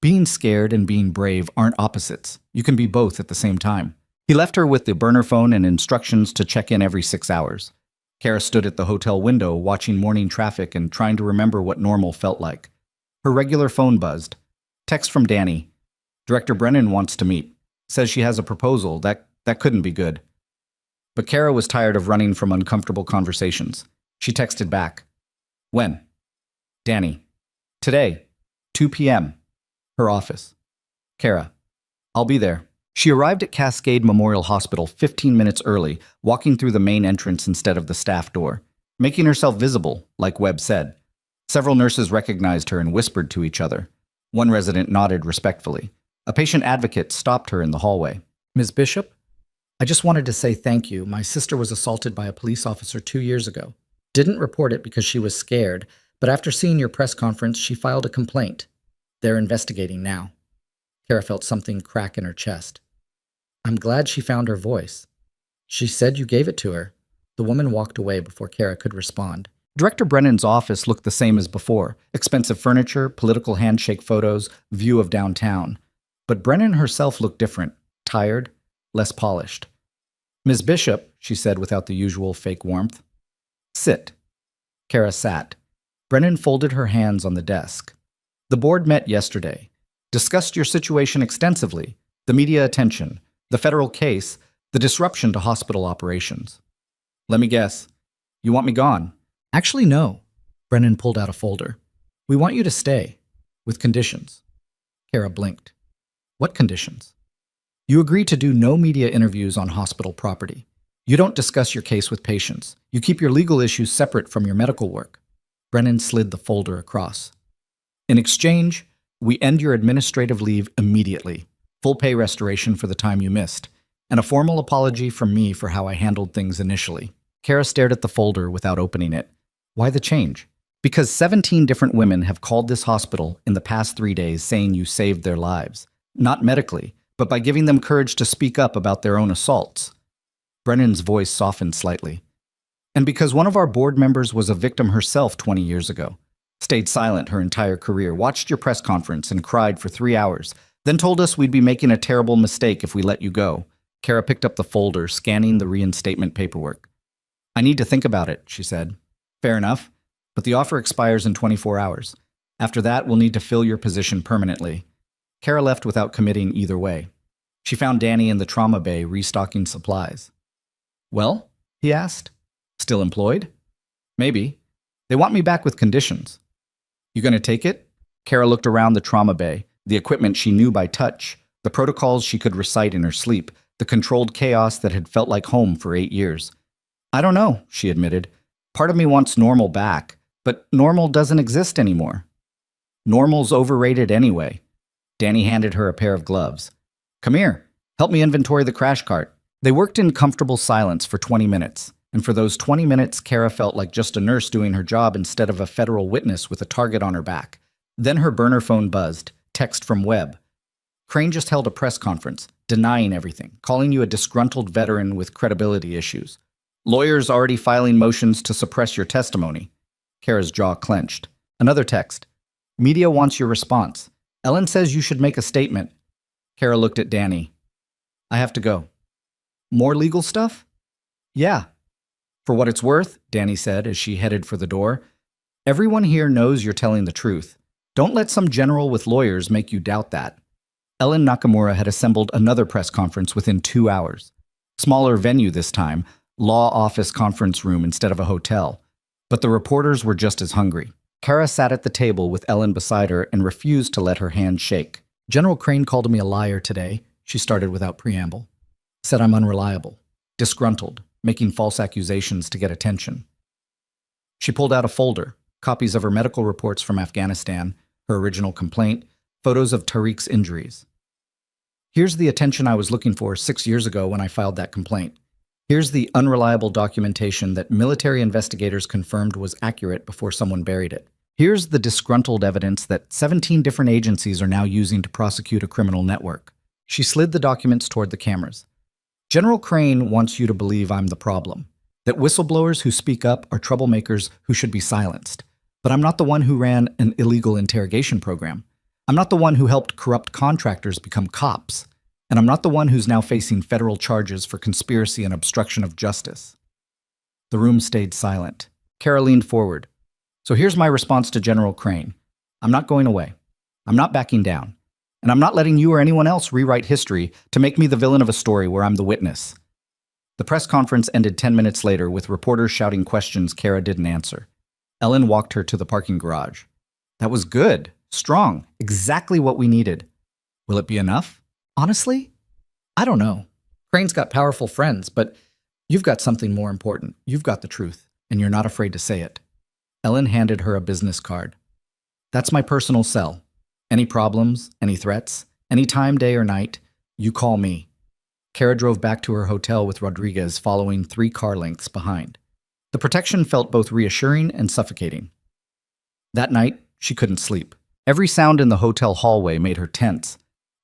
Being scared and being brave aren't opposites. You can be both at the same time. He left her with the burner phone and instructions to check in every 6 hours. Kara stood at the hotel window watching morning traffic and trying to remember what normal felt like. Her regular phone buzzed. Text from Danny. Director Brennan wants to meet. Says she has a proposal. That couldn't be good. But Kara was tired of running from uncomfortable conversations. She texted back. When? Danny. Today. 2 p.m. Her office. Kara. I'll be there. She arrived at Cascade Memorial Hospital 15 minutes early, walking through the main entrance instead of the staff door. making herself visible, like Webb said. Several nurses recognized her and whispered to each other. One resident nodded respectfully. A patient advocate stopped her in the hallway. Ms. Bishop, I just wanted to say thank you. My sister was assaulted by a police officer 2 years ago. Didn't report it because she was scared, but after seeing your press conference, she filed a complaint. They're investigating now. Kara felt something crack in her chest. I'm glad she found her voice. She said you gave it to her. The woman walked away before Kara could respond. Director Brennan's office looked the same as before. Expensive furniture, political handshake photos, view of downtown. But Brennan herself looked different, tired, less polished. Ms. Bishop, she said without the usual fake warmth. Sit. Kara sat. Brennan folded her hands on the desk. The board met yesterday. Discussed your situation extensively. The media attention, the federal case, the disruption to hospital operations. Let me guess. You want me gone? Actually, no. Brennan pulled out a folder. We want you to stay, with conditions. Kara blinked. What conditions? You agree to do no media interviews on hospital property. You don't discuss your case with patients. You keep your legal issues separate from your medical work. Brennan slid the folder across. In exchange, we end your administrative leave immediately. Full pay restoration for the time you missed. And a formal apology from me for how I handled things initially. Kara stared at the folder without opening it. Why the change? Because 17 different women have called this hospital in the past 3 days saying you saved their lives. Not medically, but by giving them courage to speak up about their own assaults. Brennan's voice softened slightly. And because one of our board members was a victim herself 20 years ago. Stayed silent her entire career, watched your press conference and cried for 3 hours, then told us we'd be making a terrible mistake if we let you go. Kara picked up the folder, scanning the reinstatement paperwork. I need to think about it, she said. Fair enough, but the offer expires in 24 hours. After that, we'll need to fill your position permanently. Kara left without committing either way. She found Danny in the trauma bay restocking supplies. Well? He asked. Still employed? Maybe. They want me back with conditions. You gonna take it? Kara looked around the trauma bay, the equipment she knew by touch, the protocols she could recite in her sleep, the controlled chaos that had felt like home for 8 years. I don't know, she admitted. Part of me wants normal back, but normal doesn't exist anymore. Normal's overrated anyway. Danny handed her a pair of gloves. Come here, help me inventory the crash cart. They worked in comfortable silence for 20 minutes, and for those 20 minutes, Kara felt like just a nurse doing her job instead of a federal witness with a target on her back. Then her burner phone buzzed, text from Webb. Crane just held a press conference, denying everything, calling you a disgruntled veteran with credibility issues. Lawyers already filing motions to suppress your testimony. Kara's jaw clenched. Another text. Media wants your response. Ellen says you should make a statement. Kara looked at Danny. I have to go. More legal stuff? Yeah. For what it's worth, Danny said as she headed for the door, everyone here knows you're telling the truth. Don't let some general with lawyers make you doubt that. Ellen Nakamura had assembled another press conference within 2 hours. Smaller venue this time, law office conference room instead of a hotel. But the reporters were just as hungry. Kara sat at the table with Ellen beside her and refused to let her hand shake. General Crane called me a liar today, she started without preamble. Said I'm unreliable, disgruntled, making false accusations to get attention. She pulled out a folder, copies of her medical reports from Afghanistan, her original complaint, photos of Tariq's injuries. Here's the attention I was looking for 6 years ago when I filed that complaint. Here's the unreliable documentation that military investigators confirmed was accurate before someone buried it. Here's the disgruntled evidence that 17 different agencies are now using to prosecute a criminal network. She slid the documents toward the cameras. General Crane wants you to believe I'm the problem, that whistleblowers who speak up are troublemakers who should be silenced. But I'm not the one who ran an illegal interrogation program. I'm not the one who helped corrupt contractors become cops. And I'm not the one who's now facing federal charges for conspiracy and obstruction of justice. The room stayed silent. Kara leaned forward. So here's my response to General Crane. I'm not going away. I'm not backing down. And I'm not letting you or anyone else rewrite history to make me the villain of a story where I'm the witness. The press conference ended 10 minutes later with reporters shouting questions Kara didn't answer. Ellen walked her to the parking garage. That was good, strong, exactly what we needed. Will it be enough? Honestly, I don't know. Crane's got powerful friends, but you've got something more important. You've got the truth. and you're not afraid to say it. Ellen handed her a business card. That's my personal cell. Any problems, any threats, any time, day or night, you call me. Kara drove back to her hotel with Rodriguez following 3 car lengths behind. The protection felt both reassuring and suffocating. That night, she couldn't sleep. Every sound in the hotel hallway made her tense.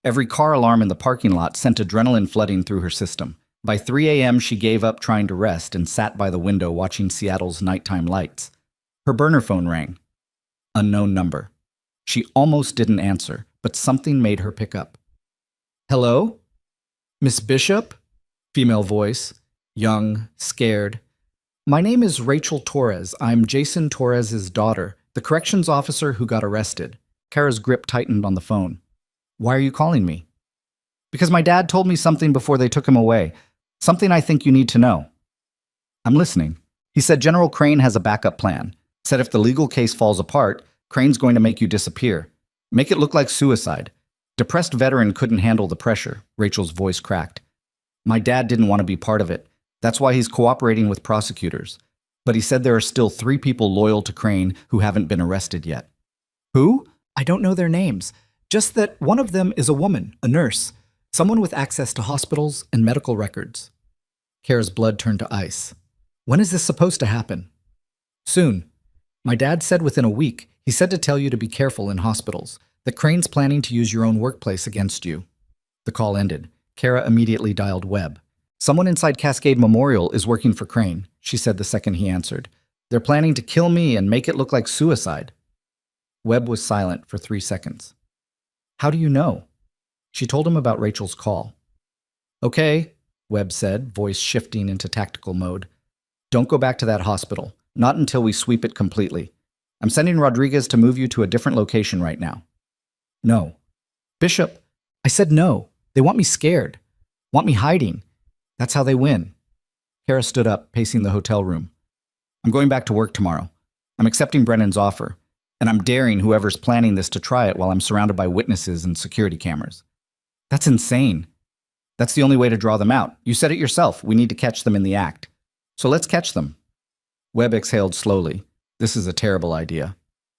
Every car alarm in the parking lot sent adrenaline flooding through her system. By 3 a.m., she gave up trying to rest and sat by the window watching Seattle's nighttime lights. Her burner phone rang. Unknown number. She almost didn't answer, but something made her pick up. Hello? Miss Bishop? Female voice. Young, scared. My name is Rachel Torres. I'm Jason Torres's daughter, the corrections officer who got arrested. Kara's grip tightened on the phone. Why are you calling me? Because my dad told me something before they took him away. Something I think you need to know. I'm listening. He said General Crane has a backup plan. Said if the legal case falls apart, Crane's going to make you disappear. Make it look like suicide. Depressed veteran couldn't handle the pressure. Rachel's voice cracked. My dad didn't want to be part of it. That's why he's cooperating with prosecutors. But he said there are still 3 people loyal to Crane who haven't been arrested yet. Who? I don't know their names. Just that one of them is a woman, a nurse. Someone with access to hospitals and medical records. Kara's blood turned to ice. When is this supposed to happen? Soon. My dad said within a week. He said to tell you to be careful in hospitals, that Crane's planning to use your own workplace against you. The call ended. Kara immediately dialed Webb. Someone inside Cascade Memorial is working for Crane, she said the second he answered. They're planning to kill me and make it look like suicide. Webb was silent for 3 seconds. How do you know? She told him about Rachel's call. Okay, Webb said, voice shifting into tactical mode. Don't go back to that hospital. Not until we sweep it completely. I'm sending Rodriguez to move you to a different location right now. No. Bishop, I said no. They want me scared. Want me hiding. That's how they win. Kara stood up, pacing the hotel room. I'm going back to work tomorrow. I'm accepting Brennan's offer. And I'm daring whoever's planning this to try it while I'm surrounded by witnesses and security cameras. That's insane. That's the only way to draw them out. You said it yourself. We need to catch them in the act. So let's catch them. Webb exhaled slowly. This is a terrible idea.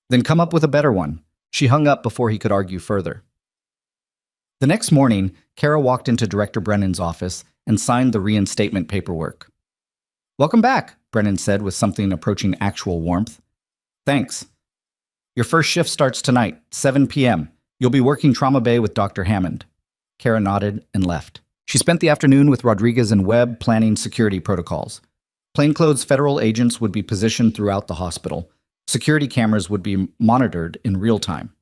Then come up with a better one. She hung up before he could argue further. The next morning, Kara walked into Director Brennan's office and signed the reinstatement paperwork. Welcome back, Brennan said with something approaching actual warmth. Thanks. Your first shift starts tonight, 7 p.m. You'll be working Trauma Bay with Dr. Hammond. Kara nodded and left. She spent the afternoon with Rodriguez and Webb planning security protocols. Plainclothes federal agents would be positioned throughout the hospital. Security cameras would be monitored in real time.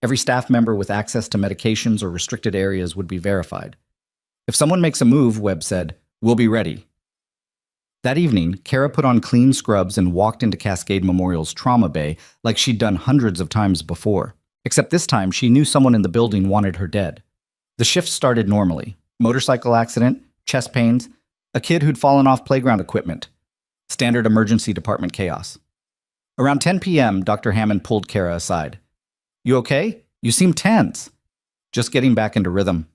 Every staff member with access to medications or restricted areas would be verified. If someone makes a move, Webb said, we'll be ready. That evening, Kara put on clean scrubs and walked into Cascade Memorial's Trauma Bay like she'd done hundreds of times before. Except this time, she knew someone in the building wanted her dead. The shift started normally. Motorcycle accident, chest pains, a kid who'd fallen off playground equipment. Standard emergency department chaos. Around 10 p.m., Dr. Hammond pulled Kara aside. You okay? You seem tense. Just getting back into rhythm.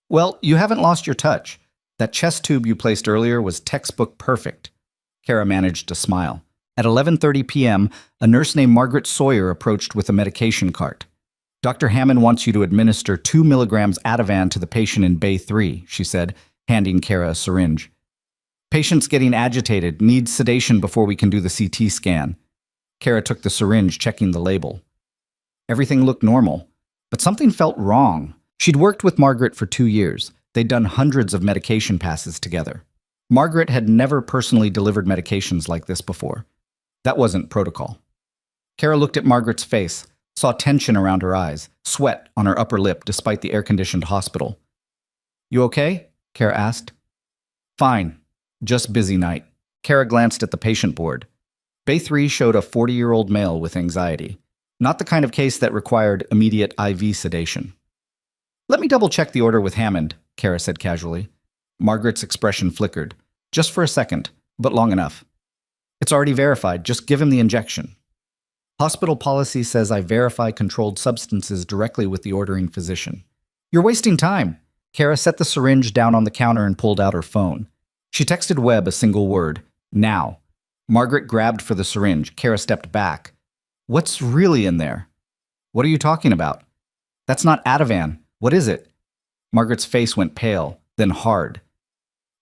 Well, you haven't lost your touch. That chest tube you placed earlier was textbook perfect. Kara managed to smile. At 11:30 p.m., a nurse named Margaret Sawyer approached with a medication cart. Dr. Hammond wants you to administer 2 milligrams Ativan to the patient in Bay 3, she said, handing Kara a syringe. Patient's getting agitated, needs sedation before we can do the CT scan. Kara took the syringe, checking the label. Everything looked normal, but something felt wrong. She'd worked with Margaret for 2 years. They'd done hundreds of medication passes together. Margaret had never personally delivered medications like this before. That wasn't protocol. Kara looked at Margaret's face, saw tension around her eyes, sweat on her upper lip despite the air-conditioned hospital. You okay? Kara asked. Fine. Just busy night. Kara glanced at the patient board. Bay 3 showed a 40-year-old male with anxiety. Not the kind of case that required immediate IV sedation. Let me double-check the order with Hammond, Kara said casually. Margaret's expression flickered. Just for a second, but long enough. It's already verified. Just give him the injection. Hospital policy says I verify controlled substances directly with the ordering physician. You're wasting time. Kara set the syringe down on the counter and pulled out her phone. She texted Webb a single word, now. Margaret grabbed for the syringe. Kara stepped back. What's really in there? What are you talking about? That's not Ativan. What is it? Margaret's face went pale, then hard.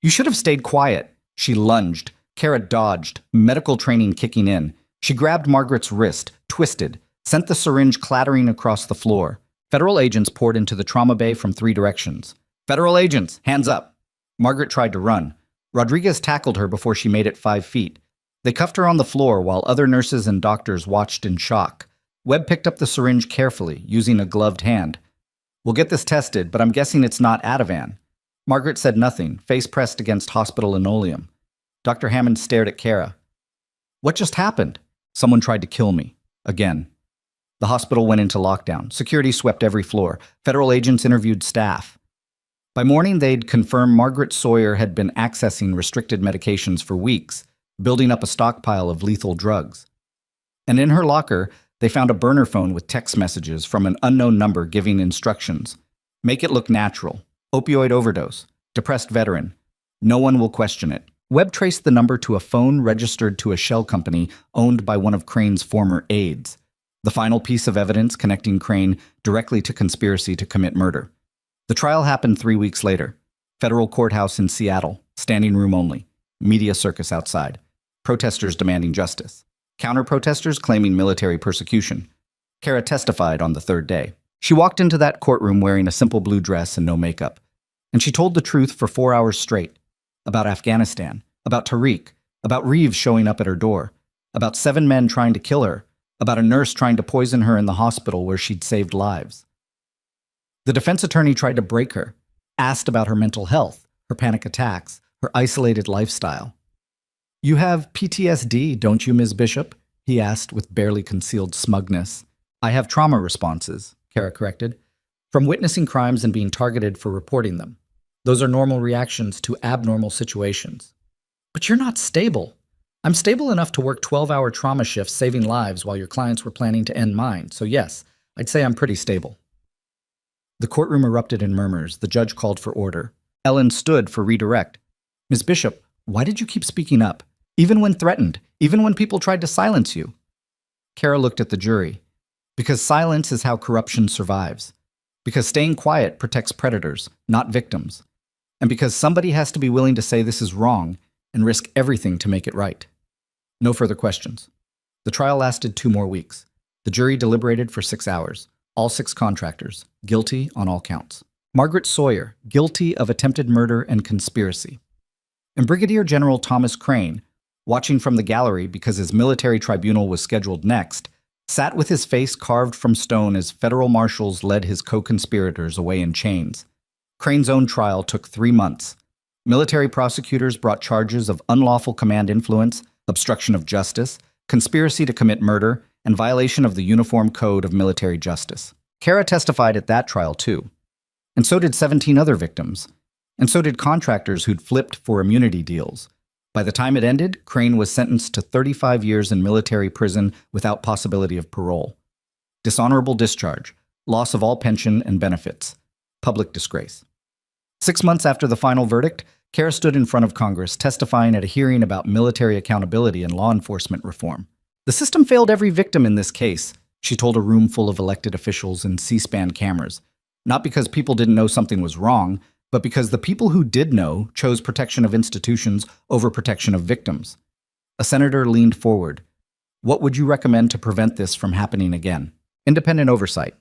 You should have stayed quiet. She lunged. Kara dodged, medical training kicking in. She grabbed Margaret's wrist, twisted, sent the syringe clattering across the floor. Federal agents poured into the trauma bay from 3 directions. Federal agents, hands up. Margaret tried to run. Rodriguez tackled her before she made it 5 feet. They cuffed her on the floor while other nurses and doctors watched in shock. Webb picked up the syringe carefully, using a gloved hand. We'll get this tested, but I'm guessing it's not Ativan. Margaret said nothing, face pressed against hospital linoleum. Dr. Hammond stared at Kara. What just happened? Someone tried to kill me. Again. The hospital went into lockdown. Security swept every floor. Federal agents interviewed staff. By morning, they'd confirmed Margaret Sawyer had been accessing restricted medications for weeks, building up a stockpile of lethal drugs. And in her locker, they found a burner phone with text messages from an unknown number giving instructions. Make it look natural. Opioid overdose. Depressed veteran. No one will question it. Webb traced the number to a phone registered to a shell company owned by one of Crane's former aides. The final piece of evidence connecting Crane directly to conspiracy to commit murder. The trial happened 3 weeks later. Federal courthouse in Seattle. Standing room only. Media circus outside. Protesters demanding justice. Counter-protesters claiming military persecution. Kara testified on the 3rd day. She walked into that courtroom wearing a simple blue dress and no makeup. And she told the truth for 4 hours straight. About Afghanistan. About Tariq. About Reeves showing up at her door. About 7 men trying to kill her. About a nurse trying to poison her in the hospital where she'd saved lives. The defense attorney tried to break her. Asked about her mental health, her panic attacks, her isolated lifestyle. You have PTSD, don't you, Ms. Bishop? He asked with barely concealed smugness. I have trauma responses, Kara corrected, from witnessing crimes and being targeted for reporting them. Those are normal reactions to abnormal situations. But you're not stable. I'm stable enough to work 12-hour trauma shifts saving lives while your clients were planning to end mine, so yes, I'd say I'm pretty stable. The courtroom erupted in murmurs. The judge called for order. Ellen stood for redirect. Ms. Bishop, why did you keep speaking up? Even when threatened, even when people tried to silence you? Kara looked at the jury. Because silence is how corruption survives. Because staying quiet protects predators, not victims. And because somebody has to be willing to say this is wrong and risk everything to make it right. No further questions. The trial lasted 2 more weeks. The jury deliberated for 6 hours. All 6 contractors, guilty on all counts. Margaret Sawyer, guilty of attempted murder and conspiracy. And Brigadier General Thomas Crane, watching from the gallery because his military tribunal was scheduled next, sat with his face carved from stone as federal marshals led his co-conspirators away in chains. Crane's own trial took 3 months. Military prosecutors brought charges of unlawful command influence, obstruction of justice, conspiracy to commit murder, and violation of the Uniform Code of Military Justice. Kara testified at that trial too. And so did 17 other victims. And so did contractors who'd flipped for immunity deals. By the time it ended, Crane was sentenced to 35 years in military prison without possibility of parole. Dishonorable discharge, loss of all pension and benefits, public disgrace. 6 months after the final verdict, Kara stood in front of Congress testifying at a hearing about military accountability and law enforcement reform. The system failed every victim in this case, she told a room full of elected officials and C-SPAN cameras. Not because people didn't know something was wrong, but because the people who did know chose protection of institutions over protection of victims. A senator leaned forward. What would you recommend to prevent this from happening again? Independent oversight.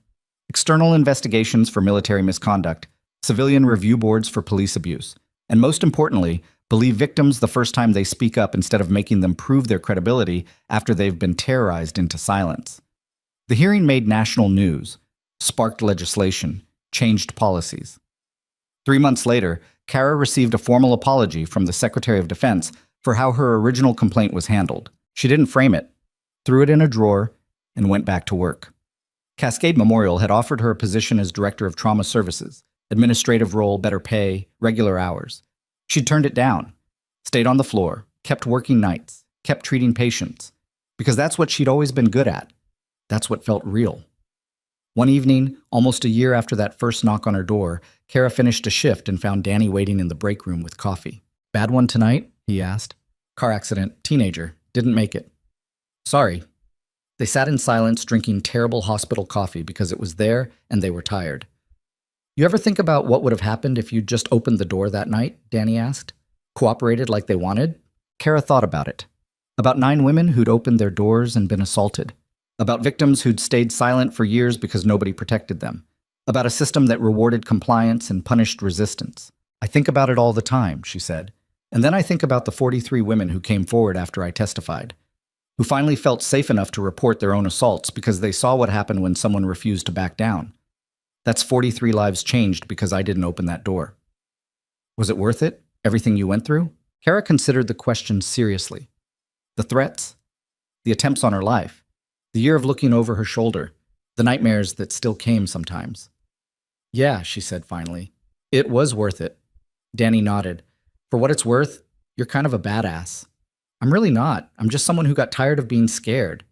External investigations for military misconduct. Civilian review boards for police abuse. And most importantly, believe victims the first time they speak up instead of making them prove their credibility after they've been terrorized into silence. The hearing made national news, sparked legislation, changed policies. 3 months later, Kara received a formal apology from the Secretary of Defense for how her original complaint was handled. She didn't frame it, threw it in a drawer, and went back to work. Cascade Memorial had offered her a position as Director of Trauma Services, administrative role, better pay, regular hours. She'd turned it down, stayed on the floor, kept working nights, kept treating patients, because that's what she'd always been good at. That's what felt real. One evening, almost a year after that first knock on her door, Kara finished a shift and found Danny waiting in the break room with coffee. Bad one tonight? He asked. Car accident, teenager. Didn't make it. Sorry. They sat in silence, drinking terrible hospital coffee because it was there and they were tired. You ever think about what would have happened if you'd just opened the door that night? Danny asked. Cooperated like they wanted? Kara thought about it. About 9 women who'd opened their doors and been assaulted. About victims who'd stayed silent for years because nobody protected them. About a system that rewarded compliance and punished resistance. I think about it all the time, she said. And then I think about the 43 women who came forward after I testified, who finally felt safe enough to report their own assaults because they saw what happened when someone refused to back down. That's 43 lives changed because I didn't open that door. Was it worth it? Everything you went through? Kara considered the question seriously. The threats? The attempts on her life? The year of looking over her shoulder? The nightmares that still came sometimes? Yeah, she said finally. It was worth it. Danny nodded. For what it's worth, you're kind of a badass. I'm really not. I'm just someone who got tired of being scared.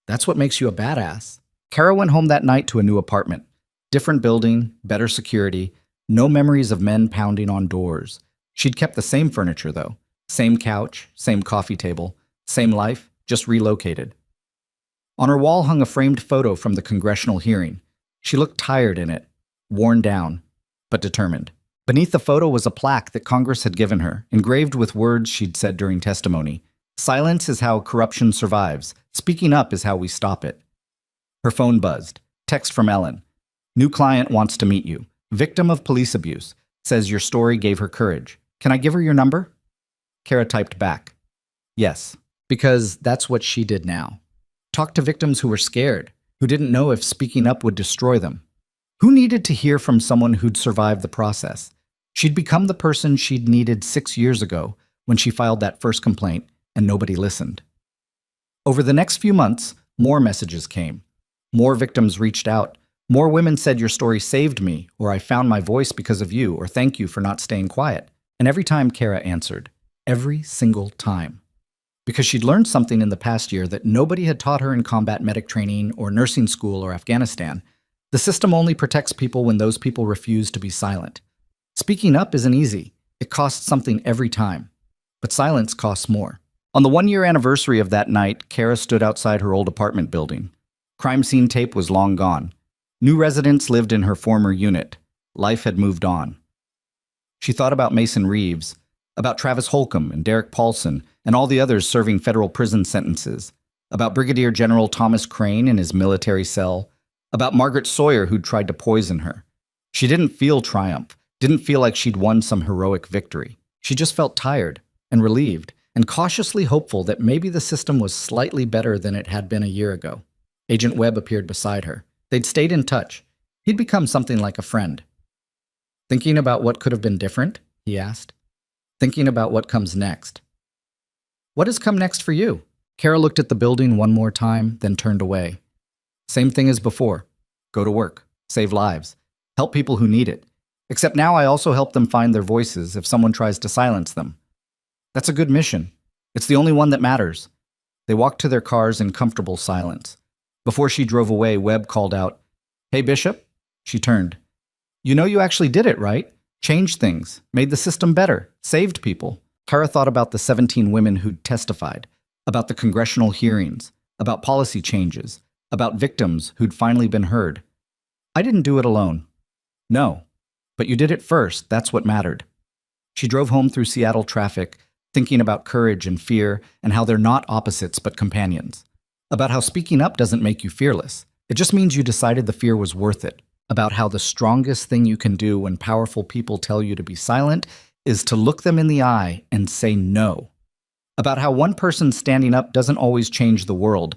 That's what makes you a badass. Kara went home that night to a new apartment. Different building, better security, no memories of men pounding on doors. She'd kept the same furniture, though. Same couch, same coffee table, same life, just relocated. On her wall hung a framed photo from the congressional hearing. She looked tired in it, worn down, but determined. Beneath the photo was a plaque that Congress had given her, engraved with words she'd said during testimony. Silence is how corruption survives. Speaking up is how we stop it. Her phone buzzed. Text from Ellen. New client wants to meet you. Victim of police abuse. Says your story gave her courage. Can I give her your number? Kara typed back. Yes, because that's what she did now. Talk to victims who were scared, who didn't know if speaking up would destroy them. Who needed to hear from someone who'd survived the process? She'd become the person she'd needed 6 years ago when she filed that first complaint and nobody listened. Over the next few months, more messages came. More victims reached out. More women said your story saved me, or I found my voice because of you, or thank you for not staying quiet. And every time Kara answered. Every single time. Because she'd learned something in the past year that nobody had taught her in combat medic training or nursing school or Afghanistan. The system only protects people when those people refuse to be silent. Speaking up isn't easy. It costs something every time. But silence costs more. On the 1-year anniversary of that night, Kara stood outside her old apartment building. Crime scene tape was long gone. New residents lived in her former unit. Life had moved on. She thought about Mason Reeves, about Travis Holcomb and Derek Paulson and all the others serving federal prison sentences, about Brigadier General Thomas Crane in his military cell, about Margaret Sawyer who'd tried to poison her. She didn't feel triumph, didn't feel like she'd won some heroic victory. She just felt tired and relieved and cautiously hopeful that maybe the system was slightly better than it had been a year ago. Agent Webb appeared beside her. They'd stayed in touch. He'd become something like a friend. Thinking about what could have been different? He asked. Thinking about what comes next. What has come next for you? Kara looked at the building one more time, then turned away. Same thing as before. Go to work. Save lives. Help people who need it. Except now I also help them find their voices if someone tries to silence them. That's a good mission. It's the only one that matters. They walked to their cars in comfortable silence. Before she drove away, Webb called out, Hey, Bishop. She turned. You know you actually did it, right? Changed things, made the system better, saved people. Kara thought about the 17 women who'd testified, about the congressional hearings, about policy changes, about victims who'd finally been heard. I didn't do it alone. No, but you did it first. That's what mattered. She drove home through Seattle traffic, thinking about courage and fear and how they're not opposites but companions. About how speaking up doesn't make you fearless. It just means you decided the fear was worth it. About how the strongest thing you can do when powerful people tell you to be silent is to look them in the eye and say no. About how one person standing up doesn't always change the world,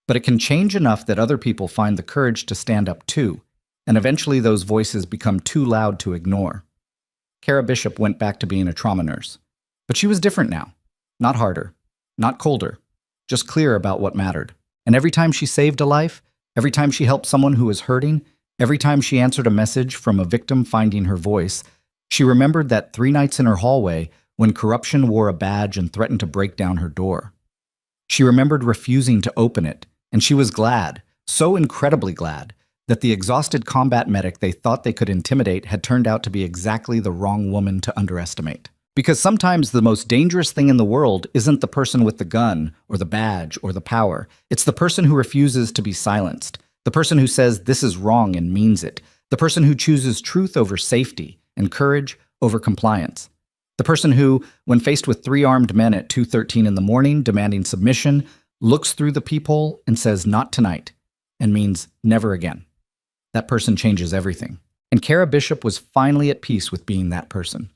but it can change enough that other people find the courage to stand up too, and eventually those voices become too loud to ignore. Kara Bishop went back to being a trauma nurse. But she was different now. Not harder, not colder, just clear about what mattered. And every time she saved a life, every time she helped someone who was hurting, every time she answered a message from a victim finding her voice, she remembered that 3 nights in her hallway when corruption wore a badge and threatened to break down her door. She remembered refusing to open it, and she was glad, so incredibly glad, that the exhausted combat medic they thought they could intimidate had turned out to be exactly the wrong woman to underestimate. Because sometimes the most dangerous thing in the world isn't the person with the gun or the badge or the power. It's the person who refuses to be silenced. The person who says this is wrong and means it. The person who chooses truth over safety and courage over compliance. The person who, when faced with 3 armed men at 2:13 in the morning demanding submission, looks through the peephole and says not tonight and means never again. That person changes everything. And Kara Bishop was finally at peace with being that person.